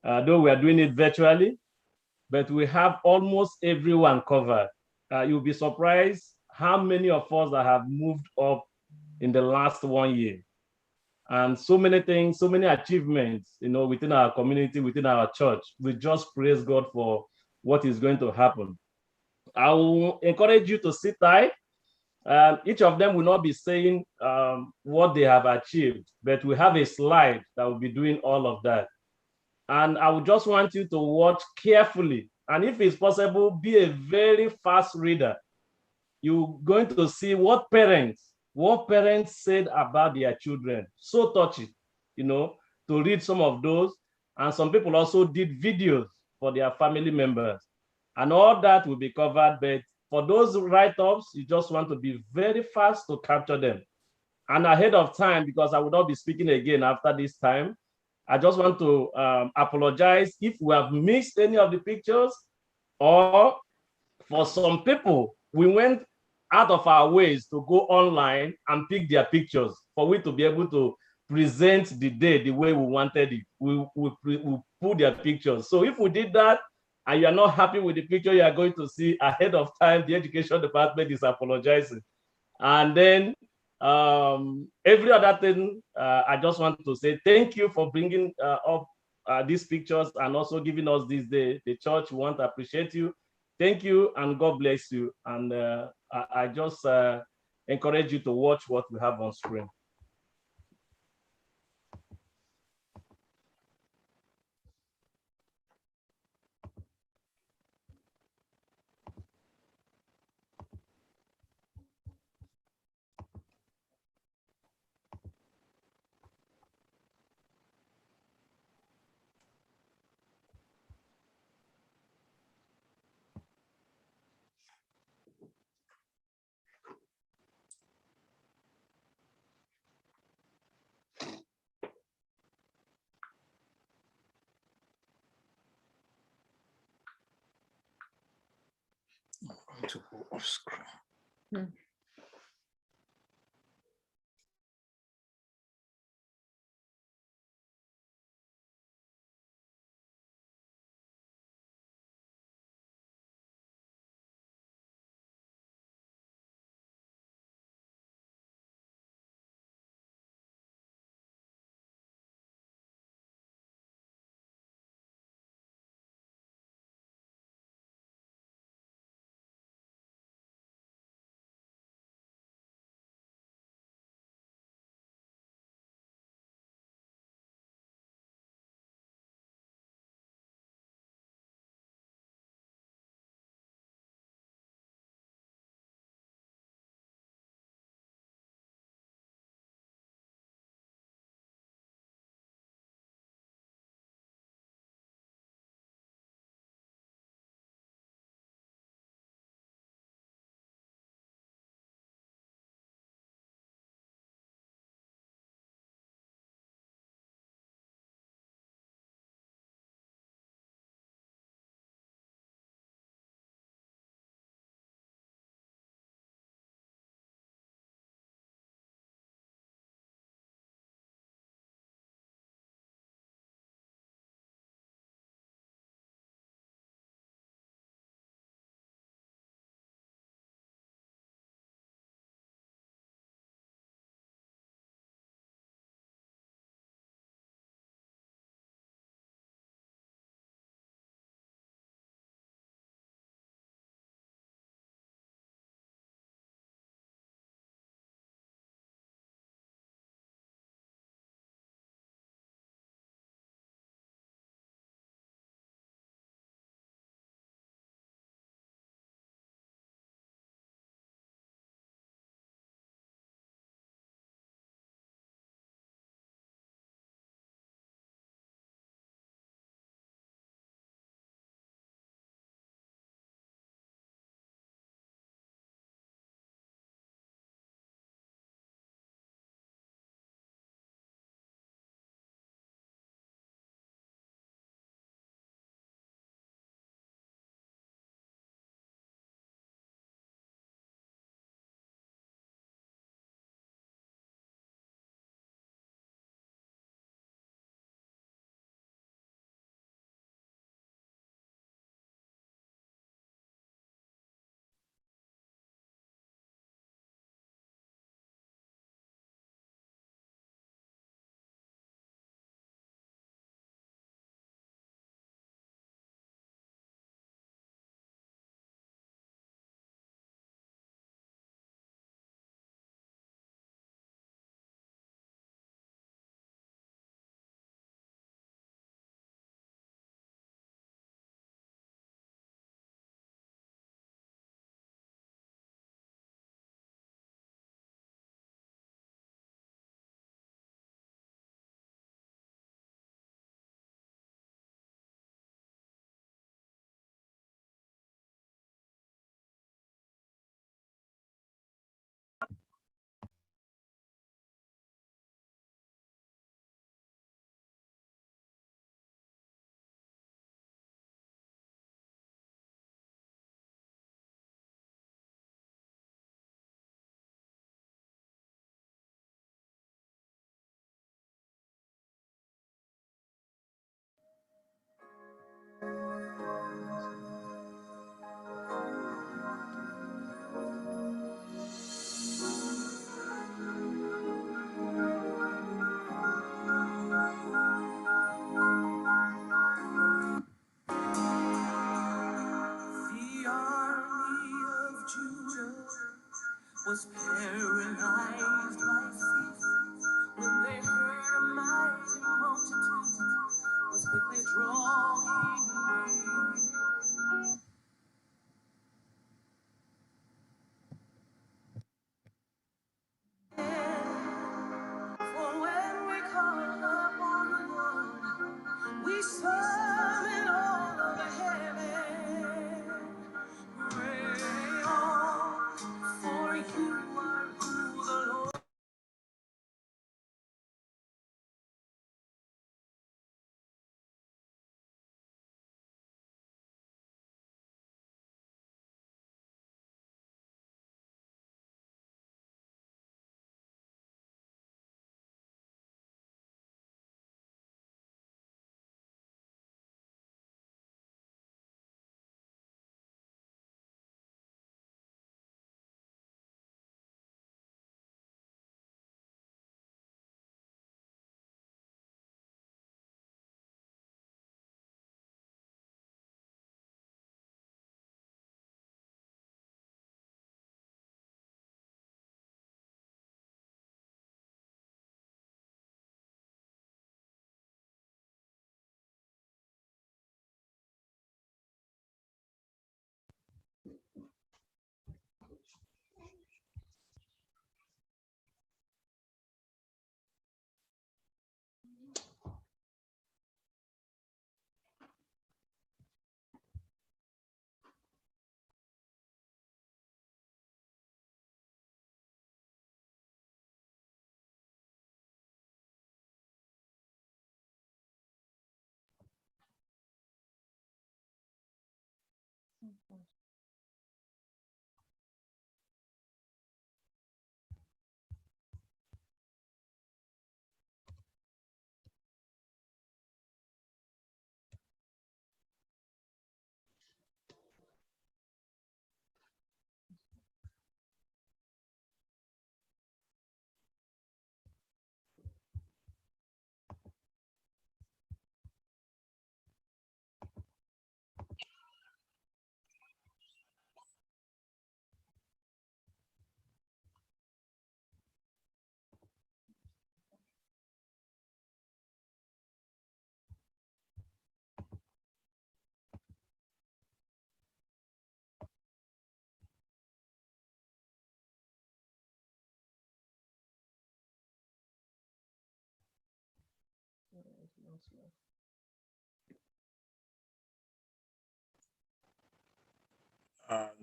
Though we are doing it virtually, but we have almost everyone covered. You'll be surprised how many of us that have moved up in the last 1 year. And so many things, so many achievements, within our community, within our church. We just praise God for what is going to happen. I will encourage you to sit tight. Each of them will not be saying what they have achieved, but we have a slide that will be doing all of that. And I would just want you to watch carefully. And if it's possible, be a very fast reader. You're going to see what parents said about their children. So touching, to read some of those. And some people also did videos for their family members. And all that will be covered. But for those write-ups, you just want to be very fast to capture them. And ahead of time, because I will not be speaking again after this time, I just want to apologize if we have missed any of the pictures, or for some people, we went out of our ways to go online and pick their pictures for we to be able to present the day the way we wanted it. We put their pictures. So if we did that and you are not happy with the picture you are going to see ahead of time, the education department is apologizing. And then every other thing, I just want to say thank you for bringing up these pictures and also giving us this day. The church want to appreciate you. Thank you and God bless you. And I just encourage you to watch what we have on screen. to go off screen. Hmm.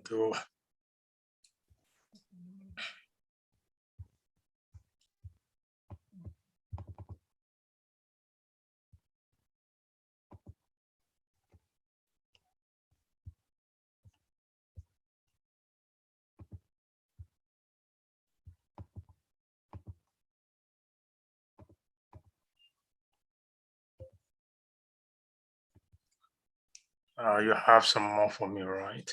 Do you have some more for me, right?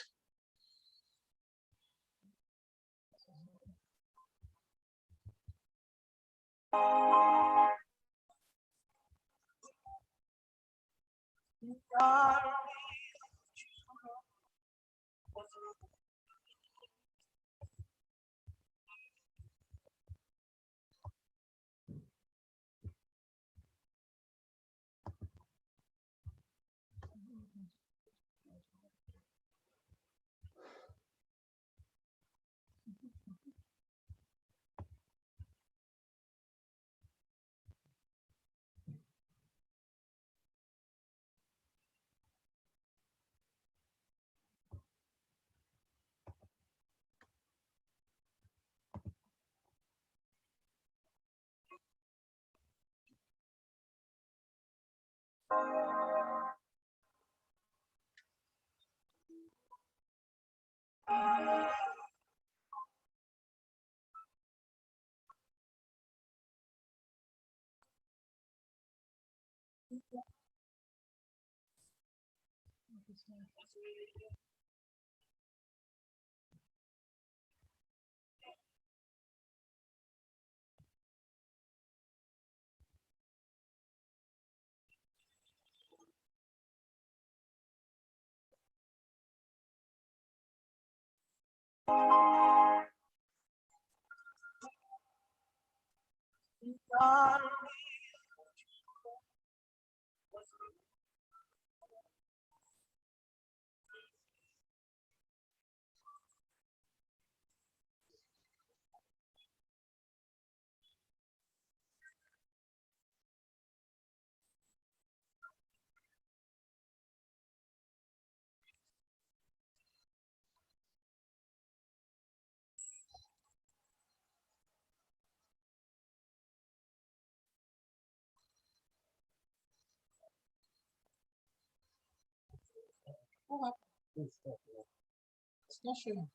It's not showing.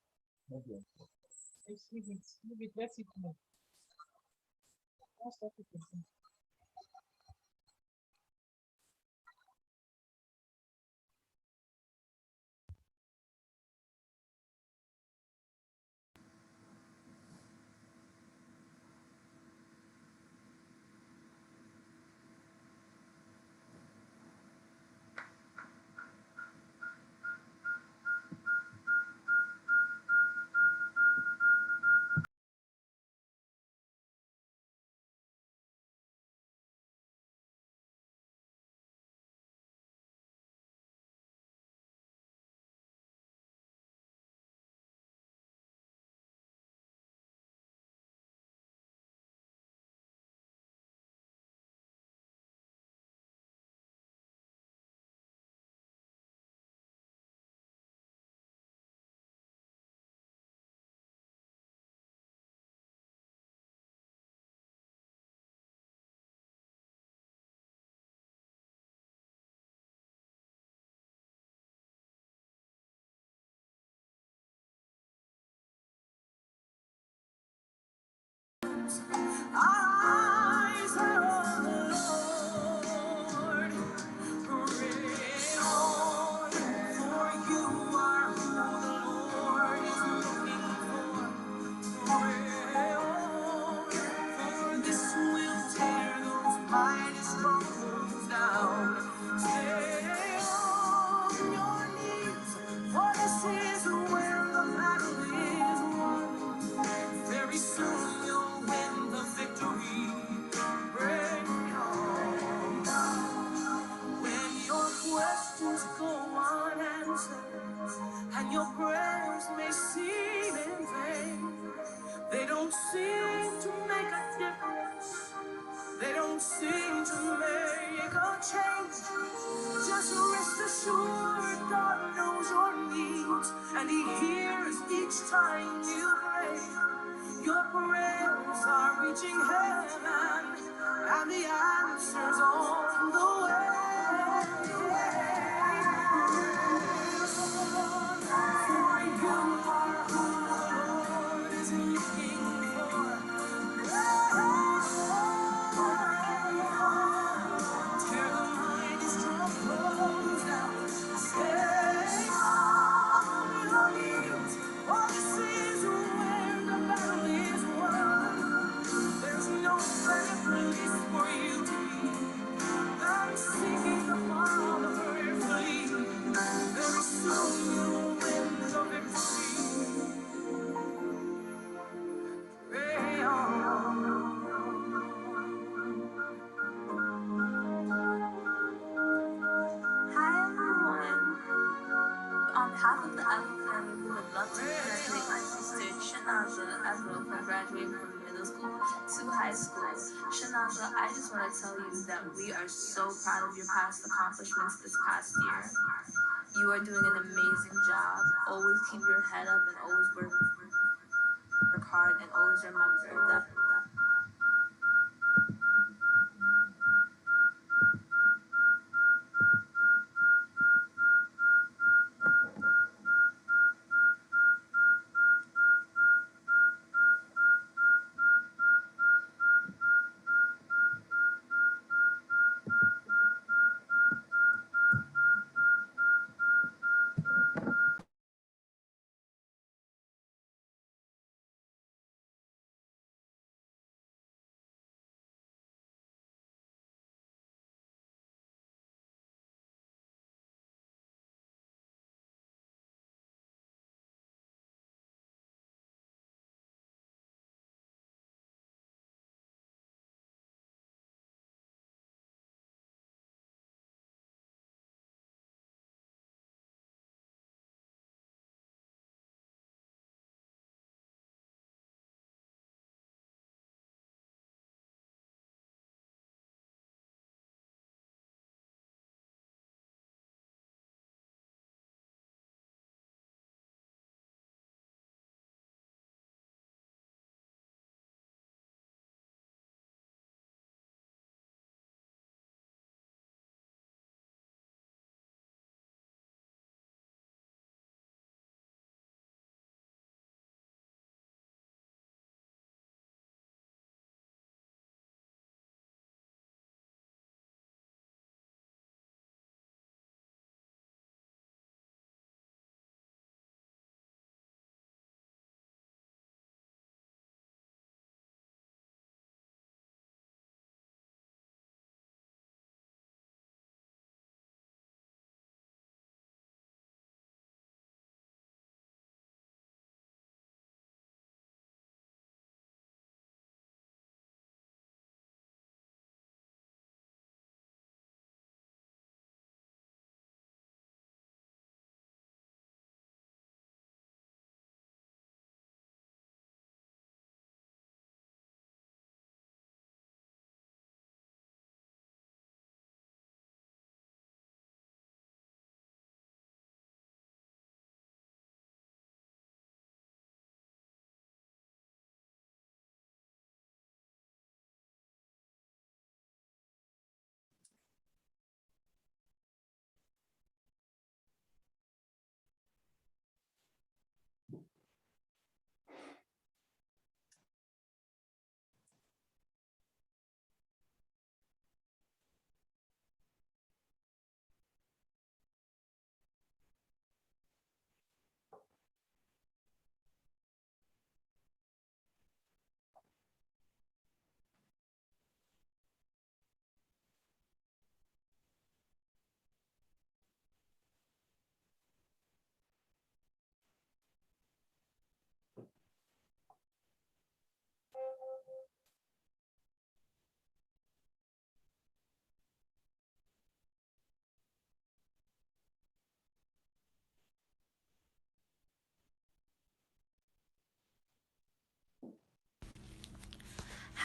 Leave it, let it move. Don't stop it again. eyes are on the Lord. Pray on, for you are who the Lord is looking for. Pray on, for this will tear those mighty strongholds down. Stay on your knees, for this is where the battle is won. Very soon you'll win the victory. Pray on. When your questions go unanswered and your prayers may seem in vain, they don't seem to make a difference. They don't seem to make a change. Just rest assured God knows your needs and He hears each time you pray. Your prayers are reaching heaven and the answer's on the way. For you are who the Lord is looking for. Tear the mighty strongholds down. Stay on your knees, for this is where the battle is won. There's no better place for you to be than seeking the Father prayerfully. Very soon you'll win the victory. Pray on. Hi everyone. On behalf of the Allen family, we would love to congratulate my sister Shanaza as well for graduating from middle school to high school. Shanaza, I just want to tell you that we are so proud of your past accomplishments this past year. You are doing an amazing job. Always keep your head up and always work hard and always remember that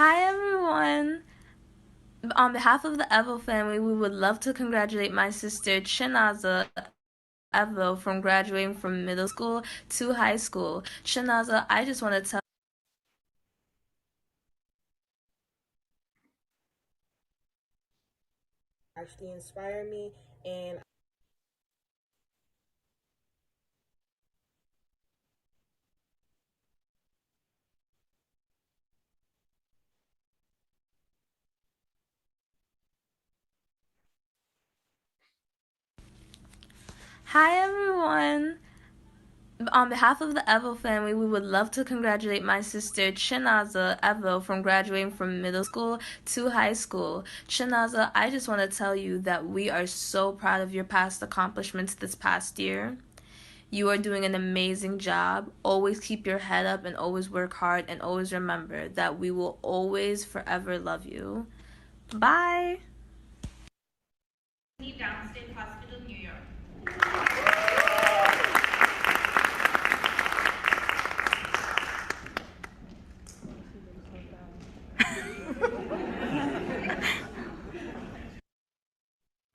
Hi everyone. On behalf of the Evo family, we would love to congratulate my sister Chinaza Evo from graduating from middle school to high school. Chinaza, I just want to tell actually inspire me, and Hi everyone. On behalf of the Evo family, we would love to congratulate my sister Chinaza Evo from graduating from middle school to high school. Chinaza, I just want to tell you that we are so proud of your past accomplishments this past year. You are doing an amazing job. Always keep your head up and always work hard, and always remember that we will always forever love you. Bye. Downstate Hospital, New York.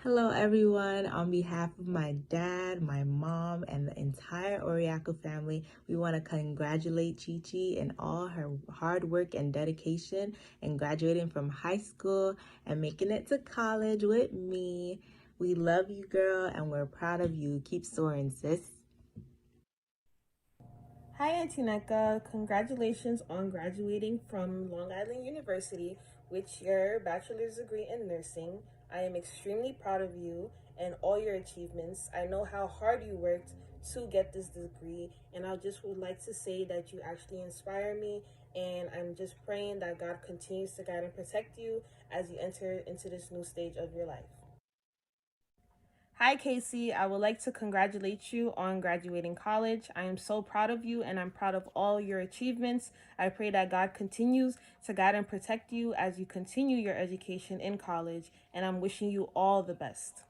Hello, everyone. On behalf of my dad, my mom, and the entire Oriaco family, we want to congratulate Chi-Chi and all her hard work and dedication in graduating from high school and making it to college with me. We love you, girl, and we're proud of you. Keep soaring, sis. hi, Auntie Neka. Congratulations on graduating from Long Island University with your bachelor's degree in nursing. I am extremely proud of you and all your achievements. I know how hard you worked to get this degree, and I just would like to say that you actually inspire me, and I'm just praying that God continues to guide and protect you as you enter into this new stage of your life. Hi, Casey. I would like to congratulate you on graduating college. I am so proud of you, and I'm proud of all your achievements. I pray that God continues to guide and protect you as you continue your education in college, and I'm wishing you all the best.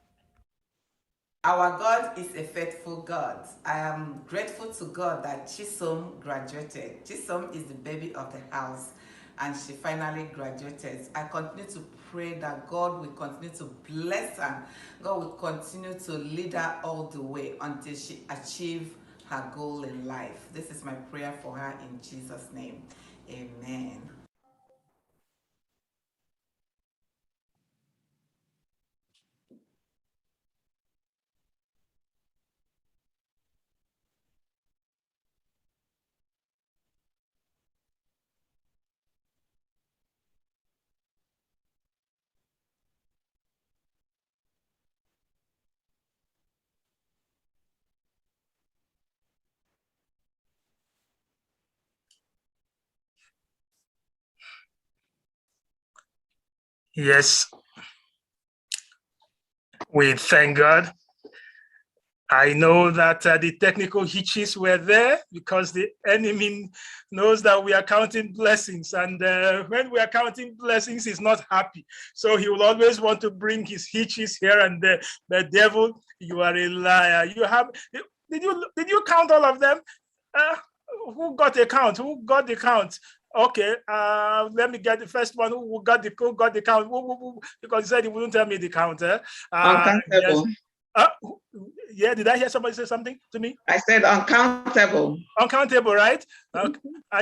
Our God is a faithful God. I am grateful to God that Chisom graduated. Chisom is the baby of the house, and she finally graduated. I continue to pray that God will continue to bless her. God will continue to lead her all the way until she achieves her goal in life. This is my prayer for her in Jesus' name. Amen. Yes, we thank God. I know that the technical hitches were there because the enemy knows that we are counting blessings, and when we are counting blessings, he's not happy. So he will always want to bring his hitches here and there. The devil, you are a liar. Did you count all of them? Who got a count? Who got the count? Okay, let me get the first one. Who got the count? Because he said he wouldn't tell me the count. Uncountable. Yes. Yeah, did I hear somebody say something to me? I said uncountable. Uncountable, right? And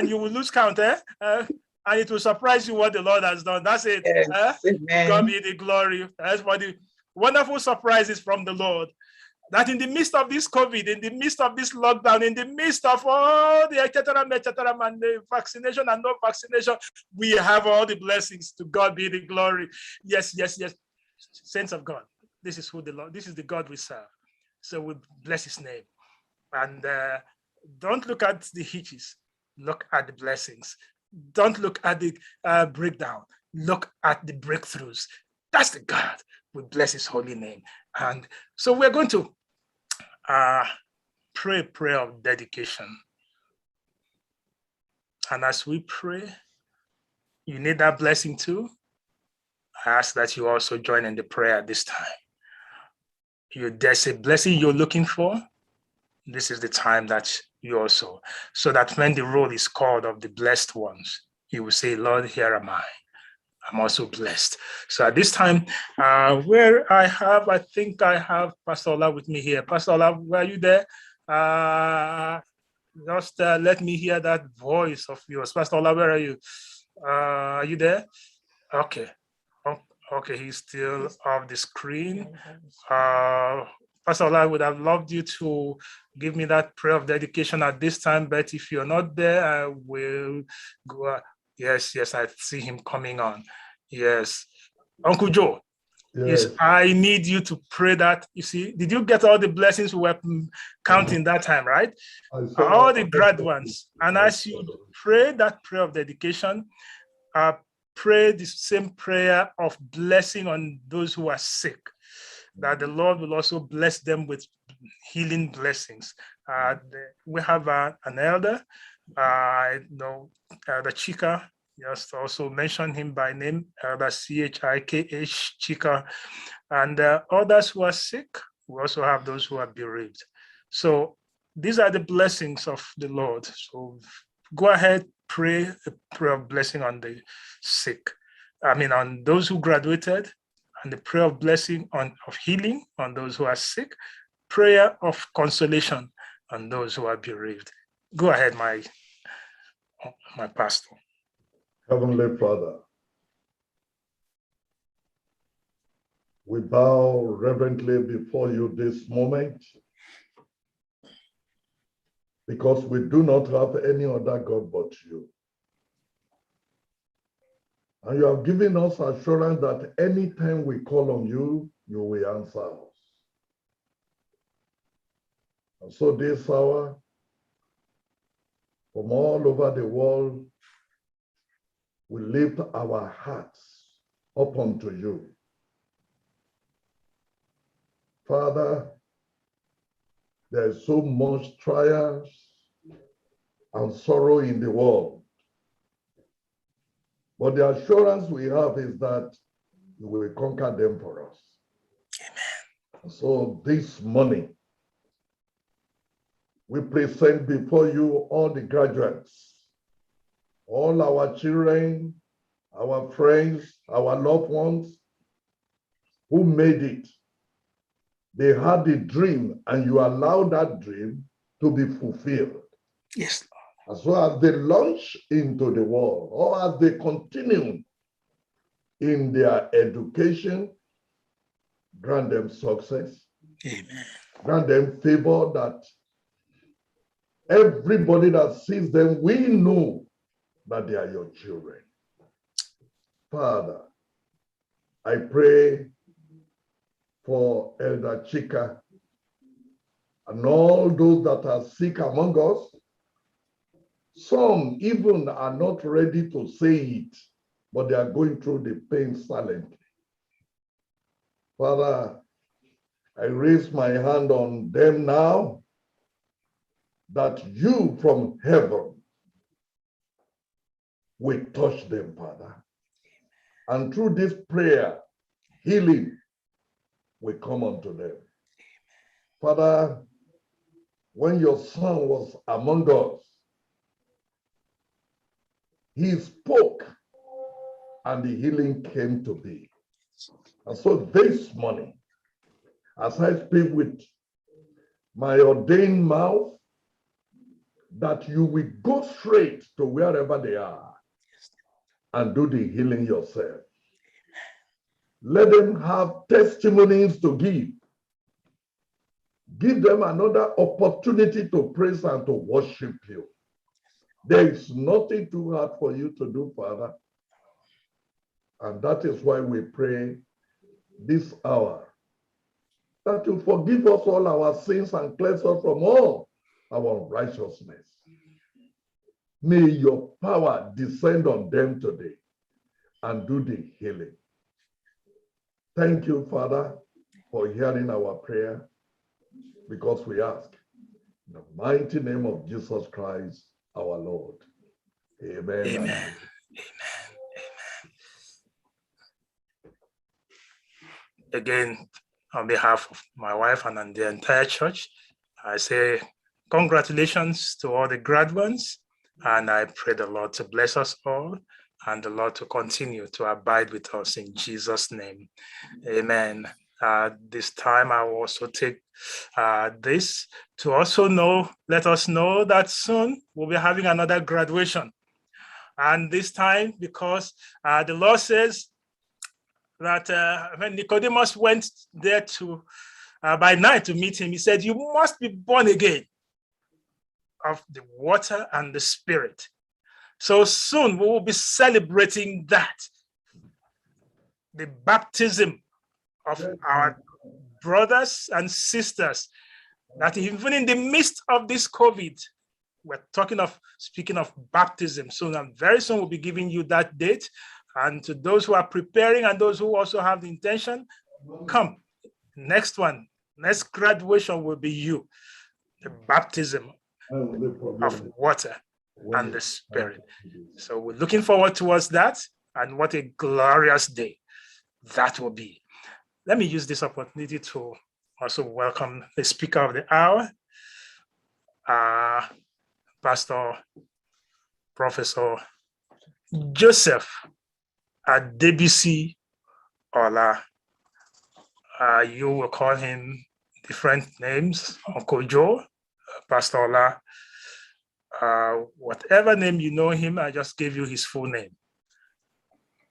you will lose count, and it will surprise you what the Lord has done. That's it. Yes, amen. God be the glory. That's for the wonderful surprises from the Lord. That in the midst of this COVID, in the midst of this lockdown, in the midst of all the etc., and the vaccination and no vaccination, we have all the blessings. To God be the glory. Yes, yes, yes. Saints of God, this is who the Lord, this is the God we serve. So we bless his name. And don't look at the hitches, look at the blessings. Don't look at the breakdown, look at the breakthroughs. That's the God. We bless his holy name. And so we're going to pray a prayer of dedication. And as we pray, you need that blessing too. I ask that you also join in the prayer this time. There's a blessing you're looking for. This is the time that you also, so that when the roll is called of the blessed ones, you will say, Lord, here am I. I'm also blessed. So at this time, I think I have Pastor Ola with me here. Pastor Ola, were you there? Just let me hear that voice of yours. Pastor Ola, where are you? Are you there? Okay. Okay, he's still off the screen. Pastor Ola, I would have loved you to give me that prayer of dedication at this time, but if you're not there, I will go. Yes, I see him coming on. Yes. Uncle Joe, yes, I need you to pray that. You see, did you get all the blessings we were counting that time, right? All the great ones. And as you pray that prayer of dedication, pray the same prayer of blessing on those who are sick, that the Lord will also bless them with healing blessings. We have an elder, I know Elder Chika, just also mention him by name, Elder CHIKH Chika, and others who are sick. We also have those who are bereaved. So these are the blessings of the Lord. So go ahead, pray a prayer of blessing on the sick. On those who graduated, and the prayer of blessing of healing on those who are sick, prayer of consolation on those who are bereaved. Go ahead, my pastor. Heavenly Father, we bow reverently before you this moment because we do not have any other God but you. And you have given us assurance that anytime we call on you, you will answer us. And so this hour, from all over the world, we lift our hearts up unto you. Father, there is so much trials and sorrow in the world. But the assurance we have is that you will conquer them for us. Amen. So this morning, we present before you all the graduates, all our children, our friends, our loved ones who made it. They had a dream and you allowed that dream to be fulfilled. Yes, Lord. As well as they launch into the world or as they continue in their education, grant them success. Amen. Grant them favor that everybody that sees them, we know that they are your children. Father, I pray for Elder Chika and all those that are sick among us. Some even are not ready to say it, but they are going through the pain silently. Father, I raise my hand on them now that you from heaven will touch them, Father. And through this prayer, healing will come unto them. Father, when your son was among us, he spoke and the healing came to be. And so this morning, as I speak with my ordained mouth, that you will go straight to wherever they are and do the healing yourself. Let them have testimonies to give. Give them another opportunity to praise and to worship you. There is nothing too hard for you to do, Father. And that is why we pray this hour, that you forgive us all our sins and cleanse us from all our unrighteousness. May your power descend on them today and do the healing. Thank you, Father, for hearing our prayer, because we ask in the mighty name of Jesus Christ, our Lord. Amen. Amen. Amen. Again, on behalf of my wife and the entire church, I say congratulations to all the graduates And I pray the Lord to bless us all and the Lord to continue to abide with us in Jesus' name. Amen. This time I will also take this to also let us know that soon we'll be having another graduation. And this time, because the Lord says that when Nicodemus went there by night to meet him, he said, you must be born again of the water and the Spirit. So soon we will be celebrating that, the baptism of our brothers and sisters, that even in the midst of this COVID, we're speaking of baptism. So very soon we'll be giving you that date. And to those who are preparing and those who also have the intention, come. Next graduation will be you, the baptism of water and the Spirit. So we're looking forward towards that, and what a glorious day that will be. Let me use this opportunity to also welcome the speaker of the hour, Pastor Professor Joseph Adebisi Ola. You will call him different names, Uncle Joe, Pastor Ola. Whatever name you know him, I just gave you his full name.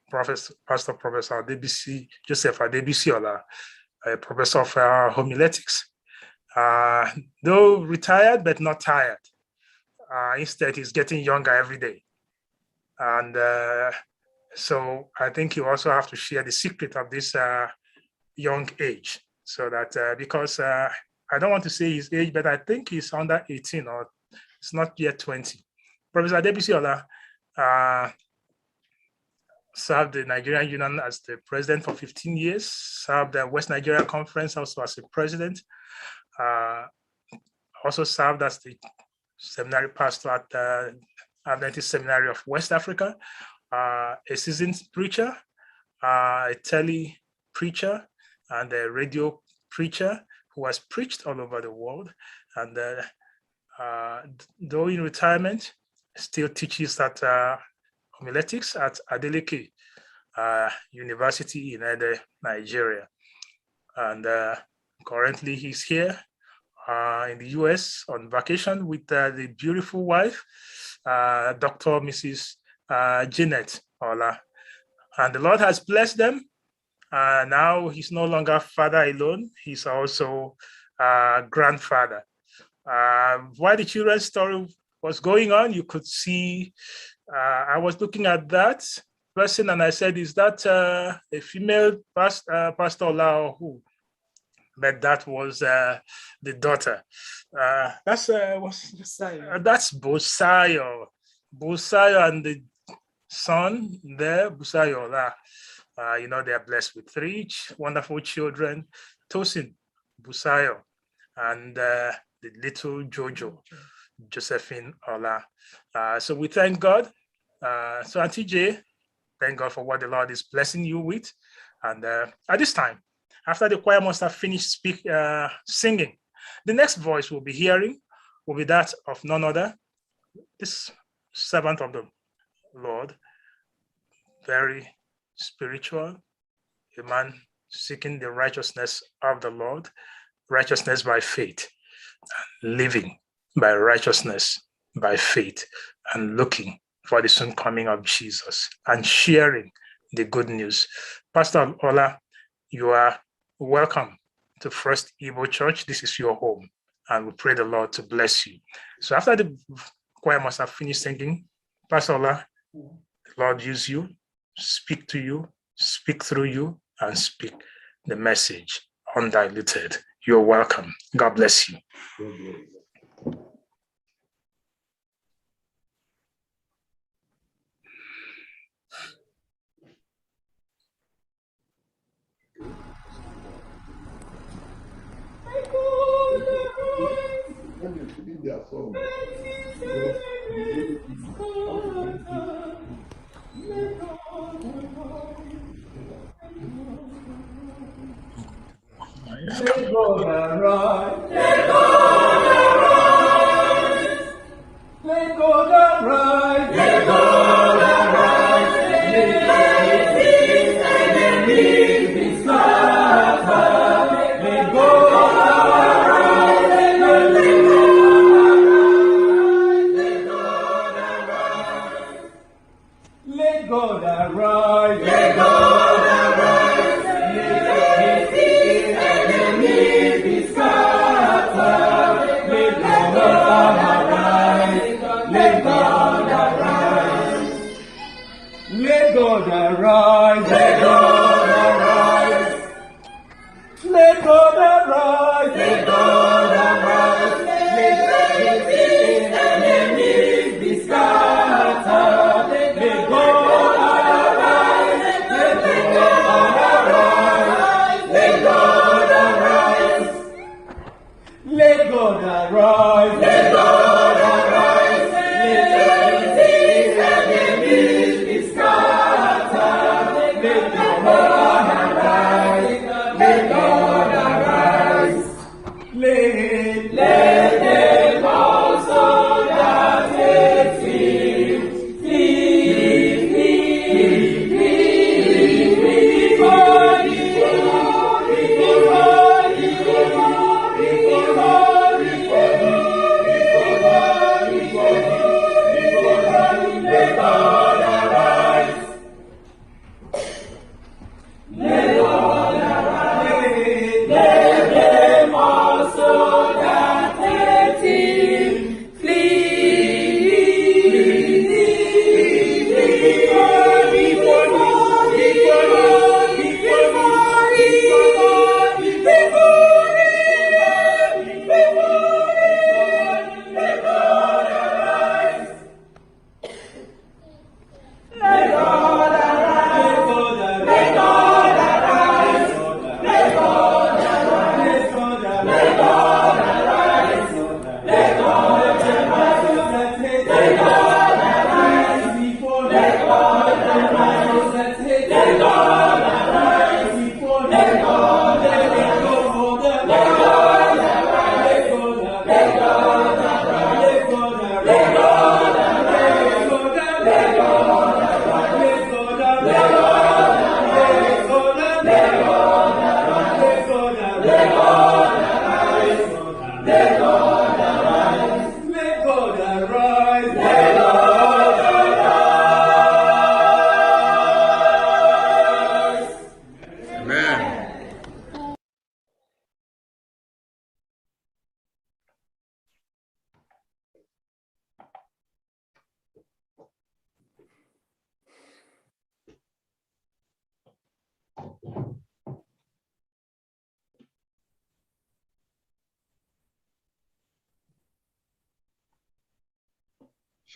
Pastor Professor Adebisi, Joseph Adebisi Ola, a professor of homiletics. Though retired, but not tired. Instead, he's getting younger every day. And so I think you also have to share the secret of this young age. So that, because I don't want to say his age, but I think he's under 18 or it's not yet 20. Professor Adebisi Ola served the Nigerian Union as the president for 15 years, served the West Nigeria Conference also as a president, also served as the seminary pastor at the Adventist Seminary of West Africa, a seasoned preacher, a tele preacher, and a radio preacher who has preached all over the world. And though in retirement, still teaches at homiletics at Adeleke University in Ede, Nigeria. And currently he's here in the US on vacation with the beautiful wife, Dr. Mrs. Janet Ola. And the Lord has blessed them. Now he's no longer father alone, he's also grandfather. While the children's story was going on, you could see, I was looking at that person and I said, is that a female Pastor Ola or who? But that was the daughter. That's Busayo. Busayo and the son there, Busayo Ola. They are blessed with 3 wonderful children, Tosin, Busayo, and the little Jojo, Josephine Ola. So we thank God. So Auntie J, thank God for what the Lord is blessing you with. And at this time, after the choir must have finished singing, the next voice we'll be hearing will be that of none other, this servant of the Lord, very spiritual, a man seeking the righteousness of the Lord, righteousness by faith, living by righteousness by faith, and looking for the soon coming of Jesus and sharing the good news. Pastor Ola, you are welcome to First Igbo Church. This is your home, and we pray the Lord to bless you. So after the choir must have finished singing, Pastor Ola, the Lord use you, speak to you, speak through you, and speak the message undiluted. You're welcome. God bless you. Let God arise. Let God arise. arise. Let God arise. Let his enemies be scattered. Let God arise. Let God arise. Let them also that hate him flee, flee, flee, flee before you, before you, before you. Let God arise. Let God arise. Let them also that hate him flee, before let God arise. Let God arise. Let God arise. Let God arise. Let God arise. Let God arise. Let God arise. Let God arise. Let God arise. Let God arise. Let God arise. Let God arise. Let God arise. Let God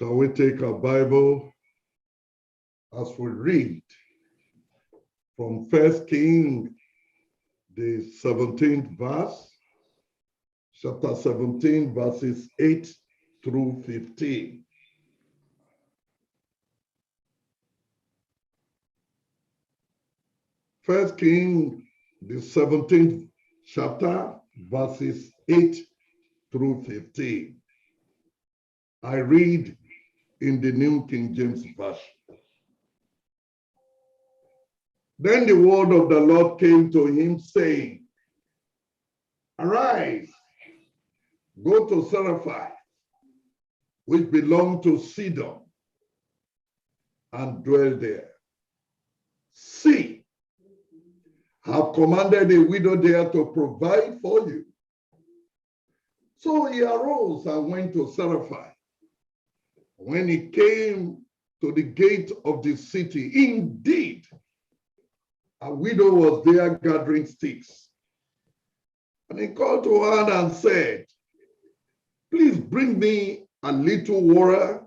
Shall we take our Bible as we read from 1 Kings, the 17th verse, chapter 17, verses 8 through 15. First Kings, the 17th chapter, verses 8 through 15. I read in the New King James Version. Then the word of the Lord came to him, saying, Arise, go to Zarephath, which belonged to Sidon, and dwell there. See, I have commanded a widow there to provide for you. So he arose and went to Zarephath. When he came to the gate of the city, indeed, a widow was there gathering sticks. And he called to her and said, Please bring me a little water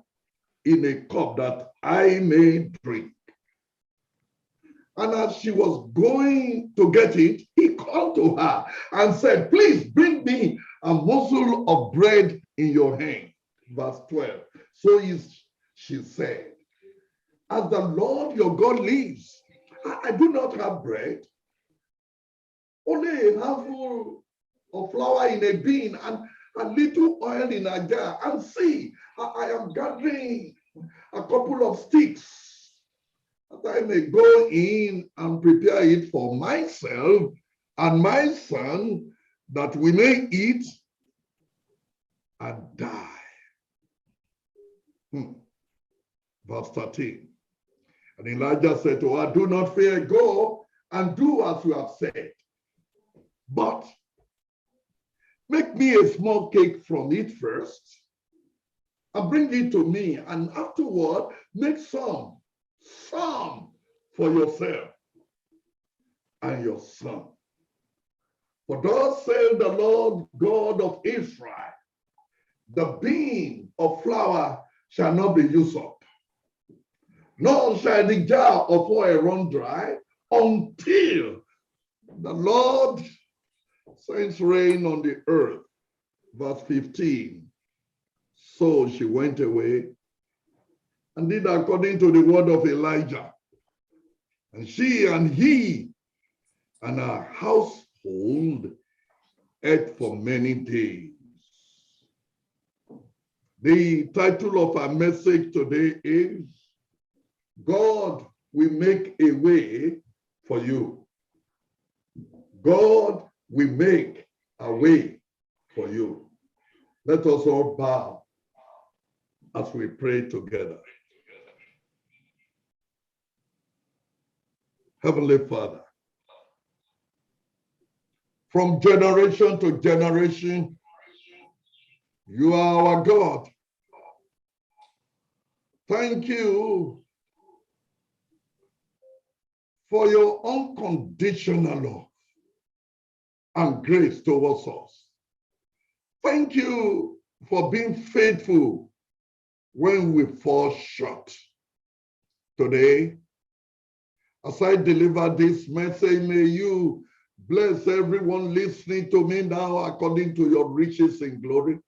in a cup that I may drink. And as she was going to get it, he called to her and said, Please bring me a morsel of bread in your hand. Verse 12. So she said, As the Lord your God lives, I do not have bread, only a handful of flour in a bin and a little oil in a jar. And see, I am gathering a couple of sticks that I may go in and prepare it for myself and my son, that we may eat and die. Verse 13. And Elijah said to her, Do not fear, go and do as you have said. But make me a small cake from it first, and bring it to me, and afterward make some for yourself and your son. For thus said the Lord God of Israel, the beam of flour shall not be used up, nor shall the jar of oil run dry, until the Lord sends rain on the earth verse 15. So she went away and did according to the word of Elijah. And she and he and her household ate for many days. The title of our message today is God will make a way for you. God will make a way for you. Let us all bow as we pray together. Heavenly Father, from generation to generation, you are our God. Thank you for your unconditional love and grace towards us. Thank you for being faithful when we fall short. Today, as I deliver this message, may you bless everyone listening to me now according to your riches in glory.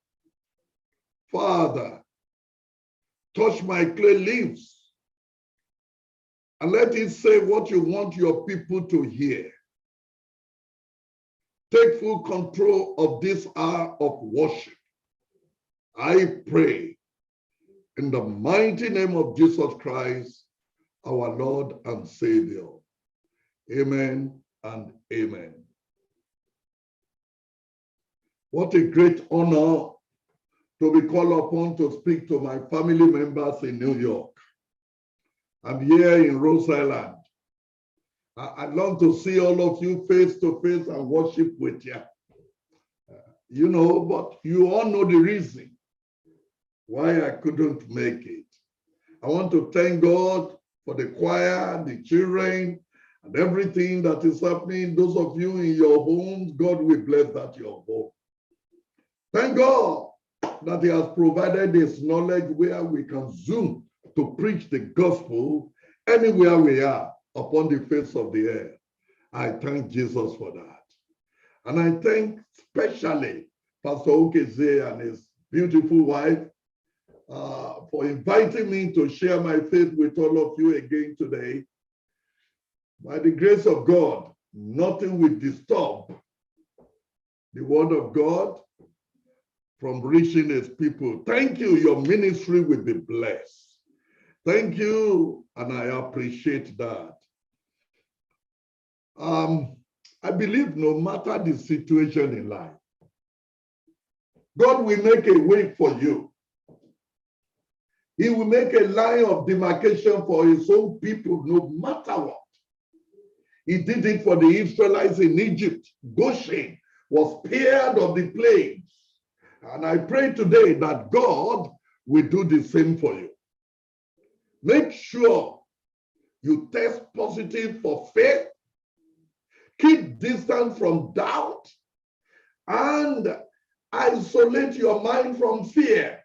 Father, touch my clay lips and let it say what you want your people to hear. Take full control of this hour of worship. I pray in the mighty name of Jesus Christ, our Lord and Savior. Amen and amen. What a great honor to be called upon to speak to my family members in New York. I'm here in Rhode Island. I long to see all of you face to face and worship with you. You know, but you all know the reason why I couldn't make it. I want to thank God for the choir, the children, and everything that is happening. Those of you in your homes, God will bless that your home. Thank God that He has provided His knowledge where we can Zoom to preach the gospel anywhere we are upon the face of the earth. I thank Jesus for that. And I thank especially Pastor Okeze and his beautiful wife for inviting me to share my faith with all of you again today. By the grace of God, nothing will disturb the word of God from reaching His people. Thank you. Your ministry will be blessed. Thank you, and I appreciate that. I believe no matter the situation in life, God will make a way for you. He will make a line of demarcation for His own people, no matter what. He did it for the Israelites in Egypt. Goshen was spared of the plagues. And I pray today that God will do the same for you. Make sure you test positive for faith, keep distance from doubt, and isolate your mind from fear.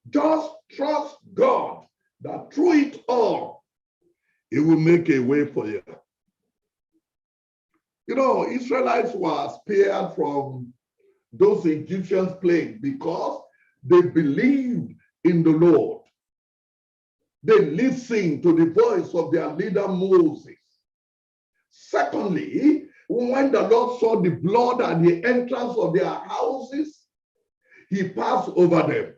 Just trust God that through it all, He will make a way for you. You know, Israelites were spared from those Egyptians' plagues because they believed in the Lord. They listened to the voice of their leader Moses. Secondly, when the Lord saw the blood at the entrance of their houses, He passed over them.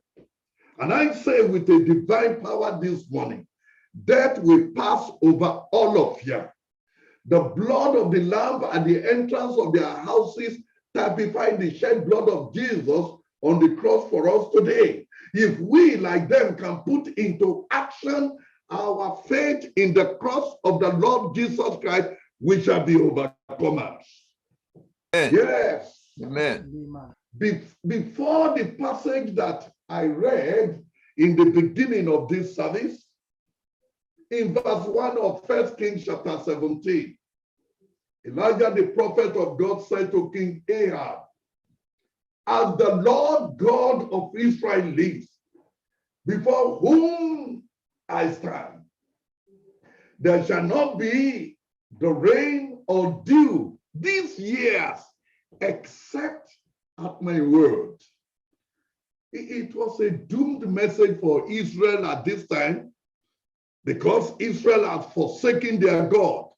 And I say with a divine power this morning, death will pass over all of you. The blood of the Lamb at the entrance of their houses typified the shed blood of Jesus on the cross for us today. If we, like them, can put into action our faith in the cross of the Lord Jesus Christ, we shall be overcomers. Amen. Yes. Amen. Before the passage that I read in the beginning of this service, in verse 1 of 1 Kings chapter 17, Elijah the prophet of God said to King Ahab, "As the Lord God of Israel lives, before whom I stand, there shall not be the rain or dew these years, except at my word. It was a doomed message for Israel at this time because Israel had forsaken their God.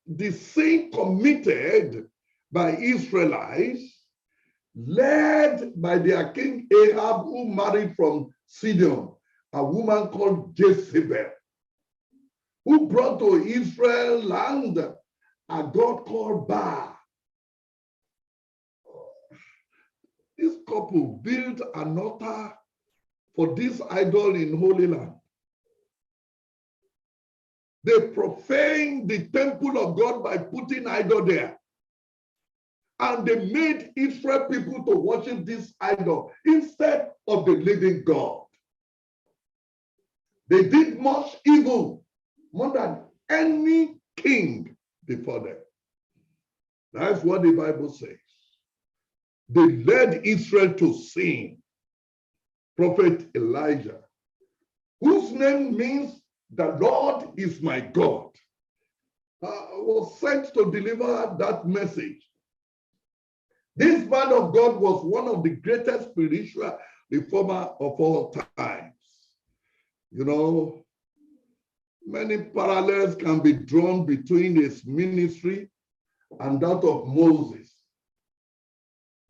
The sin committed by Israelites, led by their king Ahab, who married from Sidon, a woman called Jezebel, who brought to Israel land a god called Baal. This couple built an altar for this idol in Holy Land. They profaned the temple of God by putting idol there. And they made Israel people to worship this idol instead of the living God. They did much evil, more than any king before them. That's what the Bible says. They led Israel to sin. Prophet Elijah, whose name means the Lord is my God, was sent to deliver that message. This man of God was one of the greatest spiritual reformer of all times. You know, many parallels can be drawn between his ministry and that of Moses.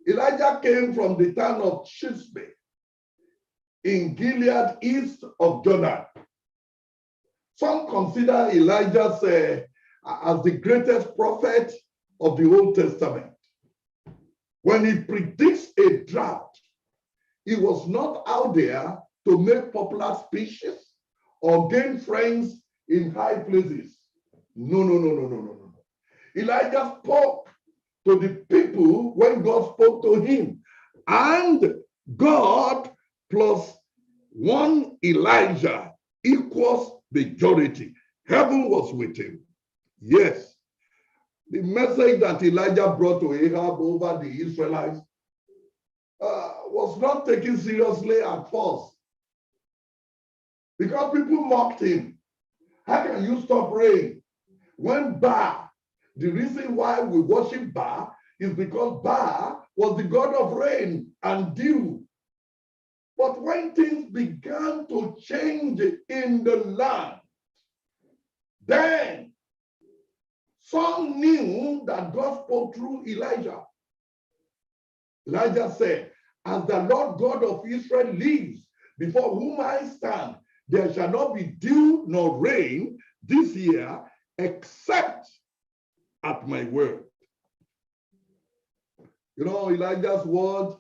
Elijah came from the town of Shishbe in Gilead, east of Jordan. Some consider Elijah as the greatest prophet of the Old Testament. When he predicts a drought, he was not out there to make popular speeches or gain friends in high places. No. Elijah spoke to the people when God spoke to him. And God plus one Elijah equals majority. Heaven was with him. Yes. The message that Elijah brought to Ahab over the Israelites was not taken seriously at first because people mocked him. How can you stop rain when Baal, the reason why we worship Baal is because Baal was the god of rain and dew. But when things began to change in the land, then some knew that God spoke through Elijah. Elijah said, as the Lord God of Israel lives, before whom I stand, there shall not be dew nor rain this year, except at my word. You know, Elijah's words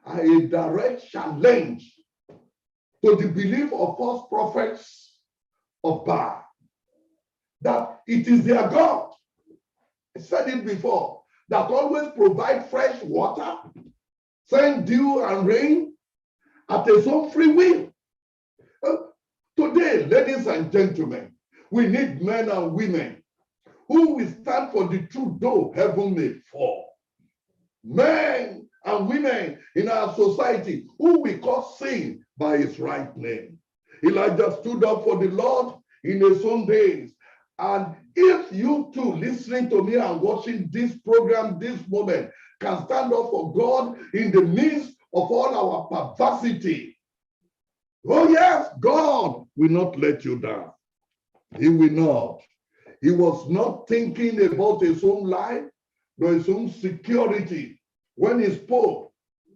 are a direct challenge to the belief of false prophets of Baal, that it is their God. I said it before, that always provide fresh water, send dew and rain at his own free will. Today, ladies and gentlemen, we need men and women who will stand for the truth, though heaven may fall. Men and women in our society who will call sin by his right name. Elijah stood up for the Lord in his own days. And if you too, listening to me and watching this program this moment, can stand up for God in the midst of all our perversity, oh yes, God will not let you down. He will not. He was not thinking about his own life, nor his own security. When he spoke,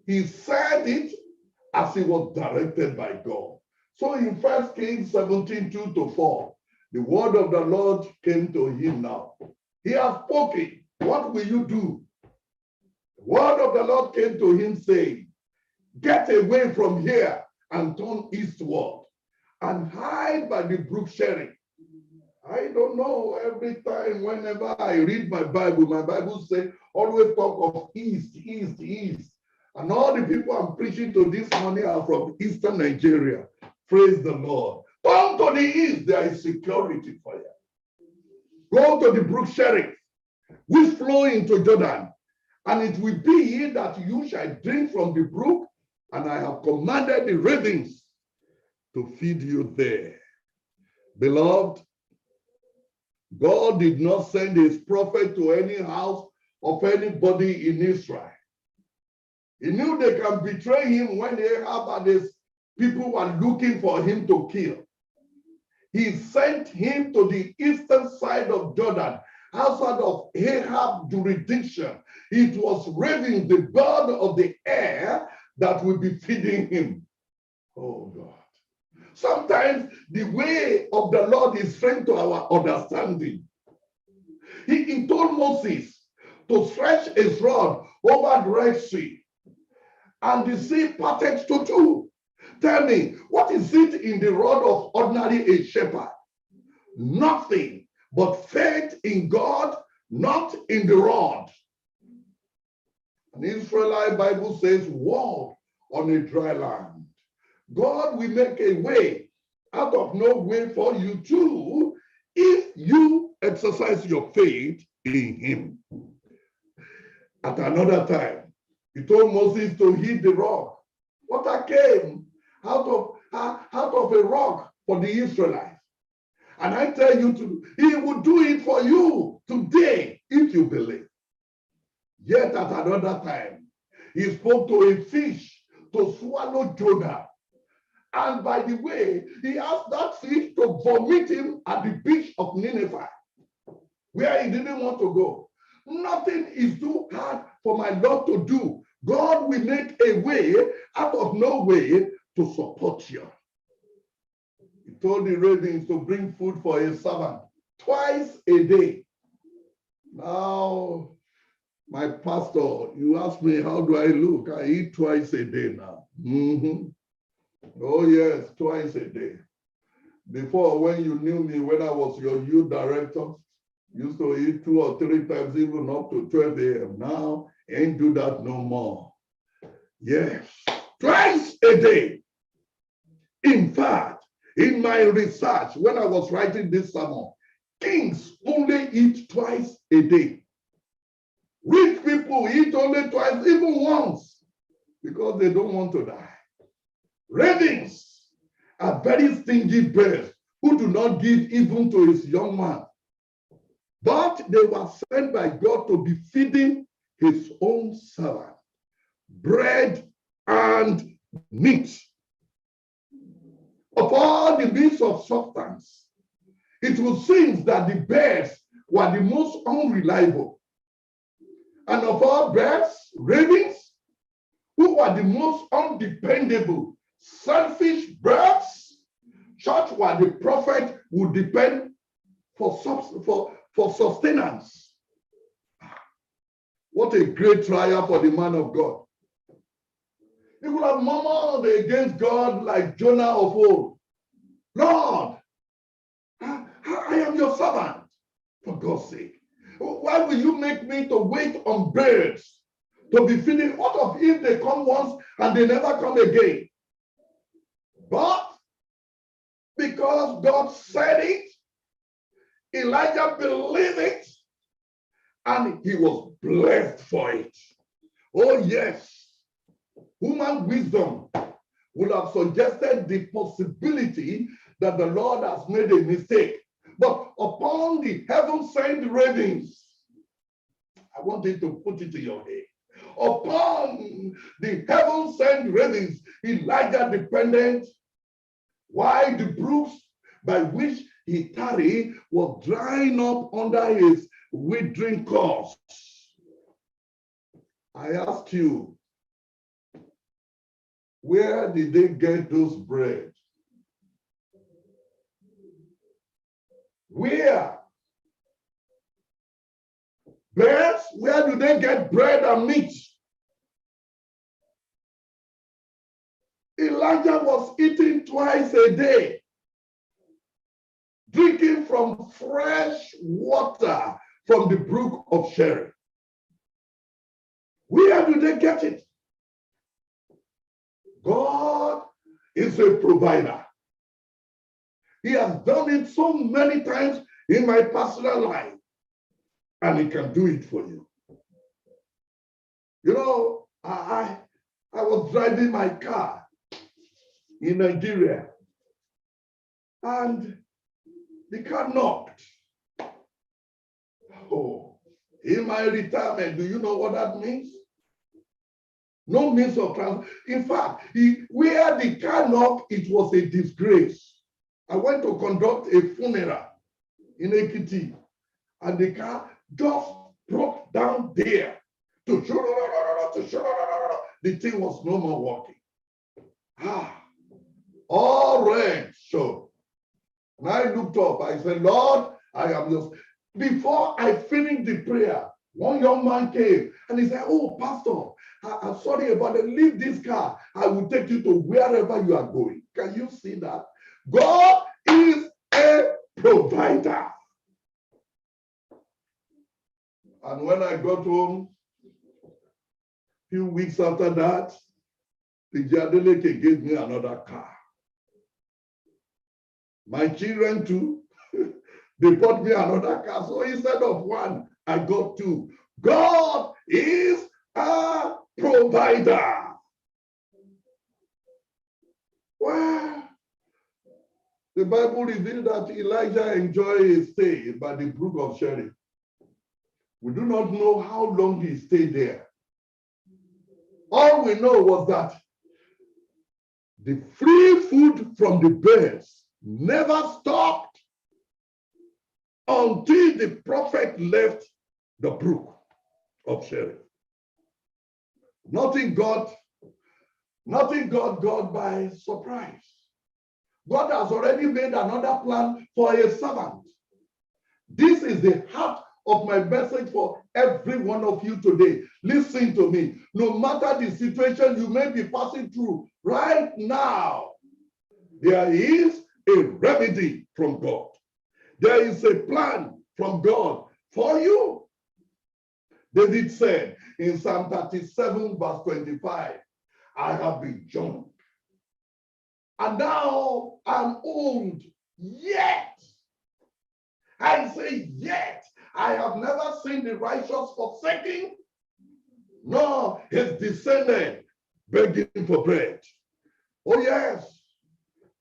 he said it as he was directed by God. So in 1 Kings 17, 2-4, the word of the Lord came to him now. He has spoken. What will you do? The word of the Lord came to him saying, get away from here and turn eastward and hide by the brook Cherith. I don't know, every time, whenever I read my Bible says, always talk of east. And all the people I'm preaching to this morning are from eastern Nigeria. Praise the Lord. Come to the east, there is security for you. Go to the brook Cherith, which flow into Jordan, and it will be that you shall drink from the brook, and I have commanded the ravens to feed you there. Beloved, God did not send his prophet to any house of anybody in Israel. He knew they can betray him when Ahab and his people were looking for him to kill. He sent him to the eastern side of Jordan, outside of Ahab's jurisdiction. It was ravens, the bird of the air, that will be feeding him. Oh God. Sometimes the way of the Lord is strange to our understanding. He told Moses to stretch his rod over the Red Sea, and the sea parted to two. Tell me, what is it in the rod of ordinary a shepherd? Nothing but faith in God, not in the rod. An Israelite Bible says, walk on a dry land. God will make a way out of no way for you too, if you exercise your faith in him. At another time, he told Moses to hit the rock. Water came out of a rock for the Israelites. And I tell you, he will do it for you today if you believe. Yet at another time, he spoke to a fish to swallow Jonah. And by the way, he asked that fish to vomit him at the beach of Nineveh, where he didn't want to go. Nothing is too hard for my Lord to do. God will make a way out of no way to support you. He told the ravens to bring food for his servant twice a day. Now, my pastor, you ask me, how do I look? I eat twice a day now. Oh yes, twice a day. Before, when you knew me, when I was your youth director, used to eat 2 or 3 times, even up to 12 a.m. Now, ain't do that no more. Yes, twice a day. In fact, in my research, when I was writing this sermon, kings only eat twice a day. Rich people eat only twice, even once, because they don't want to die. Ravens are very stingy birds who do not give even to his young man. But they were sent by God to be feeding his own servant, bread and meat. Of all the means of substance, it would seem that the birds were the most unreliable. And of all birds, ravens, who were the most undependable, selfish birds, such were the prophet would depend for sustenance. What a great trial for the man of God. He would have murmured against God like Jonah of old. Lord, I am your servant, for God's sake. Why will you make me to wait on birds to be feeding? What of if they come once and they never come again? But because God said it, Elijah believed it, and he was blessed for it. Oh yes, human wisdom would have suggested the possibility that the Lord has made a mistake. But upon the heaven-sent ravens, I want you to put it in your head. Upon the heaven-sent ravens, Elijah depended, while the brooks by which he tarried was drying up under his withering course. I ask you, where did they get those bread? Where? Birds, where do they get bread and meat? Elijah was eating twice a day, drinking from fresh water from the brook of Cherith. Where do they get it? God is a provider. He has done it so many times in my personal life, and he can do it for you. You know, I was driving my car in Nigeria, and the car knocked. Oh, In my retirement, do you know what that means? No means of transport. In fact, where the car knocked, it was a disgrace. I went to conduct a funeral in Ekiti, and the car just broke down there. The thing was no more working. All red showed. And I looked up, I said, Lord, I am yours. Before I finished the prayer, one young man came and he said, oh, Pastor, I'm sorry about it. Leave this car. I will take you to wherever you are going. Can you see that? God is a provider. And when I got home, a few weeks after that, the Jadeleke gave me another car. My children too, they bought me another car. So instead of one, I got two. God is a provider. Well, the Bible revealed that Elijah enjoyed his stay by the brook of Cherith. We do not know how long he stayed there. All we know was that the free food from the birds never stopped until the prophet left the brook of Cherith. Nothing got God by surprise. God has already made another plan for a servant. This is the heart of my message for every one of you today. Listen to me. No matter the situation you may be passing through right now, there is a remedy from God. There is a plan from God for you. David said in Psalm 37, verse 25, I have been young, and now I'm old, yet, I say yet, I have never seen the righteous forsaken, nor his descendant begging for bread. Oh yes,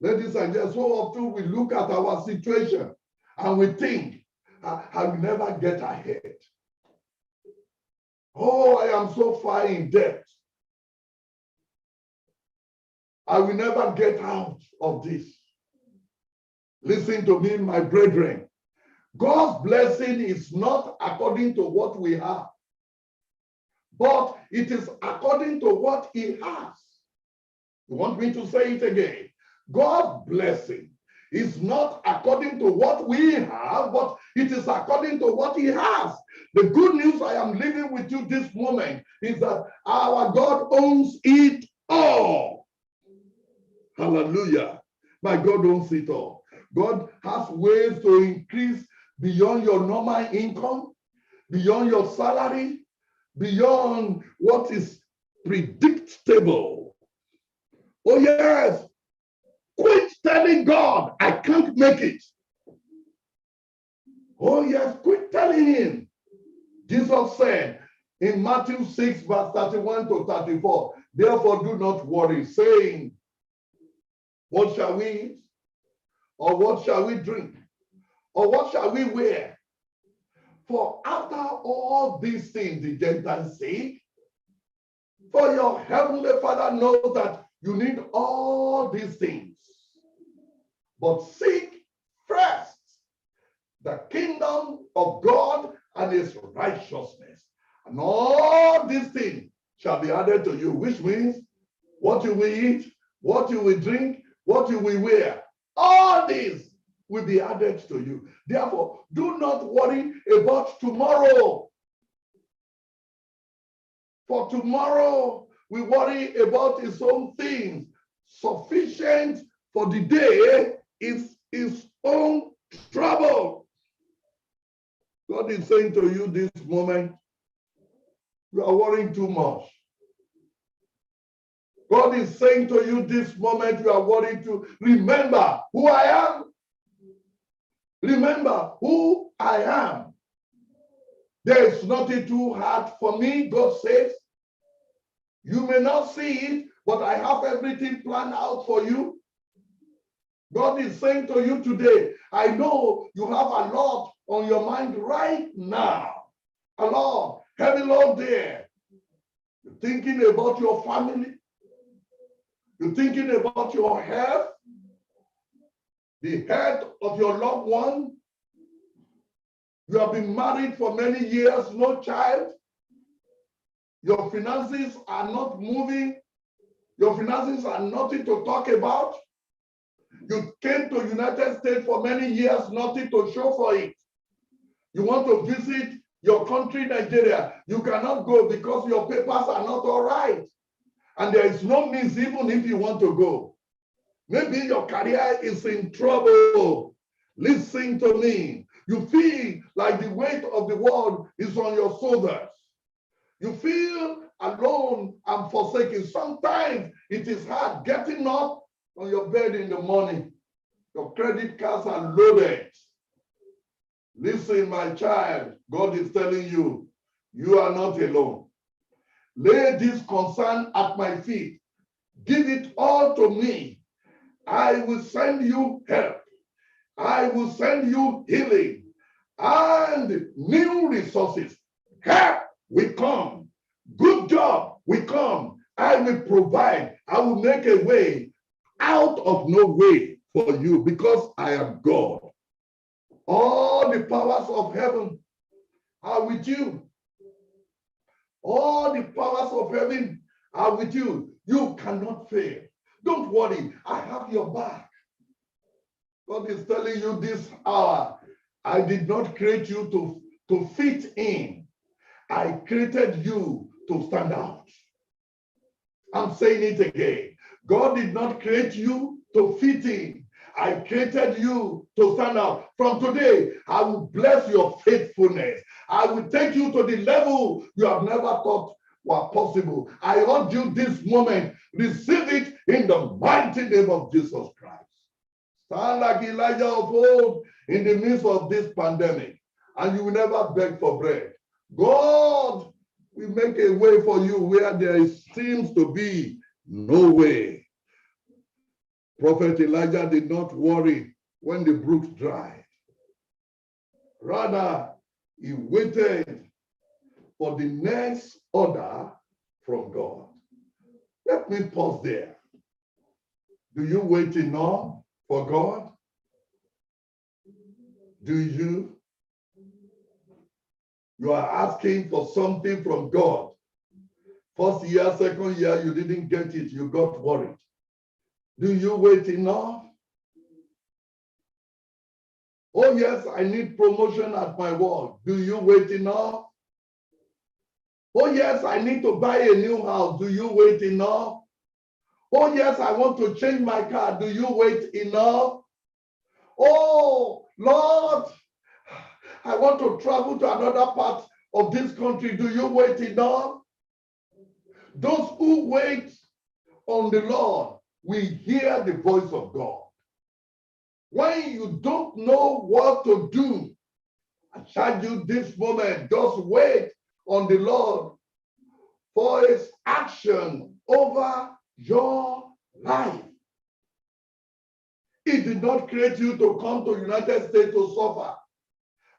ladies and gentlemen, so often we look at our situation and we think, I will never get ahead. Oh, I am so far in debt. I will never get out of this. Listen to me, my brethren. God's blessing is not according to what we have, but it is according to what he has. You want me to say it again? God's blessing is not according to what we have, but it is according to what he has. The good news I am leaving with you this moment is that our God owns it all. Hallelujah. My God owns it all. God has ways to increase beyond your normal income, beyond your salary, beyond what is predictable. Oh yes, quit telling God, I can't make it. Oh yes, quit telling him. Jesus said in Matthew 6, verse 31 to 34, therefore do not worry, saying, what shall we eat? Or what shall we drink? Or what shall we wear? For after all these things the Gentiles seek, for your heavenly Father knows that you need all these things. But seek first the kingdom of God and his righteousness, and all these things shall be added to you, which means what you will eat, what you will drink, what you will wear, all these will be added to you. Therefore, do not worry about tomorrow. For tomorrow we worry about its own things. Sufficient for the day is its own trouble. God is saying to you this moment, you are worrying too much. God is saying to you this moment, you are worried to remember who I am. Remember who I am. There is nothing too hard for me, God says. You may not see it, but I have everything planned out for you. God is saying to you today, I know you have a lot on your mind right now. And Lord, heavy load there. You're thinking about your family. You're thinking about your health, the health of your loved one. You have been married for many years, no child. Your finances are not moving. Your finances are nothing to talk about. You came to United States for many years, nothing to show for it. You want to visit your country, Nigeria. You cannot go because your papers are not all right. And there is no means even if you want to go. Maybe your career is in trouble. Listen to me. You feel like the weight of the world is on your shoulders. You feel alone and forsaken. Sometimes it is hard getting up on your bed in the morning. Your credit cards are loaded. Listen, my child, God is telling you, you are not alone. Lay this concern at my feet. Give it all to me. I will send you help. I will send you healing and new resources. Help will come. Good job will come. I will provide. I will make a way out of no way for you because I am God. All the powers of heaven are with you. All the powers of heaven are with you. You cannot fail. Don't worry, I have your back. God is telling you this hour, I did not create you to fit in. I created you to stand out. I'm saying it again. God did not create you to fit in. I created you to stand out. From today, I will bless your faithfulness. I will take you to the level you have never thought were possible. I urge you this moment, receive it in the mighty name of Jesus Christ. Stand like Elijah of old in the midst of this pandemic, and you will never beg for bread. God will make a way for you where there seems to be no way. Prophet Elijah did not worry when the brooks dried. Rather, he waited for the next order from God. Let me pause there. Do you wait enough for God? Do you? You are asking for something from God. First year, second year, you didn't get it, you got worried. Do you wait enough? Oh yes, I need promotion at my work. Do you wait enough? Oh yes, I need to buy a new house. Do you wait enough? Oh yes, I want to change my car. Do you wait enough? Oh Lord, I want to travel to another part of this country. Do you wait enough? Those who wait on the Lord will hear the voice of God. When you don't know what to do, I charge you this moment, just wait on the Lord for his action over your life. He did not create you to come to United States to suffer.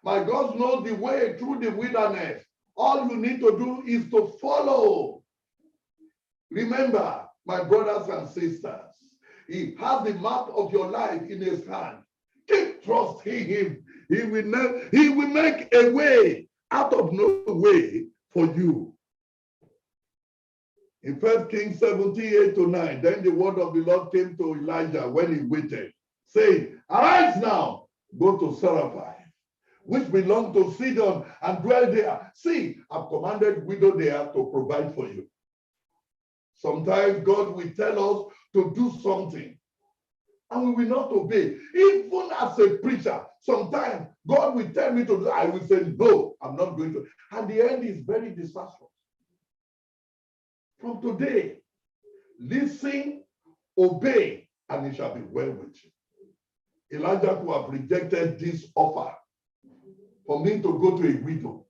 My God knows the way through the wilderness. All you need to do is to follow. Remember, my brothers and sisters, he has the map of your life in his hand. Keep trusting him. He will make a way out of no way for you. In 1 Kings 17:8-9, then the word of the Lord came to Elijah when he waited, saying, arise now, go to Zarephath, which belonged to Sidon, and dwell there. See, I've commanded widow there to provide for you. Sometimes God will tell us to do something, and we will not obey. Even as a preacher, sometimes God will tell me to do, I will say, no, I'm not going to. And the end is very disastrous. From today, listen, obey, and it shall be well with you. Elijah could have rejected this offer for me to go to a widow.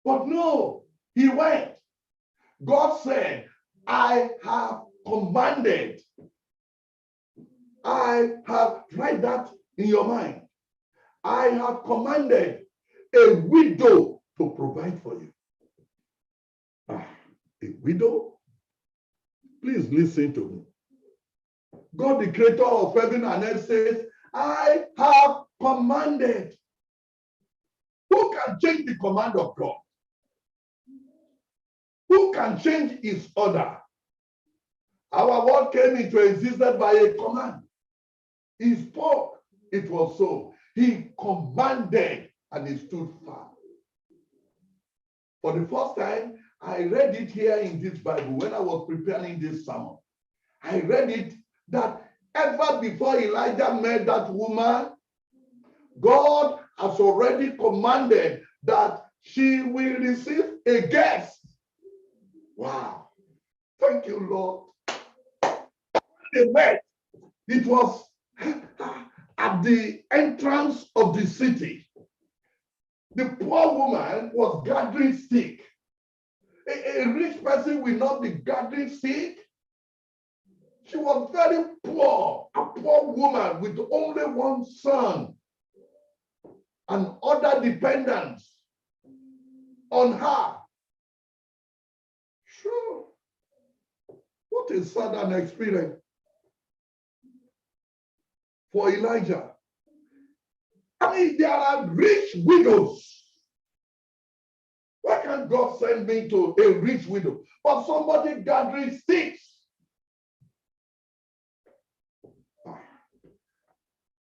But no, he went. God said, I have commanded. I have, write that in your mind. I have commanded a widow to provide for you. A widow? Please listen to me. God, the creator of heaven and earth, says, I have commanded. Who can change the command of God? Who can change his order? Our world came into existence by a command. He spoke, it was so. He commanded, and he stood firm. For the first time, I read it here in this Bible when I was preparing this sermon. I read it that ever before Elijah met that woman, God has already commanded that she will receive a guest. Wow. Thank you, Lord. When they met, it was at the entrance of the city. The poor woman was gathering stick. A rich person will not be gathering stick. She was very poor, a poor woman with only one son and other dependents on her. Sure. What a sudden experience for Elijah. I mean, there are rich widows. Why can't God send me to a rich widow? But somebody gathering sticks.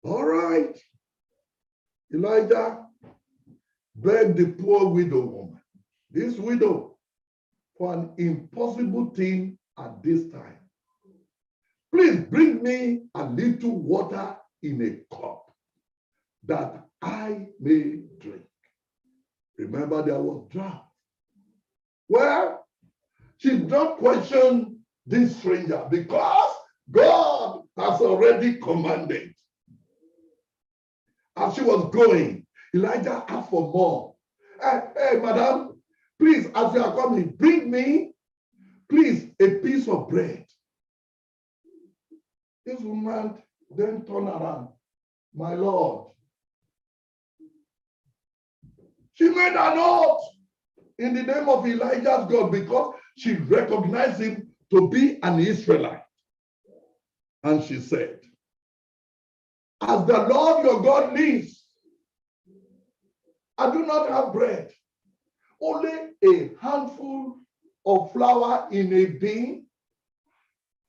All right. Elijah begged the poor widow woman, this widow, for an impossible thing at this time. Please bring me a little water in a cup that I may drink. Remember, there was drought. Well, she did not question this stranger because God has already commanded. As she was going, Elijah asked for more. Hey, madam, please, as you are coming, bring me, please, a piece of bread. This woman then turned around. My Lord. She made an oath in the name of Elijah's God because she recognized him to be an Israelite. And she said, as the Lord your God lives, I do not have bread, only a handful of flour in a bin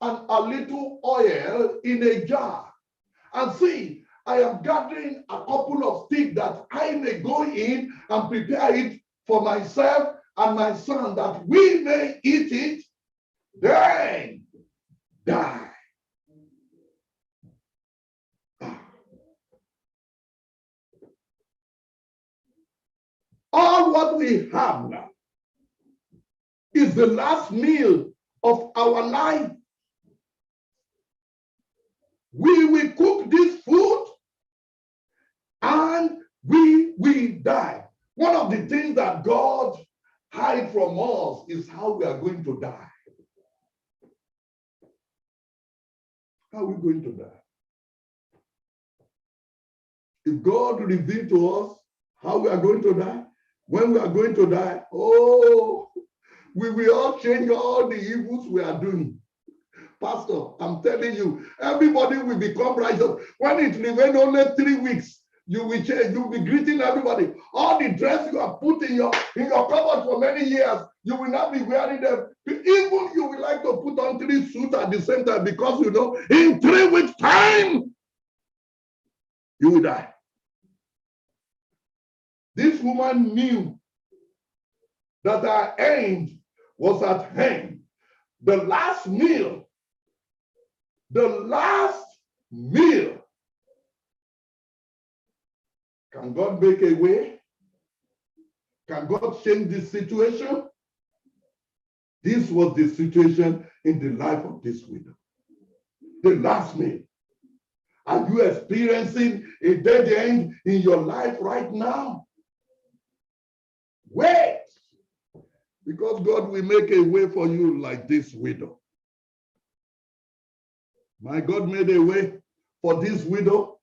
and a little oil in a jar. And see, I am gathering a couple of sticks that I may go in and prepare it for myself and my son that we may eat it, then die. All what we have now is the last meal of our life. We will cook this food and we will die. One of the things that God hides from us is how we are going to die. How are we going to die? If God revealed to us how we are going to die, when we are going to die, oh, we will all change all the evils we are doing. Pastor, I'm telling you, everybody will become righteous. When it remains only 3 weeks, you will change. You will be greeting everybody. All the dress you have put in your cupboard for many years, you will not be wearing them. Even you will like to put on 3 suits at the same time because you know in 3 weeks' time, you will die. This woman knew that her end was at hand. The last meal. Can God make a way? Can God change this situation? This was the situation in the life of this widow. The last meal. Are you experiencing a dead end in your life right now? Wait, because God will make a way for you like this widow. My God made a way for this widow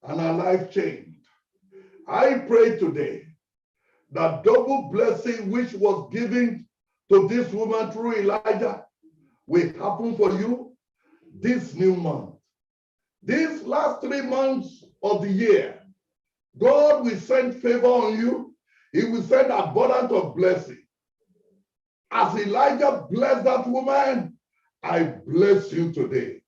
and her life changed. I pray today that double blessing which was given to this woman through Elijah will happen for you this new month. These last 3 months of the year, God will send favor on you. He will send abundance of blessing. As Elijah blessed that woman, I bless you today.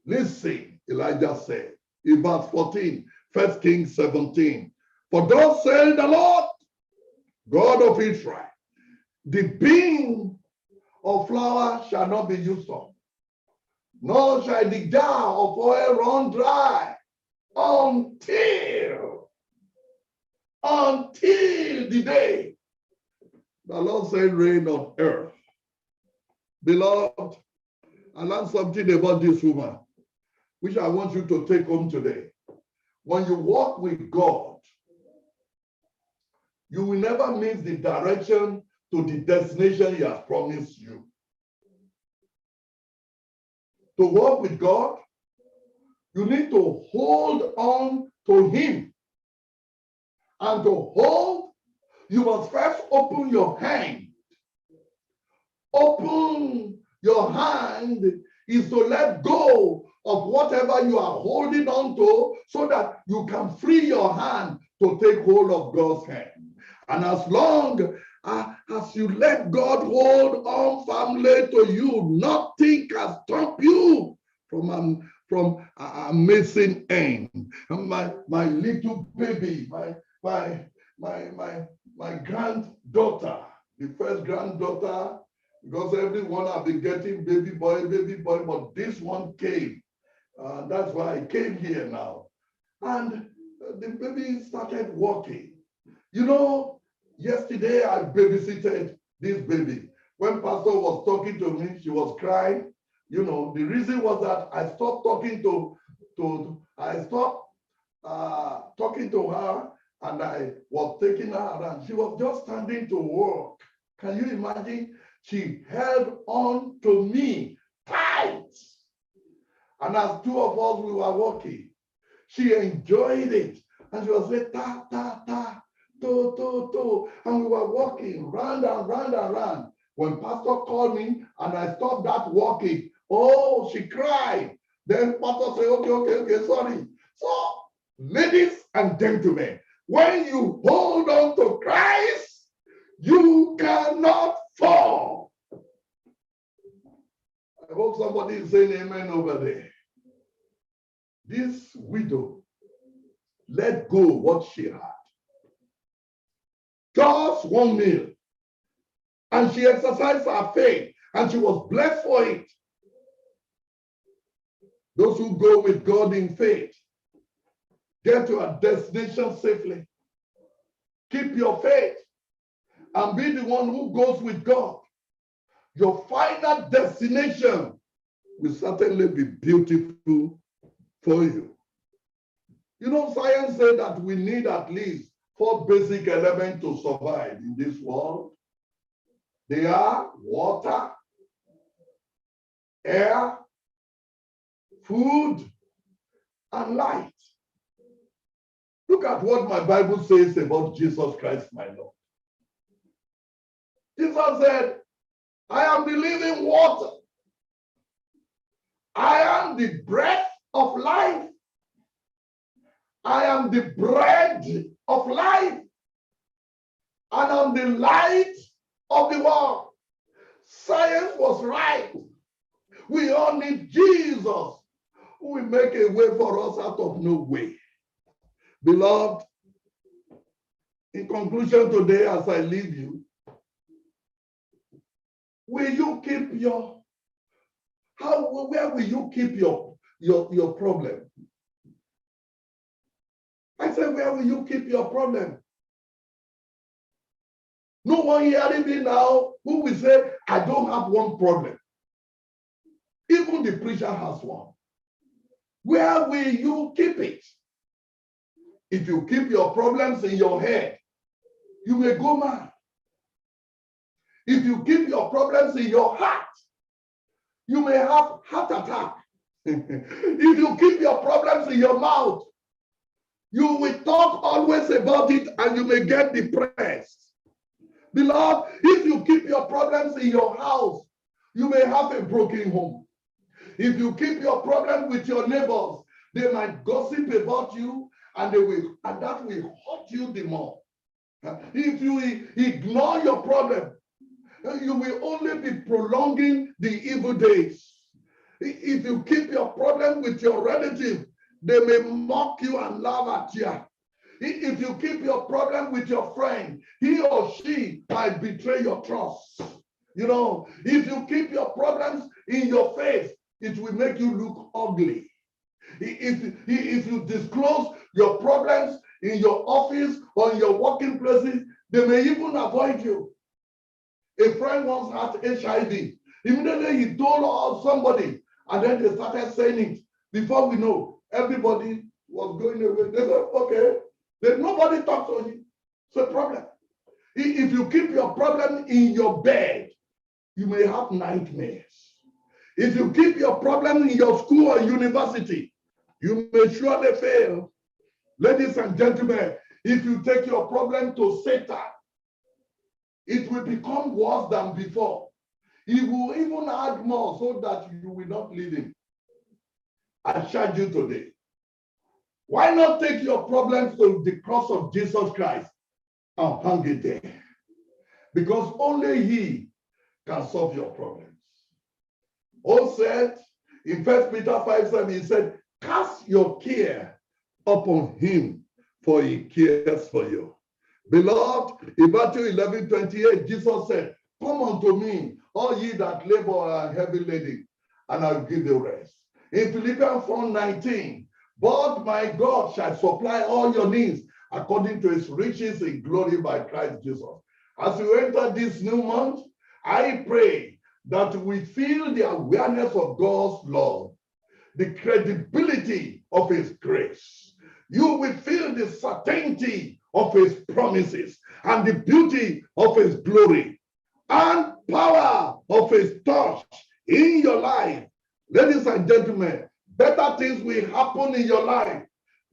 Listen, Elijah said in verse 14, 1 Kings 17, for thus said the Lord, God of Israel, the bin of flour shall not be used up, nor shall the jar of oil run dry until the day the Lord send rain on earth. Beloved, I learned something about this woman, which I want you to take home today. When you walk with God, you will never miss the direction to the destination He has promised you. To walk with God, you need to hold on to Him. And to hold, you must first open your hand. Open your hand is to let go of whatever you are holding on to so that you can free your hand to take hold of God's hand. And as long as you let God hold on firmly to you, nothing can stop you from a missing end. My little baby, my granddaughter, the first granddaughter, because everyone have been getting baby boy, but this one came. That's why I came here now. And the baby started walking. You know, yesterday I babysitted this baby. When Pastor was talking to me, she was crying. You know, the reason was that I stopped talking to her, and I was taking her around. She was just standing to walk. Can you imagine? She held on to me tight. And as two of us, we were walking. She enjoyed it. And she was saying, ta, ta, ta, to, to, to. And we were walking round and round and round. When Pastor called me and I stopped that walking, oh, she cried. Then Pastor said, okay, sorry. So, ladies and gentlemen, when you hold on to Christ, you cannot fall. I hope somebody is saying amen over there. This widow let go what she had. Just one meal. And she exercised her faith, and she was blessed for it. Those who go with God in faith get to a destination safely. Keep your faith and be the one who goes with God. Your final destination will certainly be beautiful for you. You know, science said that we need at least 4 basic elements to survive in this world. They are water, air, food, and light. Look at what my Bible says about Jesus Christ, my Lord. Jesus said, I am the living water. I am the breath of life. I am the bread of life. And I'm the light of the world. Science was right. We all need Jesus, who will make a way for us out of no way. Beloved, in conclusion today, as I leave you, will you keep your, where will you keep your problem? I said, where will you keep your problem? No one hearing me now who will say, I don't have one problem. Even the preacher has one. Where will you keep it? If you keep your problems in your head, you may go mad. If you keep your problems in your heart, you may have heart attack. If you keep your problems in your mouth, You will talk always about it and you may get depressed. Beloved, if you keep your problems in your house, you may have a broken home. If you keep your problem with your neighbors, they might gossip about you and that will hurt you the more. If you ignore your problem, you will only be prolonging the evil days. If you keep your problem with your relative, they may mock you and laugh at you. If you keep your problem with your friend, he or she might betray your trust. You know, if you keep your problems in your face, it will make you look ugly. If you disclose your problems in your office or in your working places, they may even avoid you. A friend once had HIV. Immediately he told somebody, and then they started saying it. Before we know, everybody was going away. They said, okay. Then nobody talked to him. It's a problem. If you keep your problem in your bed, you may have nightmares. If you keep your problem in your school or university, you may surely fail. Ladies and gentlemen, if you take your problem to Satan, it will become worse than before. He will even add more so that you will not leave him. I charge you today. Why not take your problems to the cross of Jesus Christ and hang it there? Because only he can solve your problems. Paul said in 1 Peter 5:7, he said, cast your care upon him, for he cares for you. Beloved, in Matthew 11:28, Jesus said, come unto me, all ye that labor and are heavy laden, and I will give you rest. In Philippians 4:19, but my God shall supply all your needs according to his riches in glory by Christ Jesus. As you enter this new month, I pray that we feel the awareness of God's love, the credibility of his grace. You will feel the certainty of his promises and the beauty of his glory and power of his touch in your life. Ladies and gentlemen, better things will happen in your life.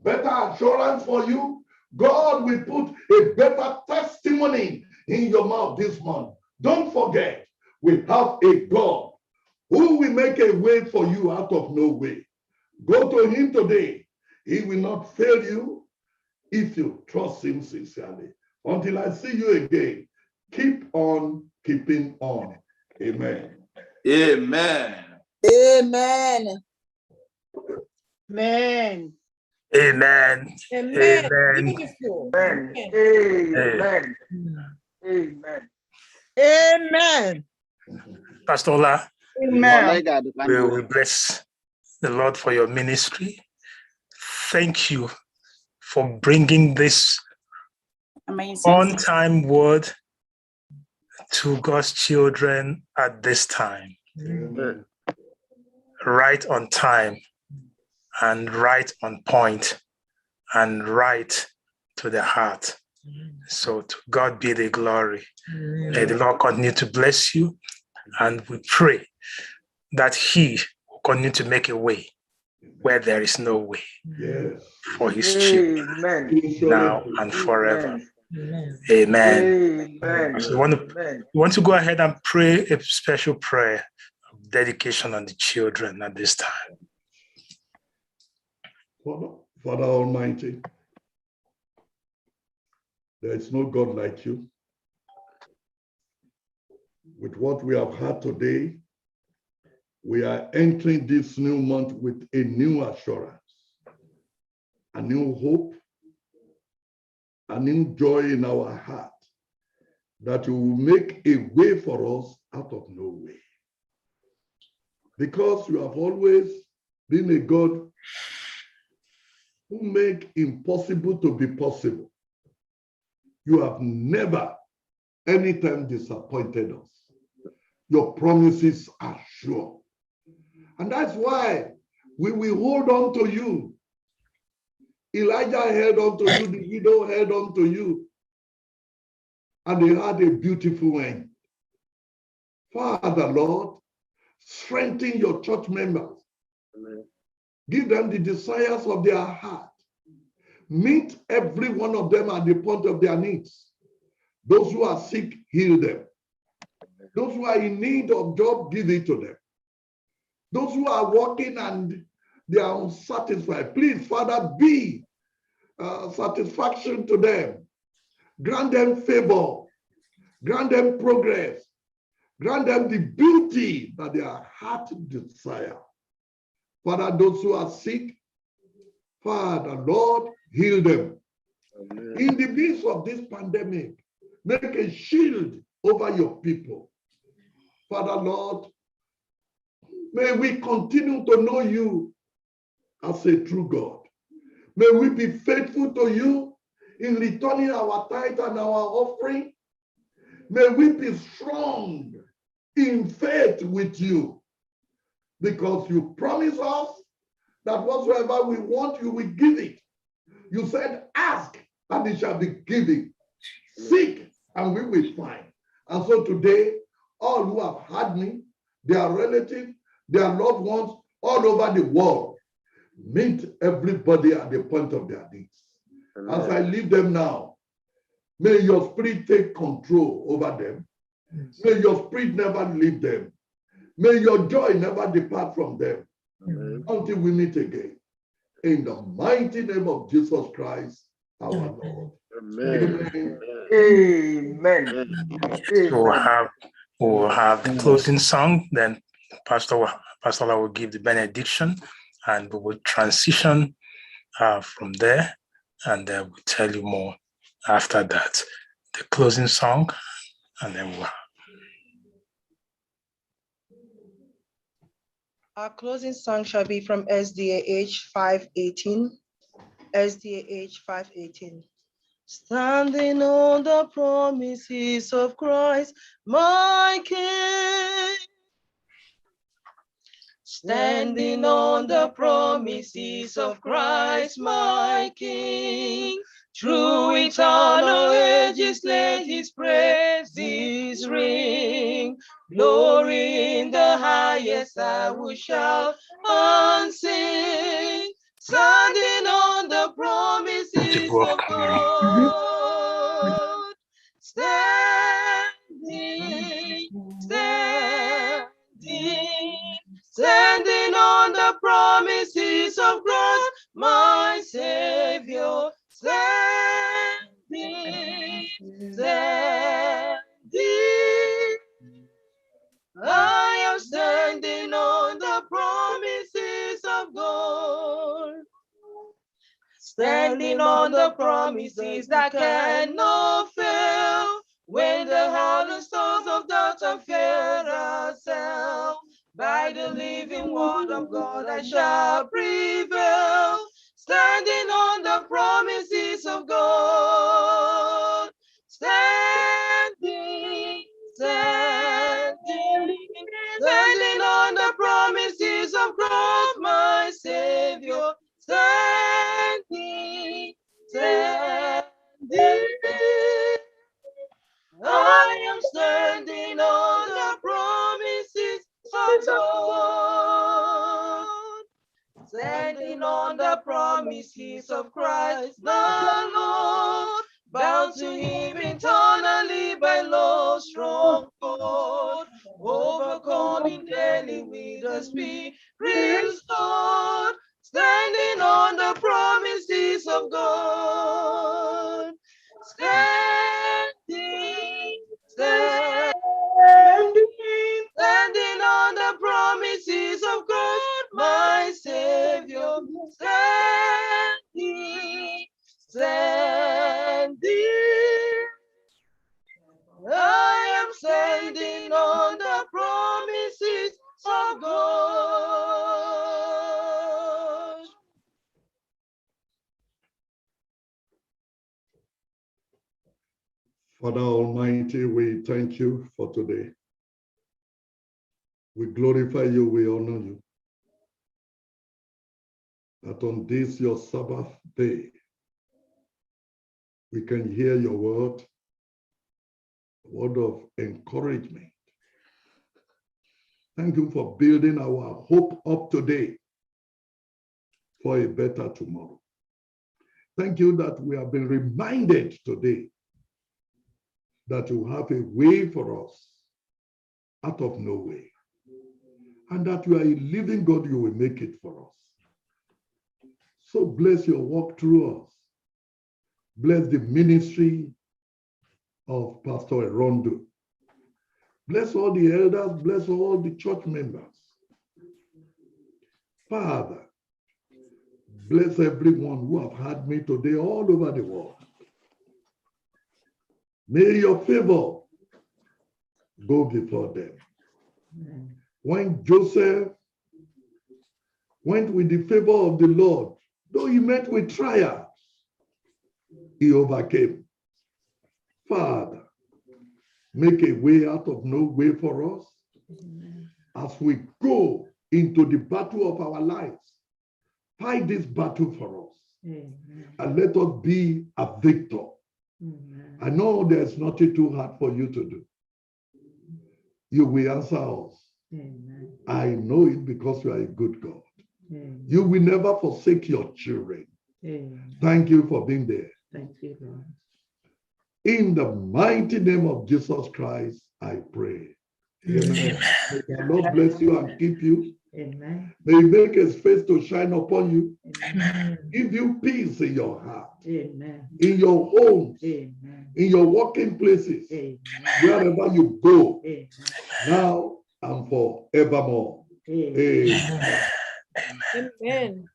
Better assurance for you. God will put a better testimony in your mouth this month. Don't forget, we have a God who will make a way for you out of no way. Go to him today. He will not fail you if you trust him sincerely. Until I see you again, keep on keeping on. Amen. Amen. Amen. Amen. Amen. Amen. Amen. Beautiful. Amen. Amen. Amen. Amen. Pastor Ola, Amen. we bless the Lord for your ministry. Thank you for bringing this on-time word to God's children at this time. Amen. Right on time and right on point and right to the heart. So to God be the glory. May the Lord continue to bless you, and we pray that he will continue to make a way where there is no way for his children now and forever. Amen. So you want to go ahead and pray a special prayer of dedication on the children at this time. Father Almighty, there is no God like you. With what we have had today, we are entering this new month with a new assurance, a new hope, a new joy in our heart that you will make a way for us out of no way. Because you have always been a God who make impossible to be possible. You have never, anytime disappointed us. Your promises are sure. And that's why we will hold on to you. Elijah held on to you, the widow held on to you. And they had a beautiful end. Father, Lord, strengthen your church members. Amen. Give them the desires of their heart. Meet every one of them at the point of their needs. Those who are sick, heal them. Those who are in need of job, give it to them. Those who are working and they are unsatisfied, please, Father, be satisfaction to them. Grant them favor. Grant them progress. Grant them the beauty that their heart desire. Father, those who are sick, Father, Lord, heal them. Amen. In the midst of this pandemic, make a shield over your people. Father, Lord, may we continue to know you as a true God. May we be faithful to you in returning our tithe and our offering. May we be strong in faith with you, because you promise us that whatsoever we want, you will give it. You said, ask and it shall be given. Seek and we will find. And so today, all who have had me, their relatives, their loved ones, all over the world, meet everybody at the point of their needs. Amen. As I leave them now, may your spirit take control over them. May your spirit never leave them. May your joy never depart from them. Amen. Until we meet again. In the mighty name of Jesus Christ, our Lord. Amen. Amen. Amen. We'll have the closing song, then Pastor will give the benediction, and we will transition from there, and then we'll tell you more after that. The closing song, and then we'll. Our closing song shall be from SDAH 518. SDAH 518. Standing on the promises of Christ, my King. Standing on the promises of Christ, my King. Through eternal ages let his praises ring. Glory in the highest I will shout and sing. Standing on the promises of God. Standing, standing on the promises of God, my Savior. Standing, I am standing on the promises of God. Standing on the promises that cannot fail. When the hard stones of doubt and fear ourselves, by the living word of God I shall prevail. Standing on the promises of God. Standing, standing on the promises of God, my Savior. Standing, I am standing on the promises of God. Standing on the promises of Christ the Lord, bound to him eternally by love's strong cord, overcoming daily with the Spirit restored. Standing on the promises of God. Standing, standing on the promises of God, my Savior. Standing, I am standing on the promises of God. Father Almighty, we thank you for today. We glorify you, we honor you. That on this your Sabbath day, we can hear your word, a word of encouragement. Thank you for building our hope up today for a better tomorrow. Thank you that we have been reminded today that you have a way for us out of no way, and that you are a living God, you will make it for us. So bless your work through us. Bless the ministry of Pastor Erondo. Bless all the elders, bless all the church members. Father, bless everyone who have heard me today all over the world. May your favor go before them. When Joseph went with the favor of the Lord, though he met with trials, he overcame. Father, make a way out of no way for us as we go into the battle of our lives. Fight this battle for us. And let us be a victor. I know there's nothing too hard for you to do. You will answer us. I know it because you are a good God. You will never forsake your children. Thank you for being there. Thank you, Lord. In the mighty name of Jesus Christ, I pray. Amen. May the Lord bless you and keep you. Amen. May he make his face to shine upon you. Amen. Give you peace in your heart. Amen. In your homes. Amen. In your working places. Amen. Wherever you go. Amen. Now and forevermore. Amen. Amen.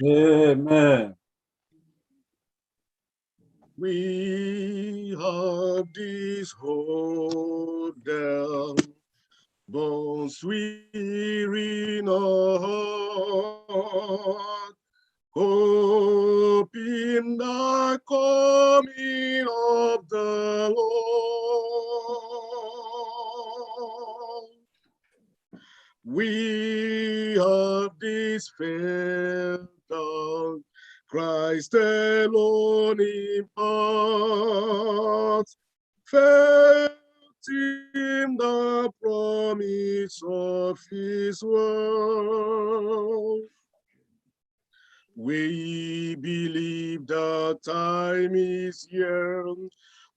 Amen. We have this hope down, bones weary in our heart, hope in the coming of the Lord. We have this faith down, Christ alone imparts, faith in the promise of his word. We believe the time is here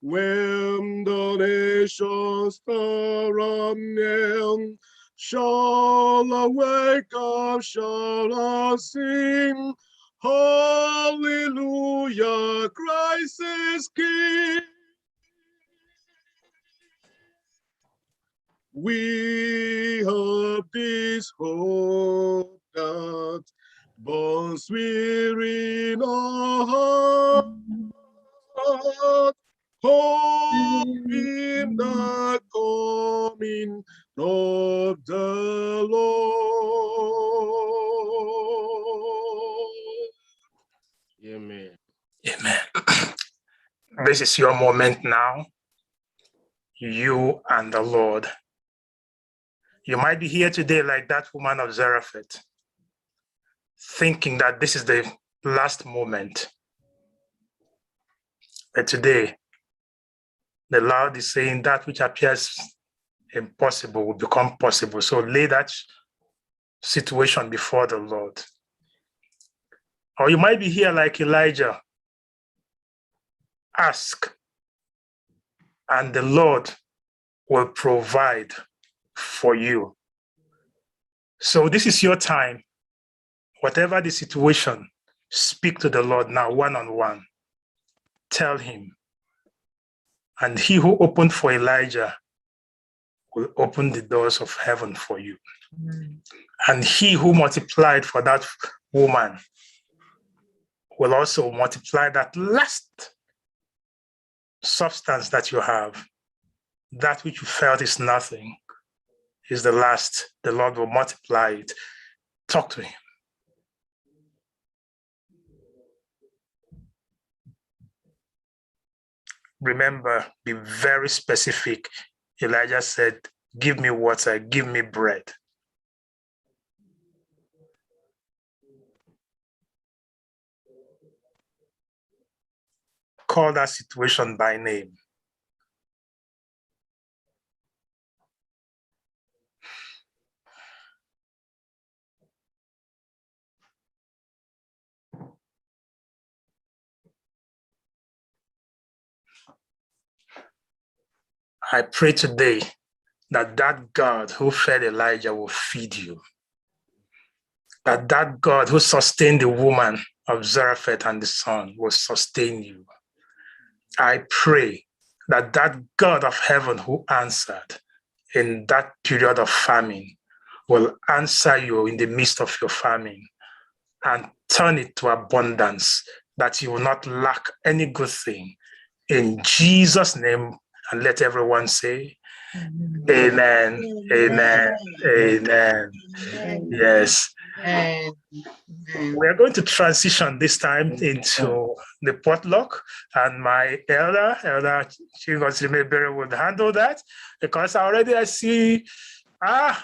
when the nations around them shall awake up, shall sing, hallelujah, Christ is King. We have this hope that bonds weary in our heart, hope in the coming of the Lord. Amen. Amen. This is your moment now. You and the Lord. You might be here today like that woman of Zarephath, thinking that this is the last moment. But today, the Lord is saying that which appears impossible will become possible. So lay that situation before the Lord. Or you might be here like Elijah. Ask, and the Lord will provide for you. So this is your time. Whatever the situation, speak to the Lord now, one-on-one. Tell him. And he who opened for Elijah will open the doors of heaven for you. And he who multiplied for that woman will also multiply that last substance that you have. That which you felt is nothing is the last. The Lord will multiply it. Talk to him. Remember, be very specific. Elijah said, give me water, give me bread. Call that situation by name. I pray today that God who fed Elijah will feed you. That God who sustained the woman of Zarephath and the son will sustain you. I pray that God of heaven who answered in that period of famine will answer you in the midst of your famine and turn it to abundance, that you will not lack any good thing. In Jesus' name, and let everyone say, Amen, amen, amen. Yes. We're going to transition this time into the potluck, and my elder Chigosime would handle that, because I see a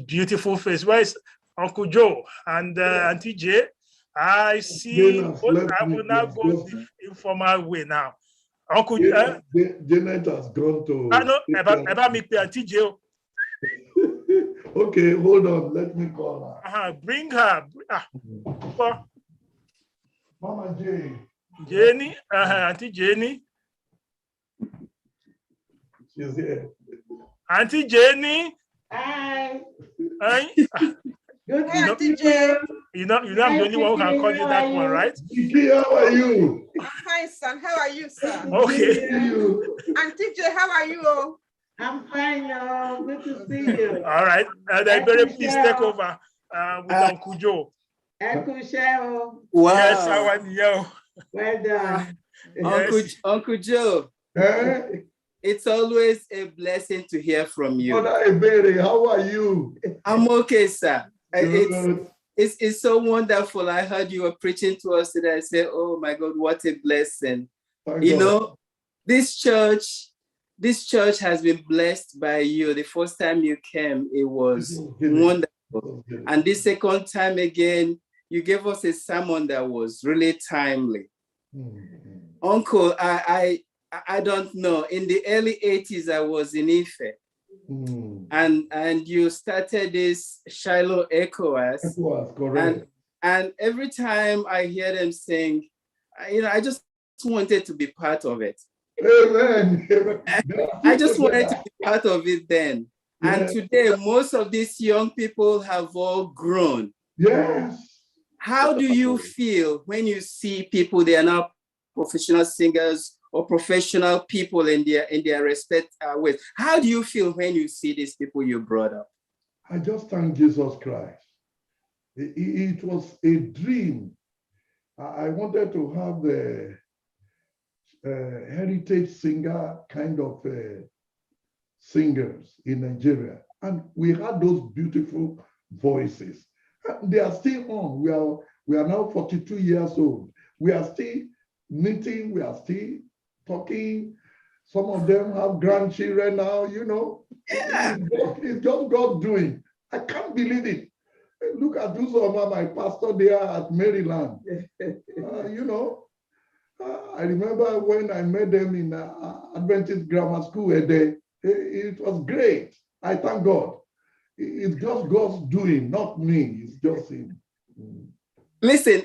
beautiful face. Where is Uncle Joe and Auntie J? I see. I will now go the informal way now. Uncle Janet has gone to. No, about me, Auntie J. Okay, hold on. Let me call her. Bring her. Mama J. Jenny, Auntie Jenny. She's here. Auntie Jenny. Hi. Hi. Good Auntie J. I'm the only one who can call you that one, right? Kiki, how are you? I'm fine, son. How are you, son? Okay. Auntie J, how are you? I'm fine, y'all. Good to see you. All right. I better please take over with Uncle Joe. Uncle Cheryl. Wow. Yes, how are you? Well done. Uncle Joe. It's always a blessing to hear from you. Mother Ebere, how are you? I'm okay, sir. It's so wonderful. I heard you were preaching to us today. I said, oh my God, what a blessing. You know, this church has been blessed by you. The first time you came, it was wonderful. And the second time again, you gave us a sermon that was really timely. Uncle, I don't know. In the early 80s, I was in Ife. And you started this Shiloh ECOWAS. Correct. And every time I hear them sing, I just wanted to be part of it. Amen. I just wanted to be part of it then. Yeah. And today, most of these young people have all grown. Yes. How do you feel when you see people, they are now professional singers or professional people in their respect ways? How do you feel when you see these people you brought up? I just thank Jesus Christ. It was a dream. I wanted to have the heritage singer kind of singers in Nigeria. And we had those beautiful voices. They are still on. We are now 42 years old. We are still meeting. We are still talking. Some of them have grandchildren now, Yeah. It's just God doing. I can't believe it. Look at Uzoma, my pastor there at Maryland. I remember when I met them in Adventist Grammar School, it was great. I thank God. It's just God's doing, not me. It's just Him. Listen,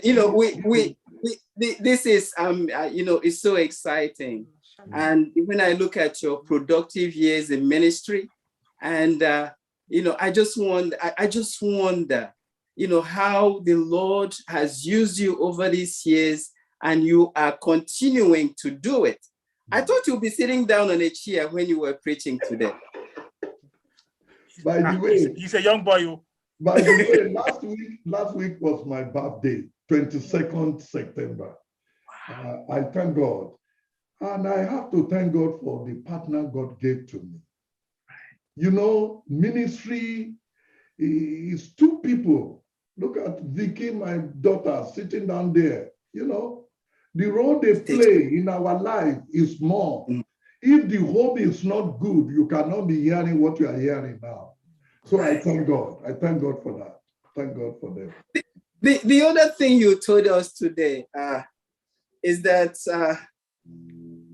this is it's so exciting. And when I look at your productive years in ministry, and I just wonder, how the Lord has used you over these years, and you are continuing to do it. I thought you'd be sitting down on a chair when you were preaching today. By the way, he's a young boy. By the way, last week was my birthday, 22nd September. I thank God. And I have to thank God for the partner God gave to me. Ministry is two people. Look at Vicky, my daughter, sitting down there. The role they play in our life is small. If the home is not good, you cannot be hearing what you are hearing now. So I thank God. I thank God for that. Thank God for them. The other thing you told us today is that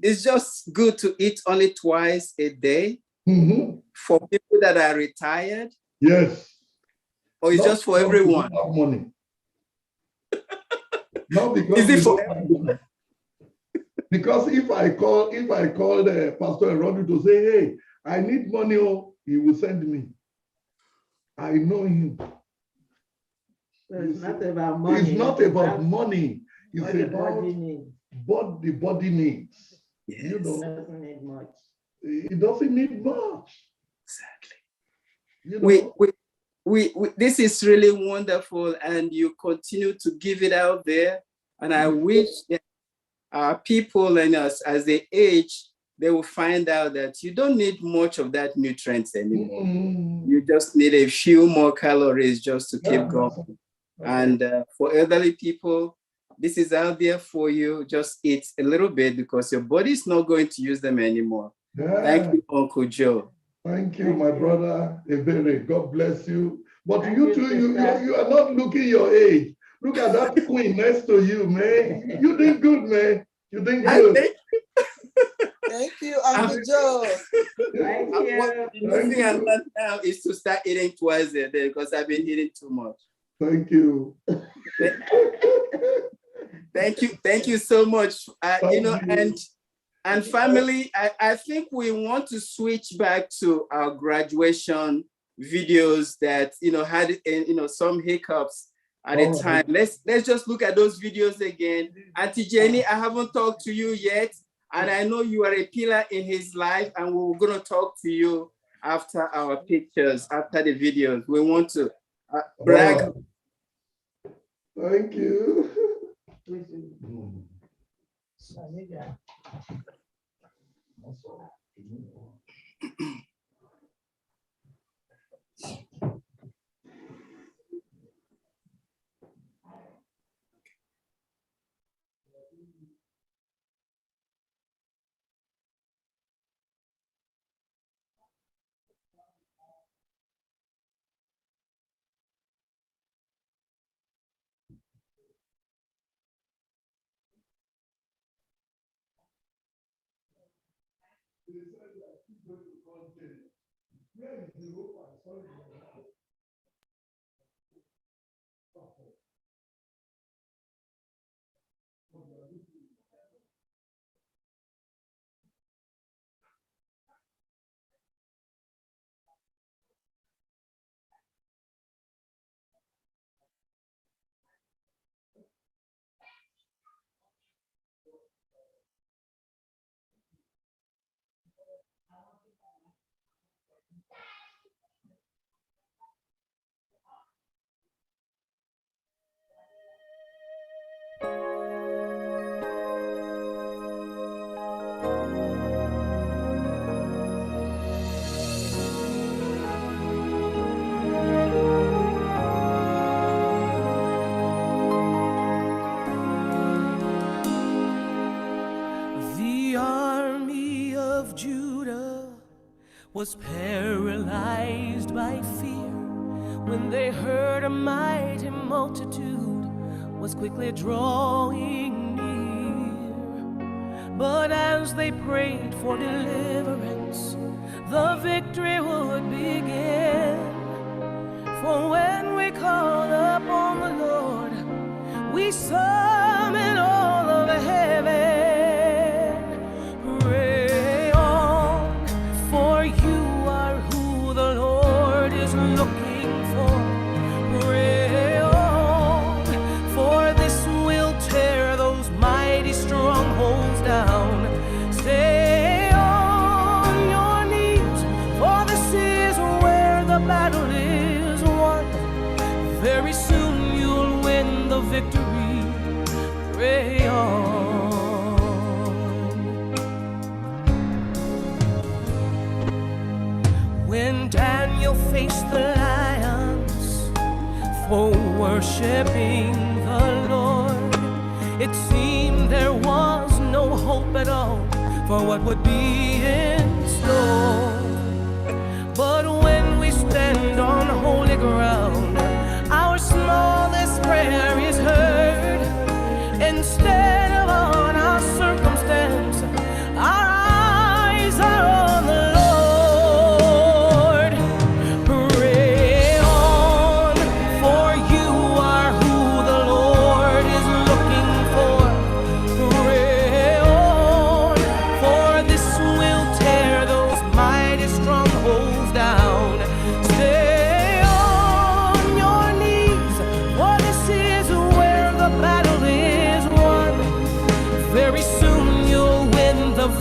it's just good to eat only twice a day for people that are retired. Yes. Or it's just for everyone? Money. No, because is it for everyone? Because if I call Pastor Erodi to say, hey, I need money, oh, he will send me. I know him. So it's not about money. It's not about money. It's what the about body needs. what the body needs. Yes. You know, It doesn't need much. it doesn't need much. Exactly. You know, we this is really wonderful, and you continue to give it out there. And I wish that our people and us, as they age, they will find out that you don't need much of that nutrients anymore. You just need a few more calories just to keep going. And for elderly people, this is out there for you. Just eat a little bit because your body is not going to use them anymore. Thank you, Uncle Joe. Thank you, my brother Ebere. God bless you. But you too, you are not looking your age. Look at that queen next to you, man. You did good, man. You did good. Thank you, Uncle Joe. Thank you. The thing I learned now is to start eating twice a day because I've been eating too much. Thank you. Thank you so much. You know, and family, I think we want to switch back to our graduation videos that, you know, had, you know, some hiccups at the time. Let's just look at those videos again. Auntie Jenny, I haven't talked to you yet, and I know you are a pillar in his life, and we're gonna talk to you after our pictures, after the videos. We want to brag. Thank you. The army of Judah was paralyzed by fear when they heard a mighty multitude was quickly drawing near. But as they prayed for deliverance, the victory would begin. For when we call upon the Lord, we summon all of heaven. Pray on, for you are who the Lord is looking for. Pray on, for this will tear those mighty strongholds down. Stay on your knees, for this is where the battle is won. Very soon you'll win the victory. Pray on. When Daniel faced the lions for worshiping the Lord, it seemed there was no hope at all for what would be in store. But when we stand on holy ground, our smallest prayer is heard. Instead of on our circumstance, our eyes are on the Lord. Pray on, for you are who the Lord is looking for. Pray on,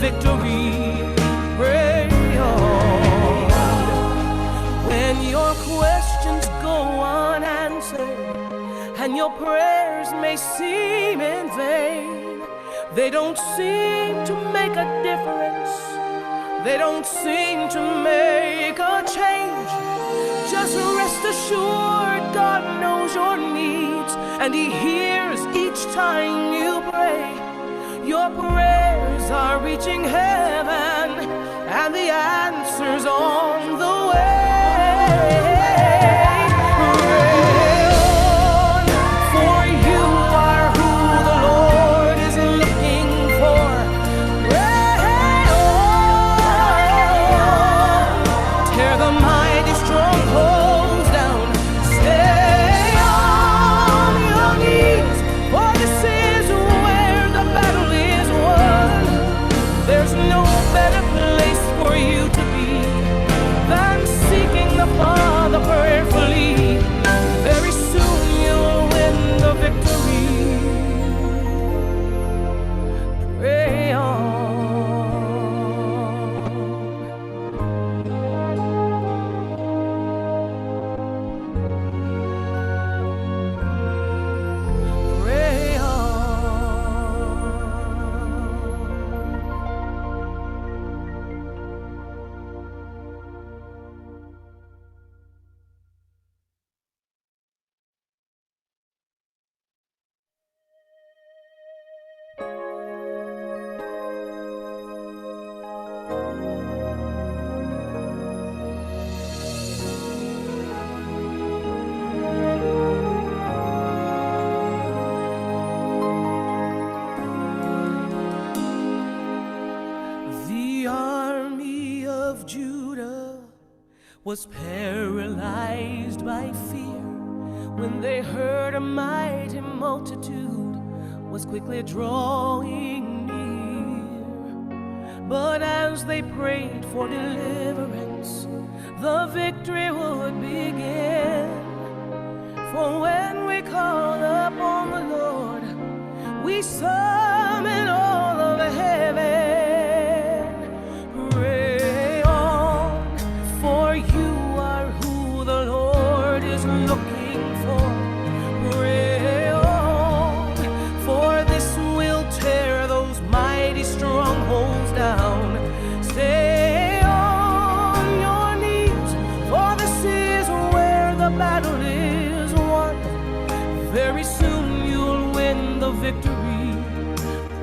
victory. Pray on. When your questions go unanswered and your prayers may seem in vain, they don't seem to make a difference. They don't seem to make a change. Just rest assured God knows your needs and He hears each time you pray. Your prayers are reaching heaven and the answer's on the way. Pray on, for you are who the Lord is looking for. Pray on, tear the mighty strongholds down. Stay on your knees, for this is where the battle is won. There's no better place for you to be than seeking the Father prayerfully. Very soon you'll win the victory. Pray on. Pray The army of Judah was paralyzed by fear when they heard a mighty multitude was quickly drawing near. But as they prayed for deliverance, the victory would begin. For when we call upon the Lord, we summon all of heaven. Pray on, for you are who the Lord is looking for. Pray on, for this will tear those mighty strongholds down. Stay on your knees, for this is where the battle is won. Very soon you'll win the victory.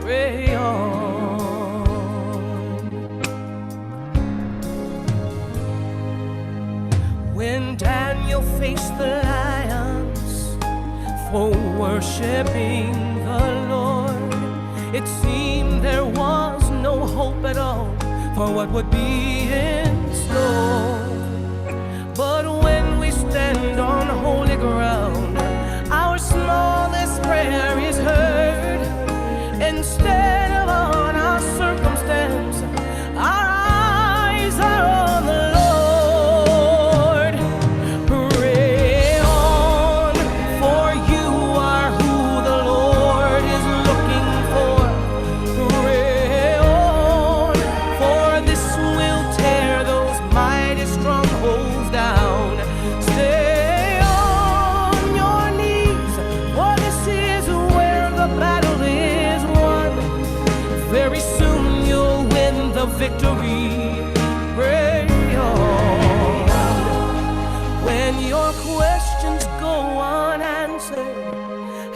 Pray on. When Daniel faced the lions for worshiping the Lord, it seemed there was no hope at all for what would be in store. But when we stand on holy ground, our smallest prayer is heard. Instead of on our circumstance, our eyes are on the Lord. Pray on, for you are who the Lord is looking for. Pray on, for this will tear those mighty strongholds down. Stay on your knees, for this is where the battle is won. Very soon you'll win the victory. Pray on. When your questions go unanswered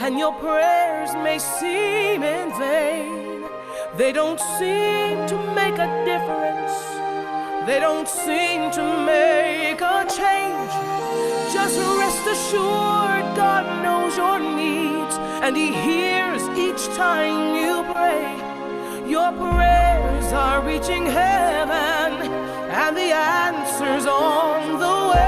and your prayers may seem in vain, they don't seem to make a difference. They don't seem to make a change. Just rest assured God knows your needs and He hears each time you pray. Your prayers are reaching heaven and the answer's on the way.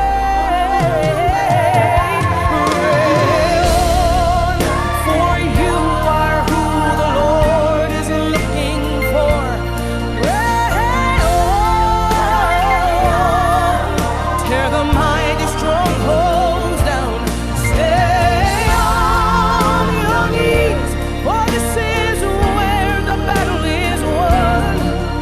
Pray on, for you are who the Lord is looking for. Pray on, tear the mighty strongholds down. Stay on your knees, for this is where the battle is won.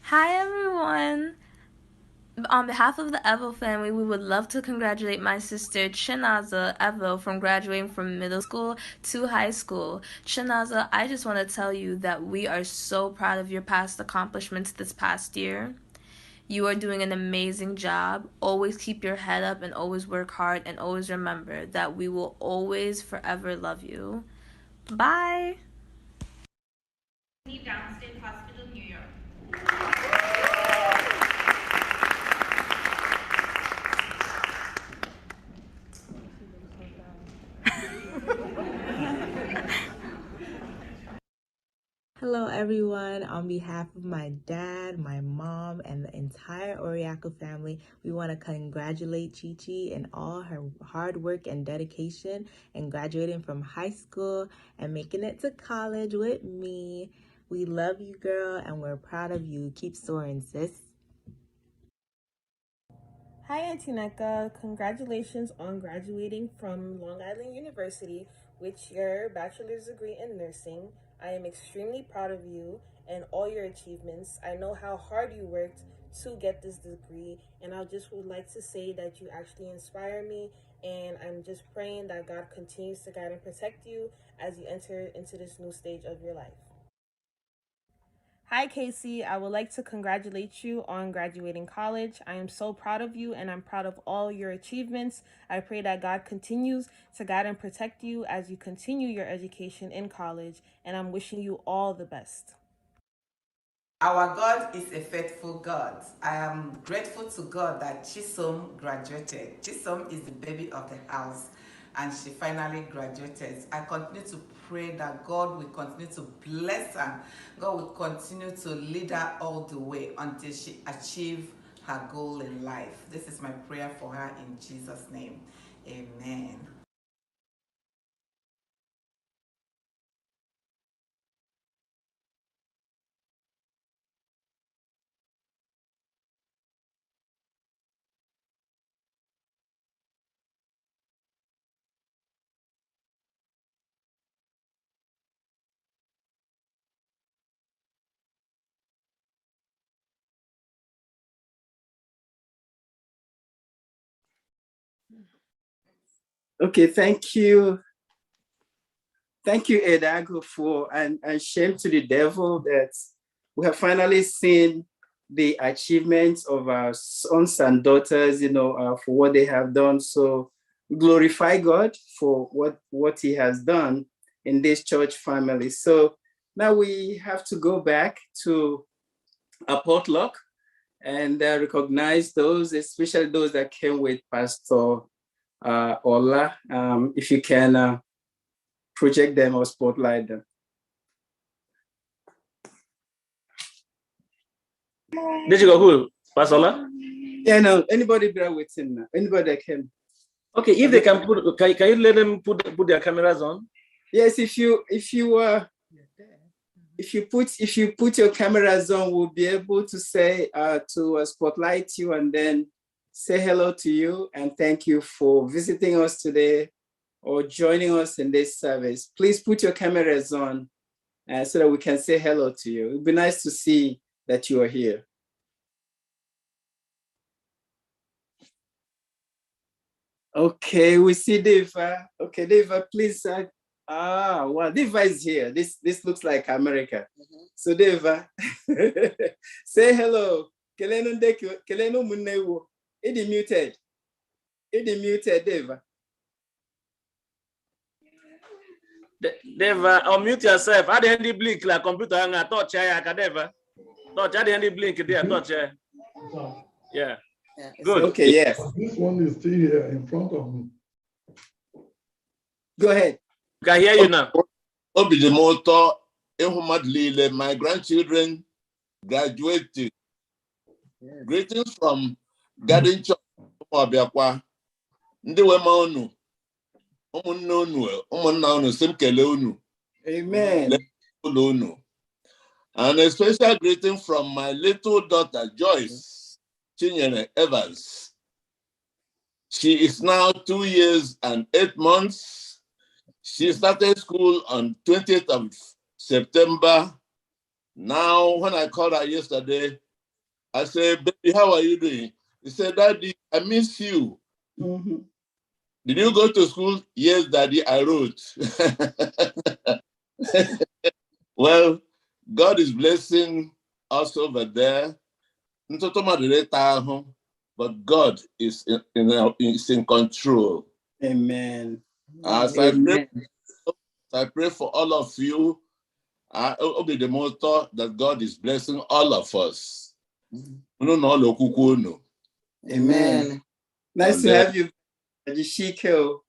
Hi, everyone. On behalf of the Evo family, we would love to congratulate my sister Chinaza Evo from graduating from middle school to high school. Chinaza, I just want to tell you that we are so proud of your past accomplishments this past year. You are doing an amazing job. Always keep your head up and always work hard, and always remember that we will always forever love you. Bye. Downstate Hospital, New York. Hello, everyone. On behalf of my dad, my mom, and the entire Oriaco family, we want to congratulate Chi-Chi and all her hard work and dedication and graduating from high school and making it to college with me. We love you, girl, and we're proud of you. Keep soaring, sis. Hi, Auntie Neka. Congratulations on graduating from Long Island University with your bachelor's degree in nursing. I am extremely proud of you and all your achievements. I know how hard you worked to get this degree, and I just would like to say that you actually inspire me, and I'm just praying that God continues to guide and protect you as you enter into this new stage of your life. Hi, Casey. I would like to congratulate you on graduating college. I am so proud of you, and I'm proud of all your achievements. I pray that God continues to guide and protect you as you continue your education in college, and I'm wishing you all the best. Our God is a faithful God. I am grateful to God that Chisom graduated. Chisom is the baby of the house, and she finally graduated. I continue to pray that God will continue to bless her. God will continue to lead her all the way until she achieves her goal in life. This is my prayer for her in Jesus' name. Amen. Okay, thank you. Thank you, Edago, and shame to the devil that we have finally seen the achievements of our sons and daughters, for what they have done. So glorify God for what he has done in this church family. So now we have to go back to a potluck and recognize those, especially those that came with Pastor Ola. If you can project them or spotlight them. Did you go who? Pastor Ola? Yeah, no, anybody bear with him now. Anybody that can. Okay, if they can can you let them put their cameras on? Yes, if you put your cameras on, we'll be able to say to spotlight you and then say hello to you and thank you for visiting us today or joining us in this service. Please put your cameras on so that we can say hello to you. It'd be nice to see that you are here. Okay, we see Deva. Okay, Deva, please. Wow, Deva is here. This looks like America. So Deva, say hello. Keleno munewo. Idi muted. Idi muted, Deva. Deva, unmute yourself. Add the blink like computer hang touch ya Deva. Touch add the blink there, touch ya. Yeah. Good. Okay, yes. This one is still here in front of me. Go ahead. Can hear you now. My grandchildren graduated. Greetings from Garden Church. Amen. And a special greeting from my little daughter, Joyce Chinyere Evans. She is now 2 years and 8 months. She started school on 20th of September. Now, when I called her yesterday, I said, baby, how are you doing? He said, Daddy, I miss you. Did you go to school? Yes, Daddy, I wrote. Well, God is blessing us over there. But God is in control. Amen. As Amen. I pray for all of you, I'll be the motto that God is blessing all of us. Amen. Nice to have you, Jishiko.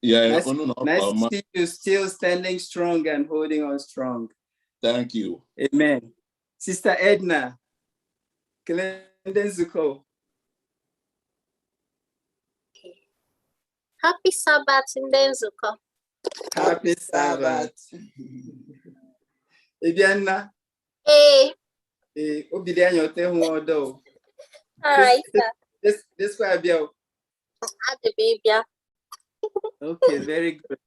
Yeah, nice to see you still standing strong and holding on strong. Thank you. Amen. Sister Edna, Kelendenzuko. Happy Sabbath in Denzuko. Happy Sabbath. Ebiana. Hey. Obidianya otehuodo. All right. This way, Abio. At the baby. Okay, very good.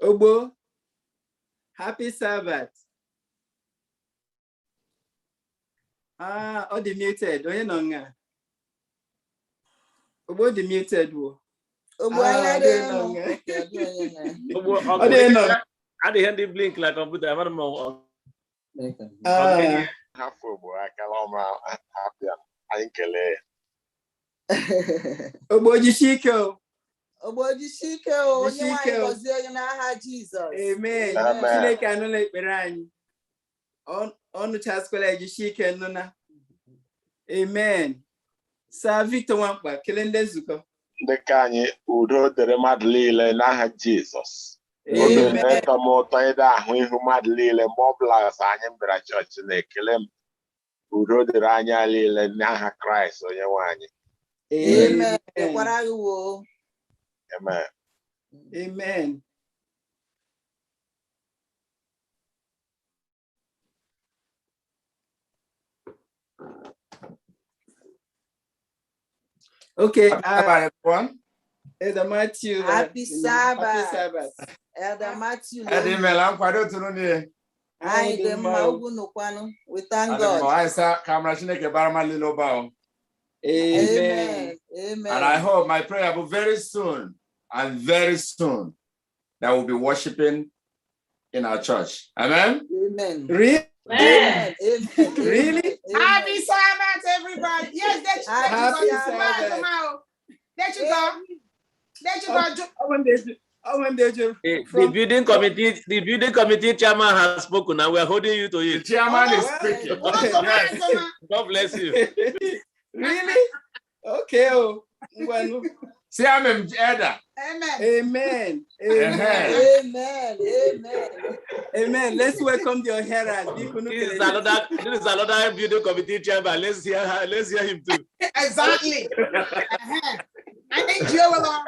Obo, happy Sabbath. Oh, demuted. Oh, you know. Obo demuted. Obo, I didn't blink like a computer. I don't know. Obo Jishiko. Amen. Chineke anụla ekpere anyị. Ọnụ chaskwala Jishike nụna. Amen. Sir Victor Nwakpa, kele ndị nzukọ. Ndị ka anyị udo dịrị mmadụ niile n'aha Jizọs. Obi na-eto m ụtọ ịda ahụ ihu mmadụ niile mgbe ọ bụla anyị bịara chọọchị na-ekele m. Udo dịrị anya niile n'aha Kraịst onye nwe anyị. Amen. Amen. Amen. Okay. Everyone. Elder Matthew. Happy Sabbath. Happy Sabbath. Elder Matthew. I thank God. Amen. Amen. And I hope my prayer will very soon that we'll be worshiping in our church. Amen. Amen. Really? Amen. Amen. Really? Happy Sabbath, everybody. Yes, there you go. There you go. There you go. The building committee chairman has spoken, and we are holding you to it. The chairman is speaking. Yes. God bless you. Really? Okay. Oh. See, I'm an elder. Amen. Amen. Amen. Amen. Amen. Let's welcome your herald. This is another building committee chairman. Let's hear him too. Exactly. I think you along.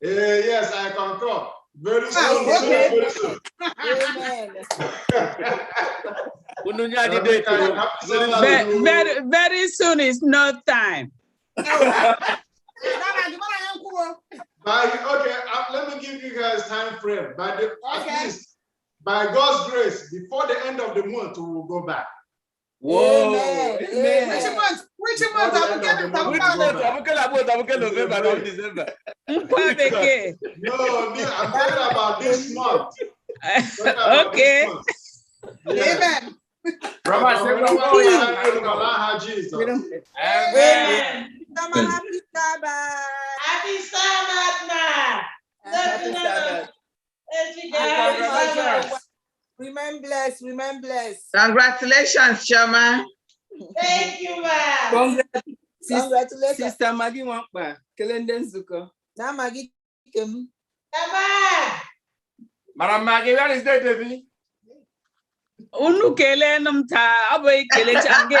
Yes, I concur. Very soon. Okay. Very soon. Very soon is no time. Let me give you guys time frame. At least, by God's grace, before the end of the month, we will go back. Whoa. Amen. Which month? November, December. No, I'm talking about this month. Okay. Amen. Jesus. Amen. Happy Sabbath. Happy Sabbath, man. Happy Sabbath. Remain blessed. Remain blessed. Congratulations, Chama. Thank you, man. Congratulations. Sister Maggie Nwakpa, Kelendenzuko. Now Maggie Kim. Madam Maggie, where is that, baby? Unu kele numta aboy kele change.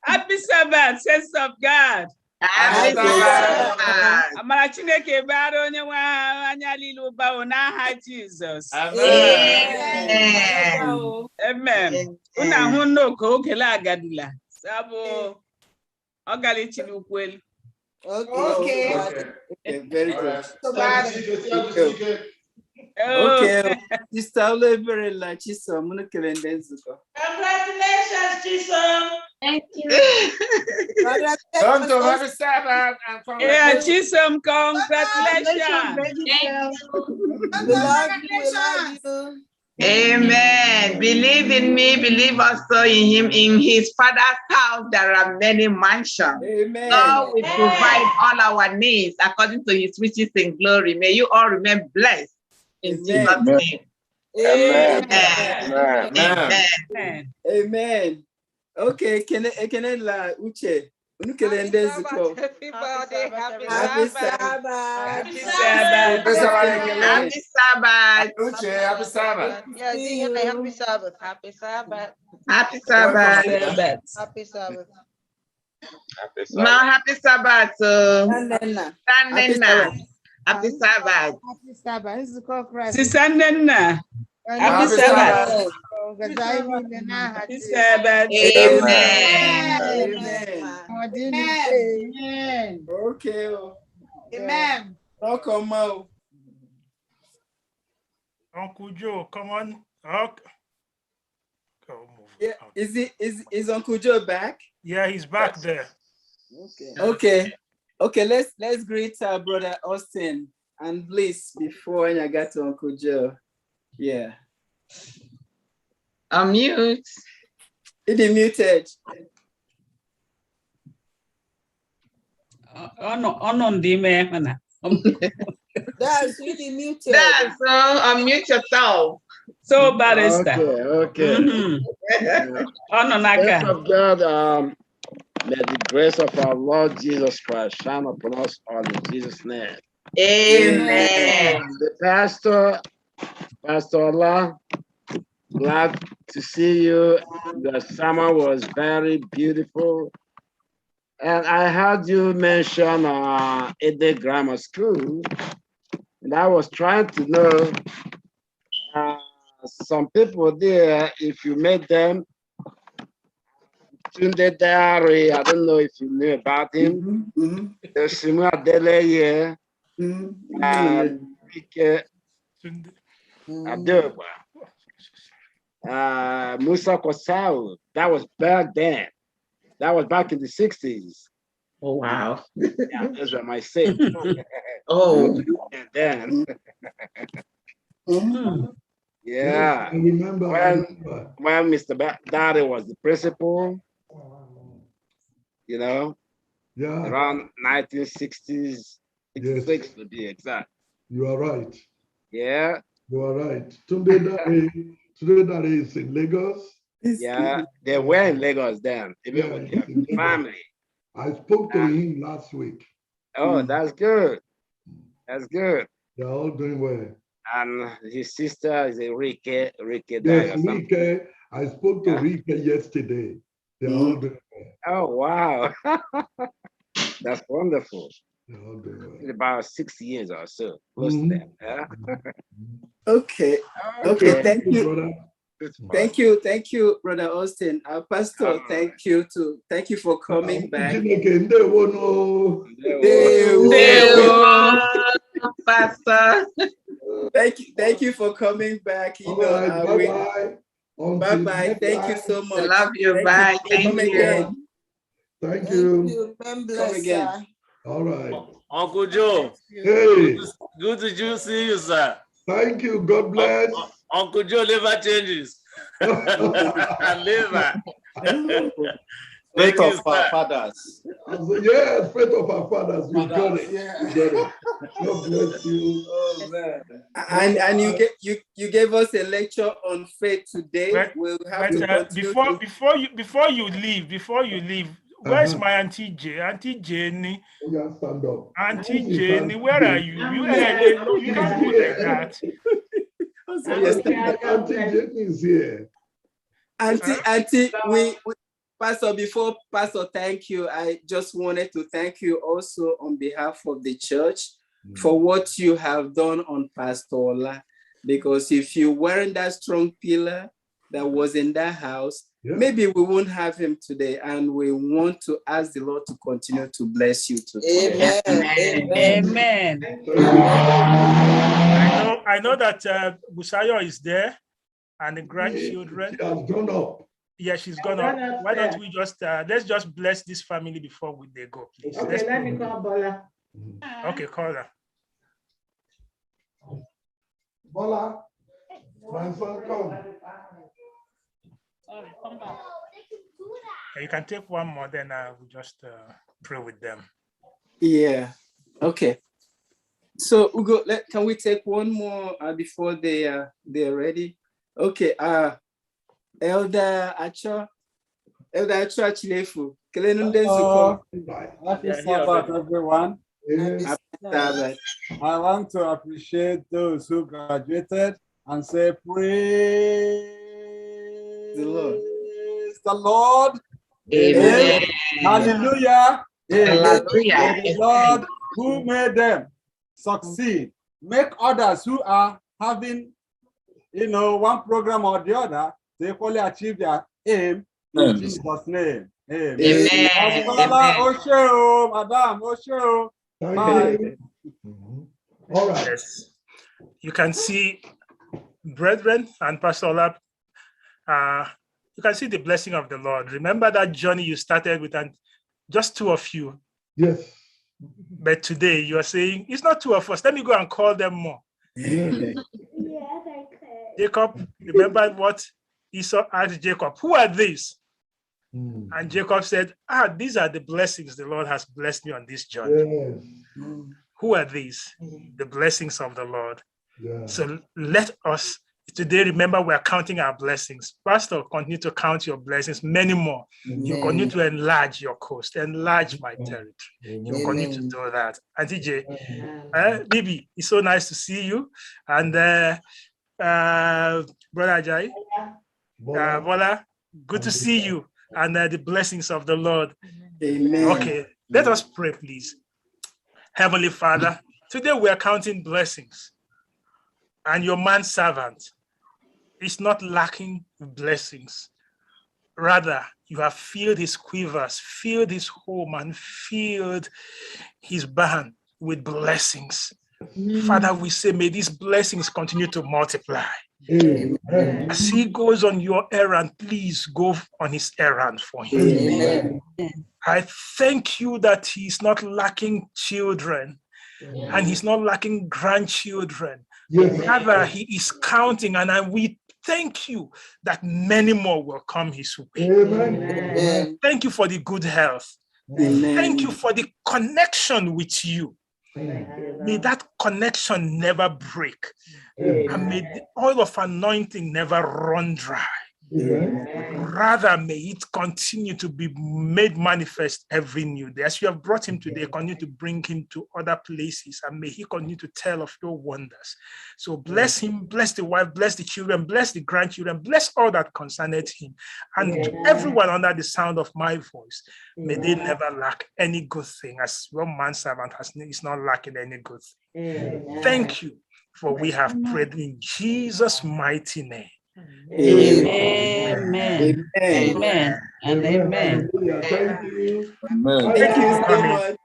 Happy Sabbath, sense of God. Happy Sabbath. Amara Chineke baro onye nwa anya lilu ba na Jesus. Amen. Amen. Una hunu ko okele agadula. Sabo ogali chilukwelu. Okay. Okay, very good. So bad. Okay, Sister Oleberela Chisom, munu kelende nzukọ. Congratulations, Chisom. Thank you. Come to Happy Sabbath and Yeah, congratulations. Chisom, congratulations. We love you. Amen. Believe in me, believe also in him. In his father's house, there are many mansions. Amen. God will provide all our needs according to his riches in glory. May you all remain blessed in Jesus' name. Amen. Amen. Amen. Amen. Okay, ekene la uche. Unu kelende nzukọ. Happy Sabbath. Happy Sabbath. Happy Sabbath. Uche, happy Sabbath. Yeah, happy Sabbath. Happy Sabbath. Happy Sabbath. Happy Sabbath. Now, happy Sabbath. Nana. Happy Sabbath. Happy Sabbath. This is called Christ. Sister Nena. Happy Sabbath. Happy Sabbath. Amen. Okay. Amen. Welcome out. Uncle Joe, come on. Okay. Yeah, is Uncle Joe back? Yeah, he's back there. Okay. Let's greet our brother Austin and Bliss before I get to Uncle Joe. Yeah. Unmute. It is muted. That's really muted. That's unmute yourself. So barrister. Okay. Thanks of God, may the grace of our Lord Jesus Christ shine upon us all in Jesus' name. Amen. The Pastor Allah, glad to see you. The summer was very beautiful. And I heard you mention Ede Grammar School. And I was trying to know some people there, if you met them, Tunde Diary, I don't know if you knew about him. There's Simua Deleye, Musa Kosau. That was back then. That was back in the 60s. Oh, wow. Yeah, those were my saints. Oh. And then, yeah. Yes, I remember. When Mr. Daddy was the principal, you know, around 1960s, 66 to be exact. You are right. Yeah. You are right. Today that is in Lagos. Yeah, they were in Lagos then, even with their family. I spoke to him last week. Oh, that's good. That's good. They're all doing well. And his sister is Enrique. Yes, Enrique. I spoke to Enrique yesterday. They're all doing well. Oh, wow. That's wonderful. They're all doing well. It's about 6 years or so, close to that. Yeah? Okay. Thank you. Brother. Thank you, Brother Austin. Our pastor, thank you for coming back. Pastor. Thank you for coming back. Bye-bye. Thank you so much. Love you. Bye. Thank you. Again. Thank you. Remember, again. All right. Uncle Joe. Hey. Good to see you, sir. Thank you. God bless. Uncle Joe never changes. Never. Faith of our fathers. Yes, faith of our fathers. We got it. We got it. God bless you. Oh, man. And you gave us a lecture on faith today. We'll have to continue. Before you leave, where's my Auntie Jay? Auntie Jenny. Yeah, stand up. Auntie Jenny, where are you? You don't put like that. Auntie Jenny is here. Auntie, Pastor, before Pastor, thank you. I just wanted to thank you also on behalf of the church for what you have done on Pastor Ola. Because if you weren't that strong pillar that was in that house, maybe we won't have him today, and we want to ask the Lord to continue to bless you today. Amen. I know that Busayo is there, and the grandchildren. She has grown up. Yeah, she's gonna. Why don't we just let's just bless this family before they go, please. Okay, let me call Bola. Okay, call her. Bola, my son, come. Come back. You can take one more, then we'll just pray with them. Yeah. Okay. So Ugo, can we take one more before they're ready? Okay. Elder Acho Chilefu. Happy Sabbath, everyone. Happy Sabbath. I want to appreciate those who graduated and say, praise the Lord. The Lord. Amen. Hallelujah. Hallelujah. The Lord who made them succeed, make others who are having, one program or the other, they equally achieve their aim in Jesus' name. Amen. Madam, bye. All right. Yes. You can see, brethren and Pastor Olap, you can see the blessing of the Lord. Remember that journey you started with, and just two of you. Yes. But today you are saying, it's not two of us. Let me go and call them more. Yes. Jacob, remember what Esau asked Jacob, who are these? And Jacob said, these are the blessings the Lord has blessed me on this journey. Yes. Who are these? The blessings of the Lord. Yes. So let us today remember we are counting our blessings. Pastor, continue to count your blessings, many more. Amen. You continue to enlarge your coast, enlarge my territory. Amen. You continue to do that. Auntie J, Bibi, it's so nice to see you. And Brother Ajayi, Bola, good to see you. And the blessings of the Lord. Amen. Okay, let us pray, please. Heavenly Father, today we are counting blessings. And your manservant is not lacking blessings. Rather, you have filled his quivers, filled his home, and filled his barn with blessings. Father, we say, may these blessings continue to multiply. Amen. As he goes on your errand, please go on his errand for him. Amen. I thank you that he's not lacking children and he's not lacking grandchildren. Yes. Rather, he is counting, and we thank you that many more will come his way. Amen. Thank you for the good health. Amen. Thank you for the connection with you. May that connection never break. And may the oil of anointing never run dry. Rather, may it continue to be made manifest every new day. As you have brought him today, continue to bring him to other places, and may he continue to tell of your wonders. So bless him, bless the wife, bless the children, bless the grandchildren, bless all that concerneth him. And to everyone under the sound of my voice, may they never lack any good thing, as your manservant is not lacking any good thing. Thank you, for we have prayed in Jesus' mighty name. Amen. Amen. And amen. Thank you. Thank you so much.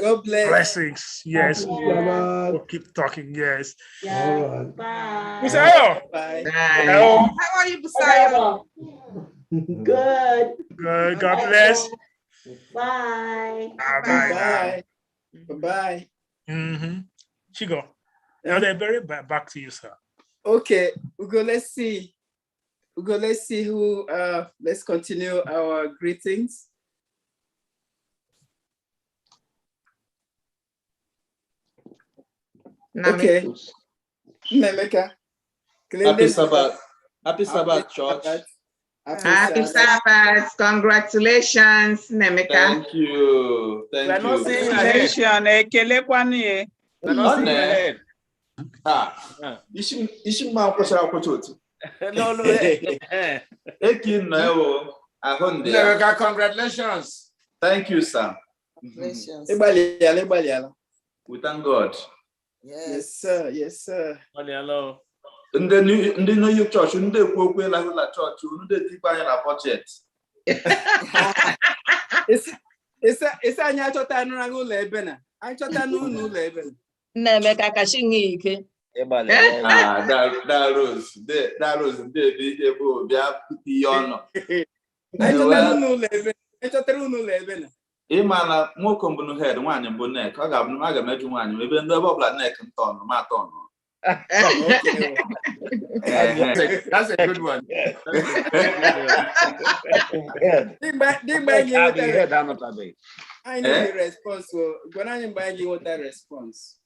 God bless. Blessings. Yes. We'll keep talking. Yes. All right. Bye. Busayo. Bye. Hello. How are you, Busayo? Good. Good. God bless. Bye. Bye. Bye. Chigo. Now they're very back to you, sir. Okay, Ugo, let's see who, let's continue our greetings. Okay. Nemeka. Happy Sabbath. Happy Sabbath, church. Happy Sabbath. Congratulations, Nemeka. Thank you. Thank you. Congratulations. Ekelekwanu. We're not seeing your head. Ishima kwesịrị akwụcha otu. Ekin na ewo ahụ ndị ya. Congratulations. Thank you, sir. Ịgbalịala. We thank God. Yes, sir. Yes, sir. Hello. ndị New York Church ndị ekwu okwu ịlahụ na chọọchị ndị etikwa anya na budget. Isi anyị achọta anụra n'ụlọ ebe na anyị chọta n'ụlọ ebe na Nna-Emeka kachi nye ike. Da Rose ndị ebe ihe bụ bịa pụta ihe ọnụ. Anyị chọtara n'ụlọ ebe na ịma na nwoke mbụ nụ head nwaanyị mbụ neck ọ ga-abụ na aga m eji nwaanyị ebe ndị ebe ọbụla neck m tọnụ ma tọnụ. That's a good one. I need a response. When I invite you with that response.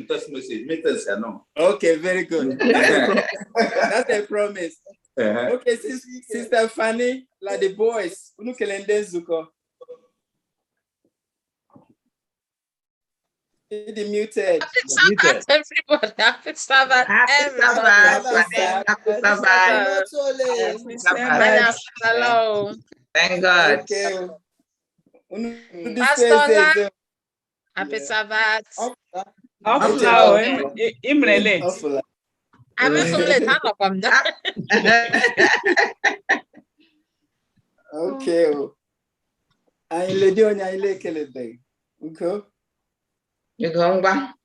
Text message. Okay, very good. That's a promise. Okay, Sister Fanny, like the boys, the muted. Happy Sabbath, everybody. Happy Sabbath. Happy Sabbath. Hello. Thank God. Okay. Pastor, happy Sabbath. I'm so late. Okay. I lady on I like it. Okay. You go back.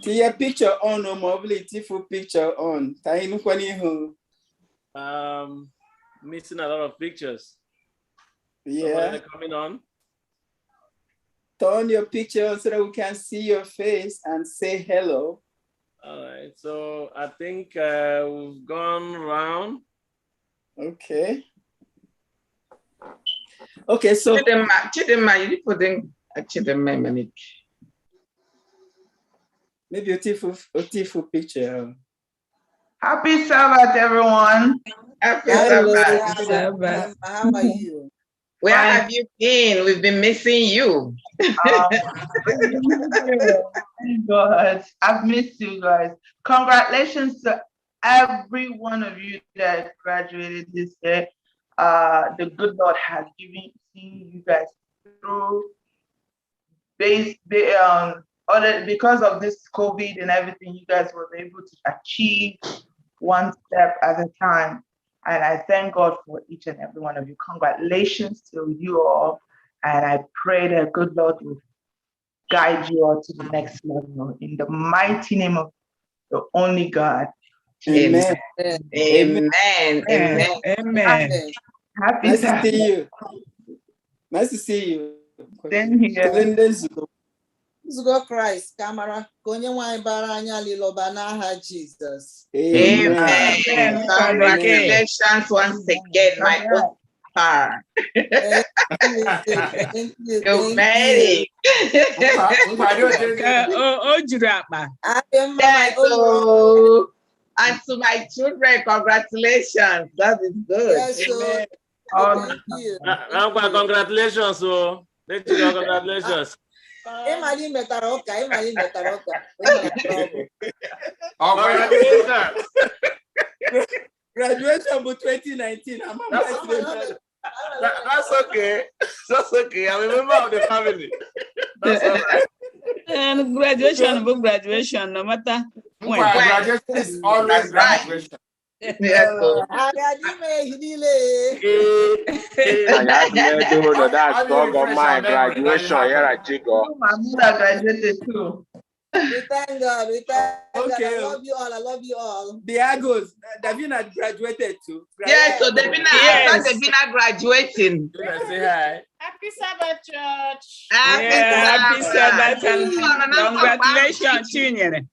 See your picture on or mobility full picture on. Missing a lot of pictures. Yeah. Coming on. Turn your picture on so that we can see your face and say hello. All right. So I think we've gone around. Okay. Okay, so Chidema, you put in Chidema minute. Maybe a beautiful picture. Happy Sabbath, everyone. Happy Sabbath. How are you? Where have you been? We've been missing you. God, I've missed you guys. Congratulations to every one of you that graduated this year. The good Lord has seen you guys through because of this COVID and everything. You guys were able to achieve one step at a time, and I thank God for each and every one of you. Congratulations to you all, and I pray that good Lord will guide you all to the next level in the mighty name of the only God. Amen. Amen. Amen. Amen. Happy nice to see you. Nice to see you. Then here. Zugo Christ, camera. Konye wine baranya liloba n'aha Jesus. Amen. Congratulations once again, my star. Thank you. You made it. And to my children, congratulations. That is good. Yes, Amen. Thank you. Congratulations. So let you know, congratulations. Imagine metaroka. Graduation for 2019. That's okay. That's okay. I'm a member of the family. That's all right. And graduation, no matter when. Graduation is always graduation. Yes, so. Graduation here at Chico. My mother graduated too. We thank God. Okay. I love you all. Diagos, Davina graduated too. Yes, so Davina graduating. Say hi. Happy Sabbath, church. Happy Sabbath and congratulations, Chinyere.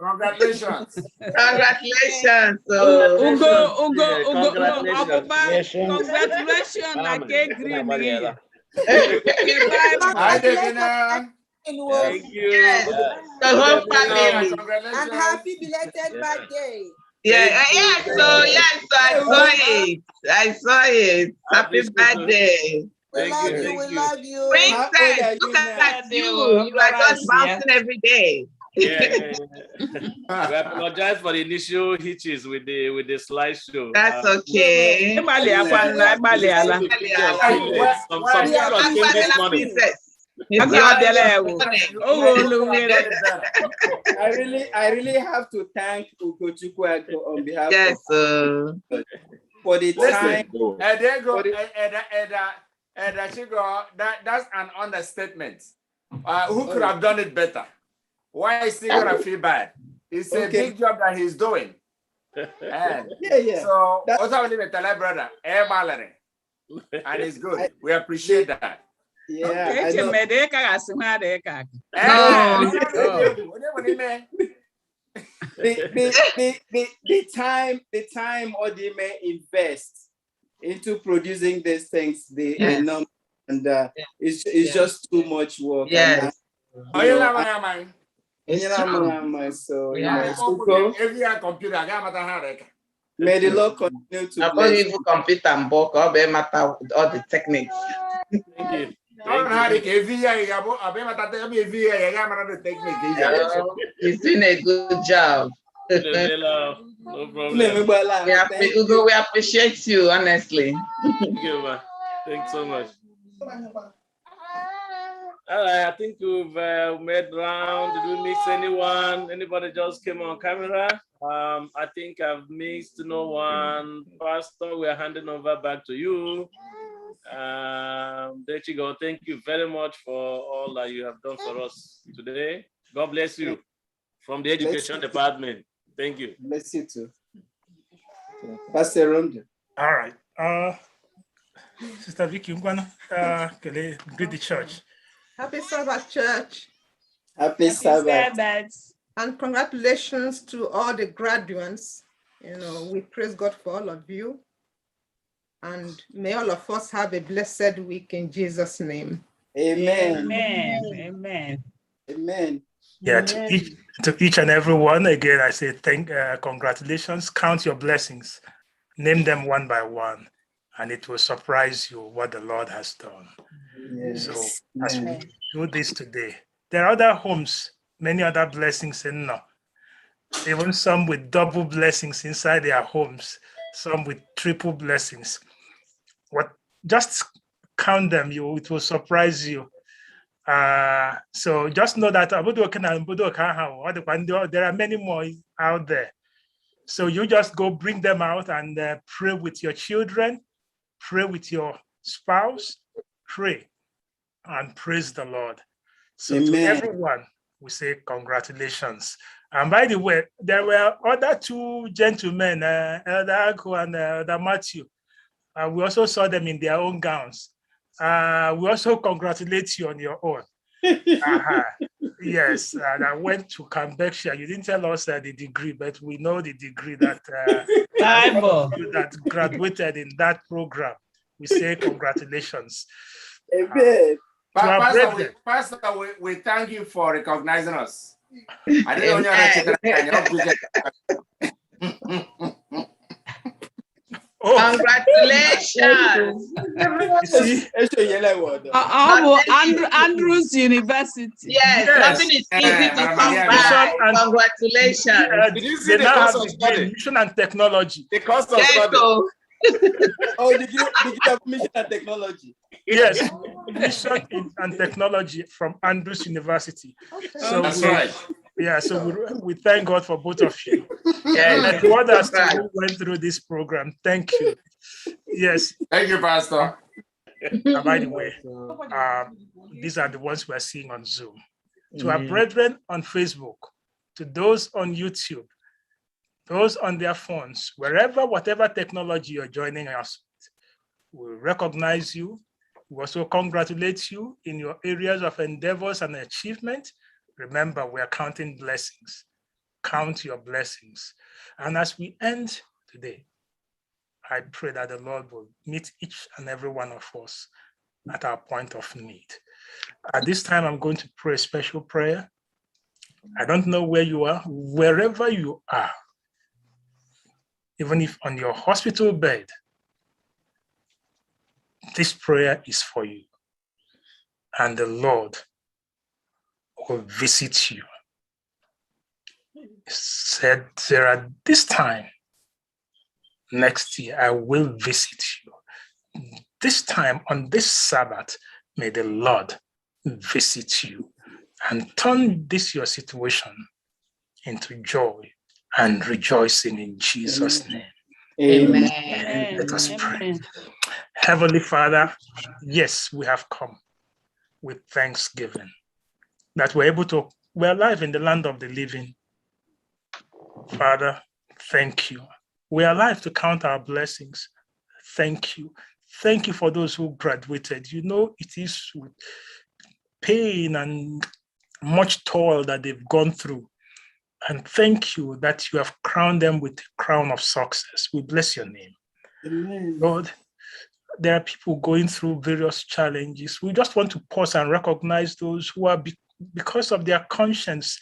Congratulations. Congratulations. Ugo, congratulations. I can't green here. Hi, Davina. Thank you. Yes. The whole family. And happy belated birthday. Yeah, I saw it. Happy birthday. We love you. Princess, look at you. You are just bouncing every day. Yeah. We apologize for the initial hitches with the slideshow. That's okay. Some people came this morning. I really have to thank Ugochukwu on behalf of for the time. There go, that's an understatement. Who could have done it better? Why is he gonna feel bad? It's a big job that he's doing. And so also with the brother, and it's good. We appreciate that. Yeah. The time Odime invest into producing these things, and it's just too much work. Yes. So every computer, may the Lord continue to bless you. Computer and book all the techniques. Thank you. He's doing a good job. No problem. We appreciate you, honestly. Thank you, man. Thanks so much. All right, I think we've made round. Did we miss anyone? Anybody just came on camera? I think I've missed no one. Pastor, we're handing over back to you. There you go. Thank you very much for all that you have done for us today. God bless you from the education department. Thank you. Bless you too. Pastor Ronda. All right. Sister Vicky, greet the church. Happy Sabbath, church. Happy Sabbath. And congratulations to all the graduates. You know, we praise God for all of you. And may all of us have a blessed week in Jesus' name. Amen. Amen. Amen. Amen. Yeah, to each and every one, again, I say congratulations. Count your blessings. Name them one by one. And it will surprise you what the Lord has done. Yes. So as we do this today, there are other homes, many other blessings in now. Even some with double blessings inside their homes, some with triple blessings. Just count them, it will surprise you. So just know that there are many more out there. So you just go bring them out and pray with your children, pray with your spouse, pray and praise the Lord. So to everyone, we say congratulations. And by the way, there were other two gentlemen, Elder Agho and Elder Matthew. We also saw them in their own gowns. We also congratulate you on your own. Yes, and I went to Cambridgeshire. You didn't tell us the degree, but we know the degree that that graduated in that program. We say congratulations. Amen. Pastor, we thank you for recognizing us. I didn't Congratulations. Andrews University. Yes, nothing is easy to come by. Congratulations. Did you see the course of study? Mission and technology. The course of study. the mission and technology. Yes, mission and technology from Andrews University. Okay. So that's right. Yeah, so we thank God for both of you. And the others who went through this program, thank you. Yes. Thank you, Pastor. And by the way, these are the ones we are seeing on Zoom. To our brethren on Facebook, to those on YouTube, those on their phones, whatever technology you're joining us with, we recognize you. We also congratulate you in your areas of endeavors and achievement. Remember, we are counting blessings. Count your blessings. And as we end today, I pray that the Lord will meet each and every one of us at our point of need. At this time, I'm going to pray a special prayer. I don't know where you are, wherever you are, even if on your hospital bed, this prayer is for you. And the Lord will visit you said, Sarah, this time next year, I will visit you. This time on this Sabbath, may the Lord visit you and turn this your situation into joy and rejoicing in Jesus' name. Amen. Let us pray. Heavenly Father, yes, we have come with thanksgiving that we're alive in the land of the living. Father, thank you. We're alive to count our blessings. Thank you. Thank you for those who graduated. You know, it is with pain and much toil that they've gone through. And thank you that you have crowned them with the crown of success. We bless your name. Amen. Lord, there are people going through various challenges. We just want to pause and recognize those who are, because of their conscience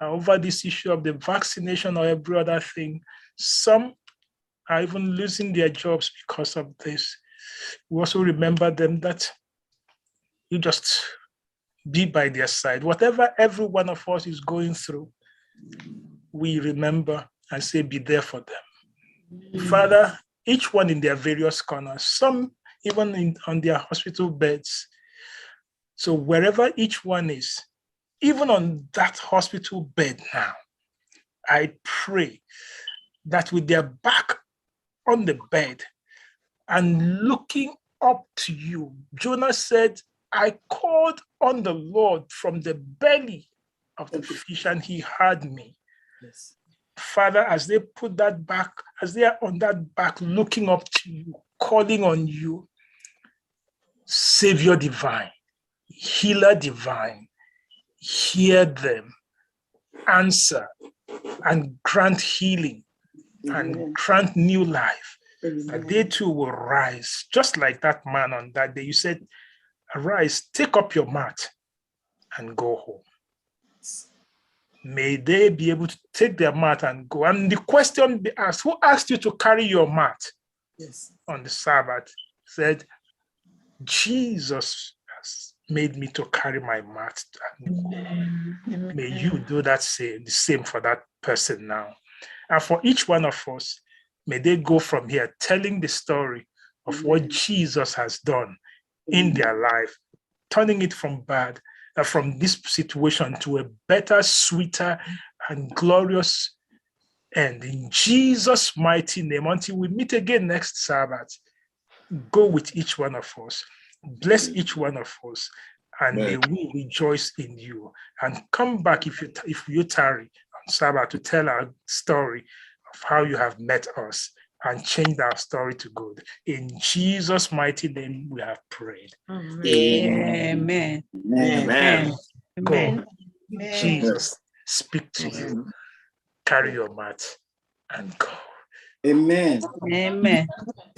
over this issue of the vaccination or every other thing. Some are even losing their jobs because of this. We also remember them that you just be by their side. Whatever every one of us is going through, we remember and say, be there for them. Father, each one in their various corners, some even on their hospital beds. So wherever each one is, even on that hospital bed now, I pray that with their back on the bed and looking up to you, Jonah said, I called on the Lord from the belly of the fish and he heard me. Yes. Father, as they put that back, as they are on that back, looking up to you, calling on you, Savior divine, Healer divine, hear them, answer, and grant healing and grant new life. That they too will rise, just like that man on that day. You said, arise, take up your mat and go home. May they be able to take their mat and go. And the question be asked, who asked you to carry your mat on the Sabbath? Said, Jesus has made me to carry my mat and go. May you do that the same for that person now. And for each one of us, may they go from here telling the story of what Jesus has done in their life, turning it from bad, from this situation to a better, sweeter, and glorious end. In Jesus' mighty name, until we meet again next Sabbath, go with each one of us. Bless each one of us, and may we rejoice in you. And come back if you tarry on Sabbath to tell our story of how you have met us and changed our story to good. In Jesus' mighty name, we have prayed. Amen. Amen. Go. Amen. Jesus, speak to you. Carry your mat and go. Amen. Amen.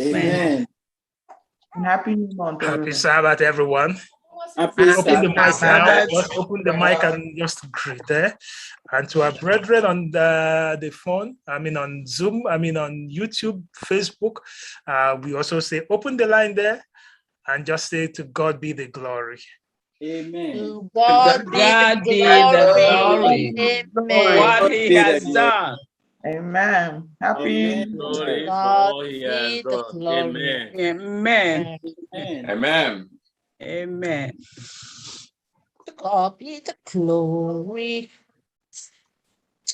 Amen. Happy New Month. Happy Sabbath, everyone. Happy Open the mic now. Sabbath. Just open the mic and just greet there. And to our brethren on the phone, on Zoom, on YouTube, Facebook, we also say, open the line there and just say, to God be the glory. Amen. To God be the glory for what he has done. Amen. Happy Glory God for he be has the done. glory. Amen. Amen. Amen. Amen. To God be the glory